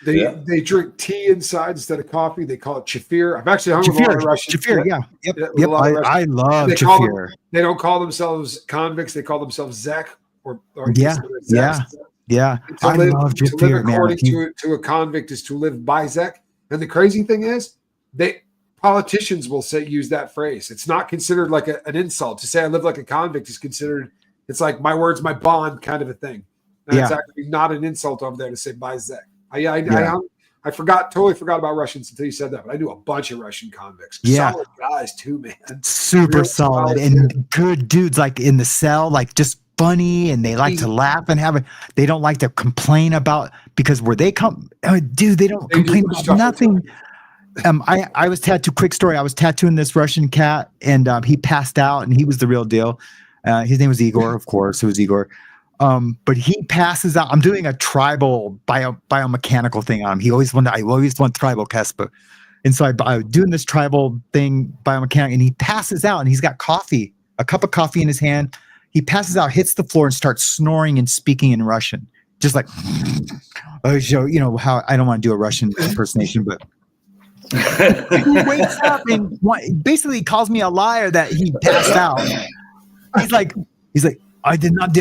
Speaker 1: They drink tea inside instead of coffee. They call it chafir. I've actually hung with a lot of Russians.
Speaker 2: Chafir, yeah. Yep.
Speaker 1: Yeah, with a
Speaker 2: Yep.
Speaker 1: lot of Russians.
Speaker 2: I love
Speaker 1: They call them-
Speaker 2: Chafir.
Speaker 1: They don't call themselves convicts. They call themselves Zek or
Speaker 2: Yeah,
Speaker 1: Zeks.
Speaker 2: Yeah.
Speaker 1: To
Speaker 2: I
Speaker 1: live,
Speaker 2: love
Speaker 1: to live
Speaker 2: Chafir, man.
Speaker 1: according to a convict is to live by Zek. And the crazy thing is, politicians will use that phrase. It's not considered like an insult. To say I live like a convict is considered, it's like my word's my bond kind of a thing. And it's actually not an insult over there to say by Zek. I totally forgot about Russians until you said that, but I knew a bunch of Russian convicts.
Speaker 2: Yeah.
Speaker 1: Solid guys too, man.
Speaker 2: Super
Speaker 1: Real
Speaker 2: solid
Speaker 1: solid,
Speaker 2: and good dudes, like in the cell, like just funny, and they like to laugh and they don't like to complain about, because where they come, dude, they don't complain about nothing. I was quick story. I was tattooing this Russian cat, and he passed out, and he was the real deal. His name was Igor, of course. It was Igor. But he passes out. I'm doing a tribal biomechanical thing on him. I always want tribal Kespa. And so I was doing this tribal thing, biomechanic, and he passes out, and he's got a cup of coffee in his hand. He passes out, hits the floor, and starts snoring and speaking in Russian. Just like, how I don't want to do a Russian impersonation, but he wakes up and basically calls me a liar that he passed out. He's like, I did not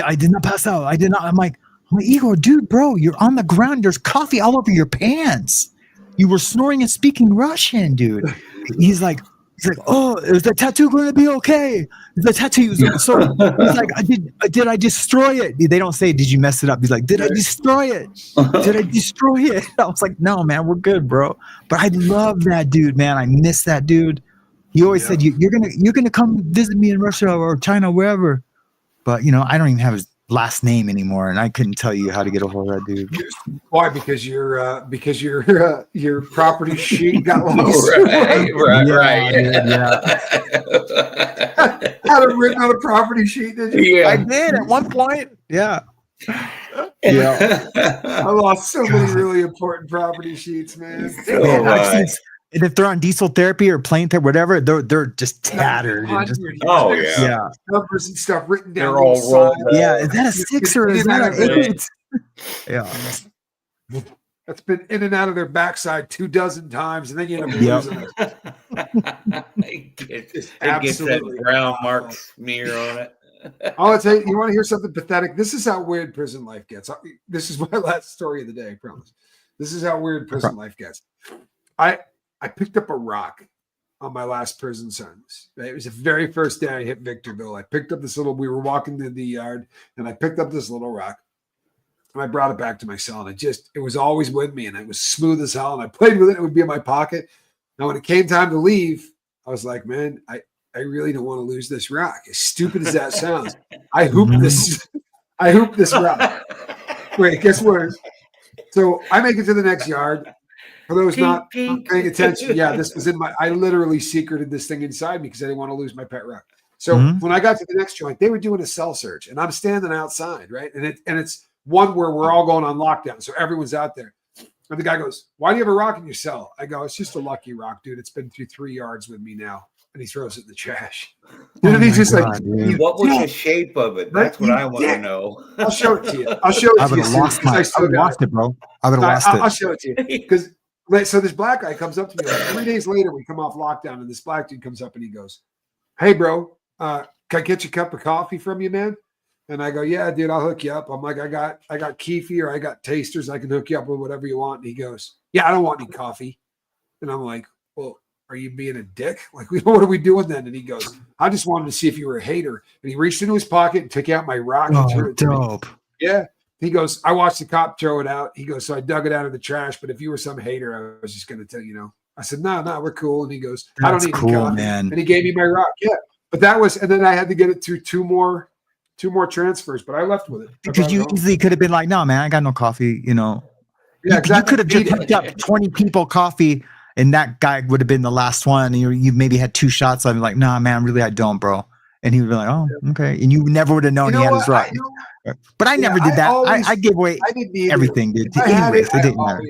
Speaker 2: pass out. I did not. I'm like, Igor, dude, bro, you're on the ground. There's coffee all over your pants. You were snoring and speaking Russian, dude. He's like, oh, is the tattoo going to be okay? The tattoo was so. He's like, did I destroy it? They don't say, did you mess it up? He's like, did I destroy it? Did I destroy it? I was like, no, man, we're good, bro. But I love that dude, man. I miss that dude. He always said, you're gonna come visit me in Russia or China, wherever. But I don't even have his last name anymore, and I couldn't tell you how to get a hold of that dude.
Speaker 1: Why? Because your property sheet got lost.
Speaker 4: Right.
Speaker 2: Yeah.
Speaker 1: Had it written on a property sheet, did you?
Speaker 4: Yeah.
Speaker 2: I did at one point. Yeah.
Speaker 1: I lost so many really important property sheets, man.
Speaker 2: Man, I've seen, and if they're on diesel therapy or plane therapy, whatever, they're just tattered. And just,
Speaker 4: Oh, yeah.
Speaker 2: yeah.
Speaker 1: Numbers and stuff written down.
Speaker 4: They're all rolled up.
Speaker 2: Yeah. Is that a 6 or is that an 8? Yeah.
Speaker 1: That's been in and out of their backside 24 times, and then you end up losing it.
Speaker 4: It gets that brown mark smear on it.
Speaker 1: I'll tell you, you want to hear something pathetic? This is how weird prison life gets. This is my last story of the day, I promise. This is how weird prison life gets. I picked up a rock on my last prison sentence. It was the very first day I hit Victorville. I picked up we were walking to the yard, and I picked up this little rock, and I brought it back to my cell, and it was always with me, and it was smooth as hell, and I played with it. It would be in my pocket. Now, when it came time to leave, I was like, man, I really don't want to lose this rock. As stupid as that sounds, I hooped this rock. Wait, guess what? So I make it to the next yard. For those not paying attention, this was I literally secreted this thing inside me because I didn't want to lose my pet rock. So when I got to the next joint, they were doing a cell search, and I'm standing outside, right? And it's one where we're all going on lockdown, so everyone's out there. And the guy goes, "Why do you have a rock in your cell?" I go, "It's just a lucky rock, dude. It's been through 3 yards with me now." And he throws it in the trash. And he's just
Speaker 4: what was the shape of it? That's what I want to know.
Speaker 1: I'll show it to you. I would have
Speaker 2: lost it, bro. I would have lost it.
Speaker 1: I'll show it to you because. So this black guy comes up to me like 3 days later. We come off lockdown, and this black dude comes up and he goes, "Hey, bro, can I get you a cup of coffee from you, man?" And I go, "Yeah, dude, I'll hook you up." I'm like, I got Keefy or I got tasters. I can hook you up with whatever you want. And he goes, "Yeah, I don't want any coffee." And I'm like, "Well, are you being a dick? Like, what are we doing then?" And he goes, "I just wanted to see if you were a hater." And he reached into his pocket and took out my rock. And threw it to me.
Speaker 2: Dope.
Speaker 1: Yeah. he goes, I watched the cop throw it out. He goes, so I dug it out of the trash. But if you were some hater, I was just going to tell you, know. I said, no, we're cool. And he goes, I don't need
Speaker 2: cool,
Speaker 1: the coffee.
Speaker 2: man.
Speaker 1: And he gave me my rock. Yeah. But that was, and then I had to get it through two more transfers, but I left with it.
Speaker 2: Because you easily could have been like, no, man, I got no coffee, you know.
Speaker 1: Yeah, exactly.
Speaker 2: You could have just picked up 20 people coffee and that guy would have been the last one. And you maybe had 2 shots. I'm like, nah, man, really, I don't, bro. And he would be like, oh, okay. And you never would have known he had his rock. But I never did that. I gave away everything, dude. Anyways, it didn't matter.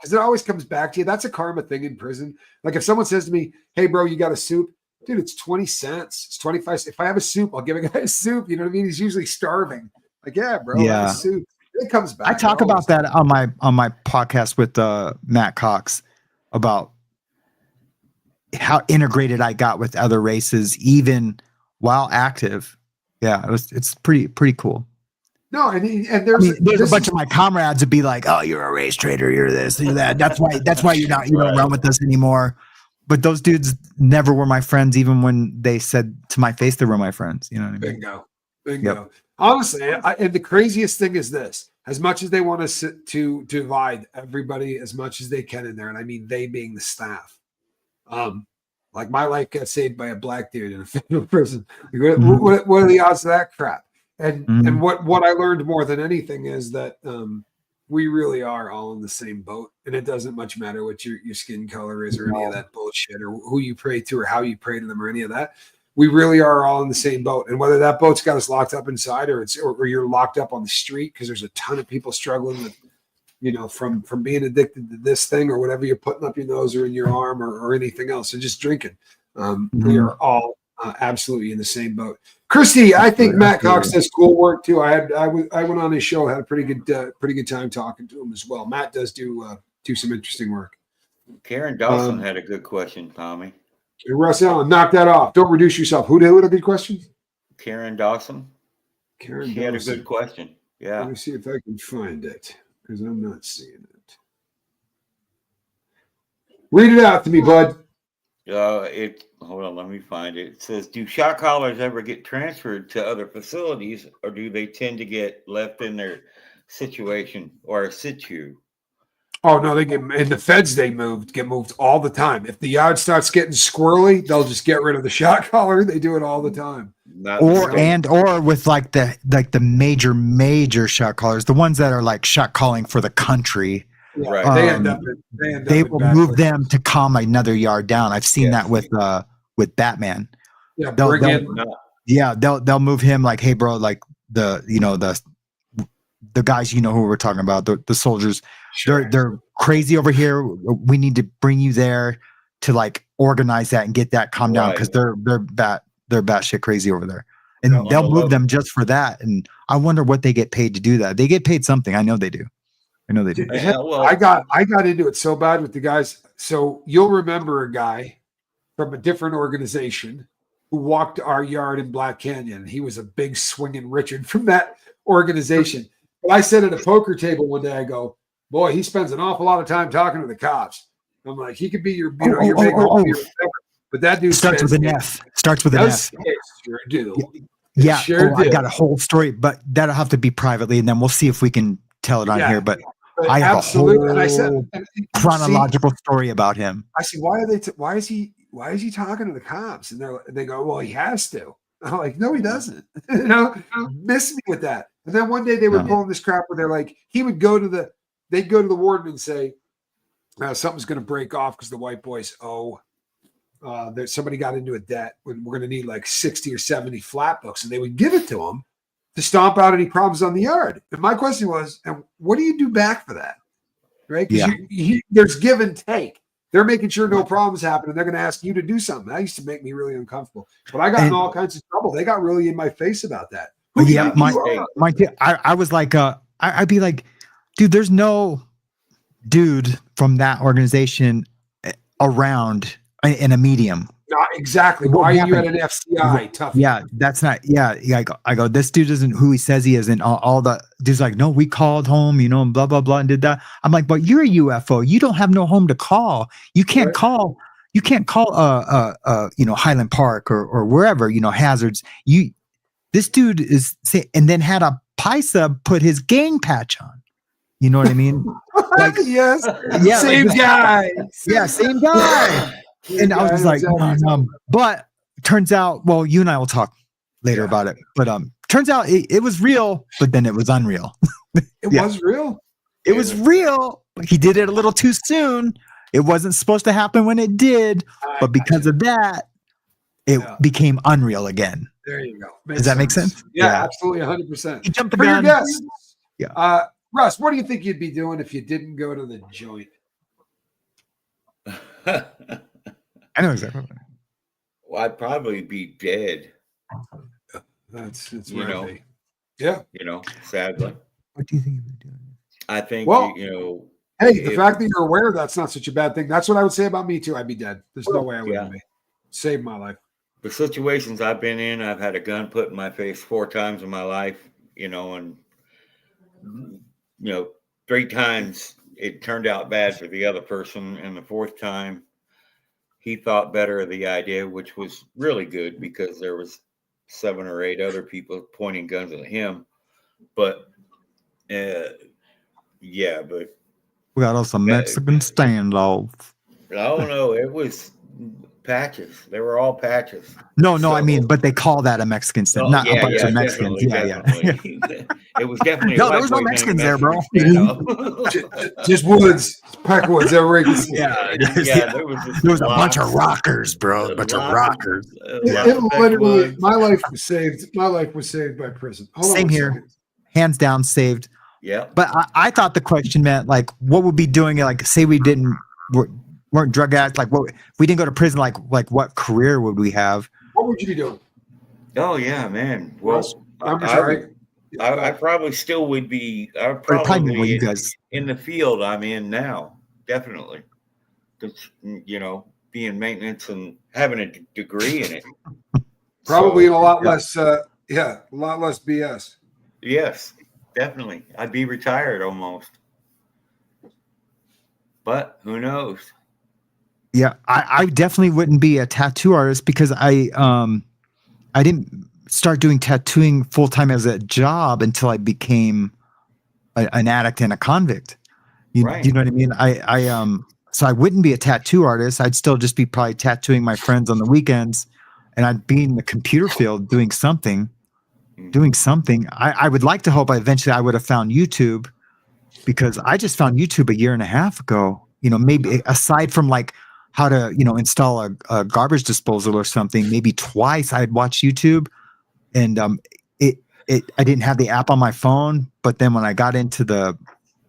Speaker 1: Because it always comes back to you. That's a karma thing in prison. Like if someone says to me, hey, bro, you got a soup? Dude, it's 20 cents. It's 25. If I have a soup, I'll give a guy a soup. You know what I mean? He's usually starving. Like, yeah, bro, I have a soup. It comes back.
Speaker 2: I talk about that on my podcast with Matt Cox about how integrated I got with other races, even while active. Yeah, it's pretty cool.
Speaker 1: No, and there's
Speaker 2: a bunch of my comrades would be like, "Oh, you're a race traitor. You're this, you're that. That's why you don't run with us anymore." But those dudes never were my friends, even when they said to my face they were my friends. You know what I mean?
Speaker 1: Bingo.
Speaker 2: Yep.
Speaker 1: Honestly, and the craziest thing is this: as much as they want to divide everybody as much as they can in there, and I mean they being the staff. Like my life got saved by a black dude in a federal prison. What are the odds of that crap? And what I learned more than anything is that we really are all in the same boat, and it doesn't much matter what your skin color is or any of that bullshit or who you pray to or how you pray to them or any of that. We really are all in the same boat, and whether that boat's got us locked up inside or you're locked up on the street because there's a ton of people struggling with, you know, from being addicted to this thing or whatever you're putting up your nose or in your arm or anything else, and just drinking. We are all absolutely in the same boat. Christy, I think Matt Cox does cool work too. I went on his show, had a pretty good time talking to him as well. Matt does do some interesting work.
Speaker 4: Karen Dawson had a good question, Tommy.
Speaker 1: Hey, Russ Allen, knock that off. Don't reduce yourself. Who had a good question?
Speaker 4: Karen Dawson. She had a good question. Yeah.
Speaker 1: Let me see if I can find it because I'm not seeing it. Read it out to me, bud.
Speaker 4: Hold on, let me find it. It says, do shot callers ever get transferred to other facilities, or do they tend to get left in their situation or situ?
Speaker 1: Oh no, they get in the feds. They get moved all the time. If the yard starts getting squirrely, they'll just get rid of the shot caller. They do it all the time.
Speaker 2: Or with like the major shot callers, the ones that are like shot calling for the country.
Speaker 1: Right.
Speaker 2: They will move them to calm another yard down. I've seen that with Batman.
Speaker 1: Yeah,
Speaker 2: they'll move him like, hey bro, like the guys who we're talking about, the soldiers. Sure. They're crazy over here. We need to bring you there to like organize that and get that calmed down because they're batshit crazy over there. And they'll move them just for that. And I wonder what they get paid to do that. They get paid something. I know they do.
Speaker 1: Yeah, well, I got into it so bad with the guys. So you'll remember a guy from a different organization who walked our yard in Black Canyon. He was a big swinging Richard from that organization. But I said at a poker table one day, I go, boy, he spends an awful lot of time talking to the cops. I'm like, he could be your big homie, but that dude
Speaker 2: starts with an F. Starts with an F.
Speaker 1: Sure do.
Speaker 2: Yeah, sure do. I got a whole story, but that'll have to be privately, and then we'll see if we can tell it on here. But I have a whole chronological story about him.
Speaker 1: I see. Why is he talking to the cops? And they go, well, he has to. I'm like, no, he doesn't. Miss me with that. And then one day they were pulling this crap where they're like, they'd go to the warden and say, something's going to break off because the white boys somebody got into a debt when we're going to need like 60 or 70 flat books, and they would give it to him to stomp out any problems on the yard. And my question was, and what do you do back for that? Right? Because there's give and take. They're making sure no problems happen, and they're going to ask you to do something. That used to make me really uncomfortable. But I got in all kinds of trouble. They got really in my face about that. I was like, I'd be like, dude, there's no dude from that organization around in a medium. Not exactly. Why are you at an FCI? Tough.
Speaker 2: Yeah, that's not. Yeah. I go. This dude isn't who he says he is, and all the dudes like, no, we called home, and blah blah blah, and did that. I'm like, but you're a UFO. You don't have no home to call. You can't call. You can't call. Highland Park or wherever. Hazards. This dude is, and then had a Paisa put his gang patch on. You know what I mean? Like,
Speaker 1: yes.
Speaker 2: Yeah,
Speaker 1: Same
Speaker 2: like,
Speaker 1: guy.
Speaker 2: yeah, same guy. And I was just like, no. But turns out, well, you and I will talk later about it. But turns out it was real, but then it was unreal.
Speaker 1: It was real.
Speaker 2: It was real, but he did it a little too soon. It wasn't supposed to happen when it did, but because of that, it became unreal again.
Speaker 1: There you go.
Speaker 2: Does that make sense?
Speaker 1: Yeah, absolutely, 100%.
Speaker 2: You jumped the
Speaker 1: For your
Speaker 2: gun.
Speaker 1: guests,
Speaker 2: Yeah.
Speaker 1: Russ, what do you think you'd be doing if you didn't go to the joint?
Speaker 2: I know exactly.
Speaker 4: Well, I'd probably be dead.
Speaker 1: That's
Speaker 4: You know.
Speaker 1: Yeah.
Speaker 4: You know, sadly.
Speaker 2: What do you think you'd be doing?
Speaker 4: I think,
Speaker 1: Well,
Speaker 4: you know.
Speaker 1: Hey, the fact that you're aware, that's not such a bad thing. That's what I would say about me too. I'd be dead. There's no way I wouldn't be. Saved my life.
Speaker 4: The situations I've been in, I've had a gun put in my face 4 times in my life, you know, and, you know, 3 times it turned out bad for the other person. And the 4th time he thought better of the idea, which was really good because there was 7 or 8 other people pointing guns at him. But, yeah, but.
Speaker 2: We got us a Mexican standoff.
Speaker 4: Oh, no, it was patches. They were all patches.
Speaker 2: No, I mean, but they call that a Mexican standoff, not a bunch of Mexicans.
Speaker 4: Definitely. It was definitely
Speaker 2: no, there was no Mexicans there, bro.
Speaker 1: Just woods, pack woods. There
Speaker 2: was a bunch of rockers, bro. A bunch of rockers.
Speaker 1: Literally, my life was saved. My life was saved by prison.
Speaker 2: Same here, hands down, saved.
Speaker 4: Yeah.
Speaker 2: But I thought the question meant like, what would be doing? Like, say we weren't drug addicts. Like, what if we didn't go to prison? Like, what career would we have?
Speaker 1: What would you be doing?
Speaker 4: Oh yeah, man. Well,
Speaker 1: I'm sorry.
Speaker 4: I probably still would be. I would probably be in the field I'm in now. Definitely, you know, being maintenance and having a degree in it.
Speaker 1: Probably a lot less. A lot less BS.
Speaker 4: Yes, definitely. I'd be retired almost. But who knows?
Speaker 2: Yeah, I definitely wouldn't be a tattoo artist because I didn't start doing tattooing full time as a job until I became an addict and a convict. You know what I mean? So I wouldn't be a tattoo artist. I'd still just be probably tattooing my friends on the weekends, and I'd be in the computer field doing something. I would like to hope eventually I would have found YouTube, because I just found YouTube a year and a half ago. You know, maybe aside from like how to, you know, install a garbage disposal or something, maybe twice I'd watch YouTube, and I didn't have the app on my phone. But then when I got into the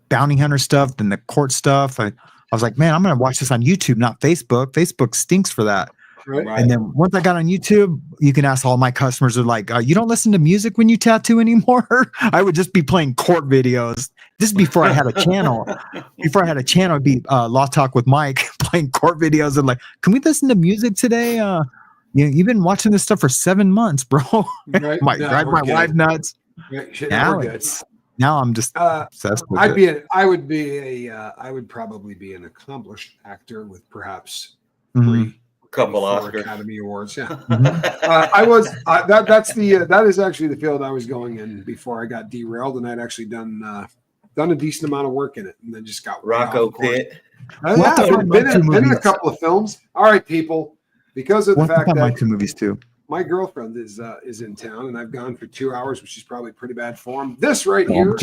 Speaker 2: bounty hunter stuff and the court stuff, I was like, man, I'm going to watch this on YouTube, not Facebook. Facebook stinks for that.
Speaker 1: Right.
Speaker 2: And then once I got on YouTube, you can ask all my customers are like, you don't listen to music when you tattoo anymore? I would just be playing court videos. This is before I had a channel. Before I had a channel, it'd be Law Talk with Mike, playing court videos and like, can we listen to music today? You've been watching this stuff for 7 months, bro.
Speaker 1: Right.
Speaker 2: Drive my wife nuts.
Speaker 1: Right.
Speaker 2: Now I'm just obsessed with it.
Speaker 1: I would probably be an accomplished actor with perhaps
Speaker 4: couple Oscars,
Speaker 1: Academy Awards. Yeah.
Speaker 2: Mm-hmm.
Speaker 1: That is actually the field I was going in before I got derailed, and I'd actually done a decent amount of work in it, and then just got
Speaker 4: Rocco Pitt.
Speaker 1: Been in a couple of films. All right, people, because of the fact that
Speaker 2: my 2 movies too.
Speaker 1: My girlfriend is in town, and I've gone for 2 hours, which is probably pretty bad form. This right here,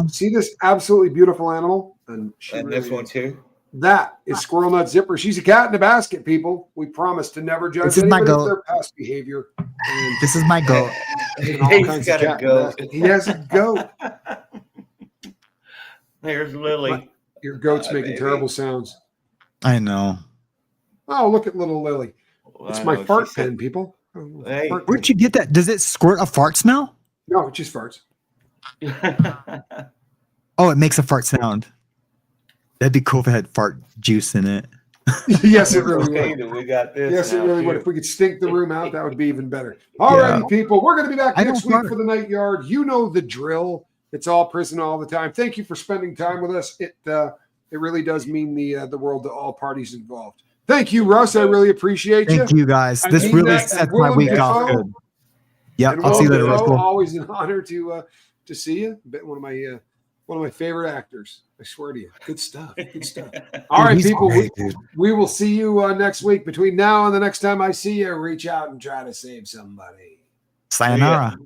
Speaker 1: see this absolutely beautiful animal, and
Speaker 4: this one too.
Speaker 1: That is Squirrel Nut Zipper. She's a cat in a basket, people. We promise to never judge anybody for their past behavior. And
Speaker 2: this is my goat.
Speaker 4: He's got a goat.
Speaker 1: He has a goat.
Speaker 4: There's Lily.
Speaker 1: Your goat's making terrible sounds.
Speaker 2: I know.
Speaker 1: Oh, look at little Lily. It's my fart pen, people.
Speaker 4: Hey.
Speaker 2: Where'd you get that? Does it squirt a fart smell?
Speaker 1: No, it just farts.
Speaker 2: Oh, it makes a fart sound. That'd be cool if it had fart juice in it.
Speaker 1: Yes, it really would.
Speaker 4: We got this.
Speaker 1: Yes, it really would. If we could stink the room out, that would be even better. All righty, people. We're going to be back next week for the Nightyard. You know the drill. It's all prison all the time. Thank you for spending time with us. It really does mean the world to all parties involved. Thank you, Russ. I really appreciate you.
Speaker 2: Thank you, guys. This really sets my week off good. Yeah, I'll see you later, Russ.
Speaker 1: Always an honor to to see you. One of my favorite actors. I swear to you. Good stuff. Good stuff. All right,
Speaker 2: he's
Speaker 1: people.
Speaker 2: great, dude.
Speaker 1: We will see you next week. Between now and the next time I see you, reach out and try to save somebody.
Speaker 2: Sayonara.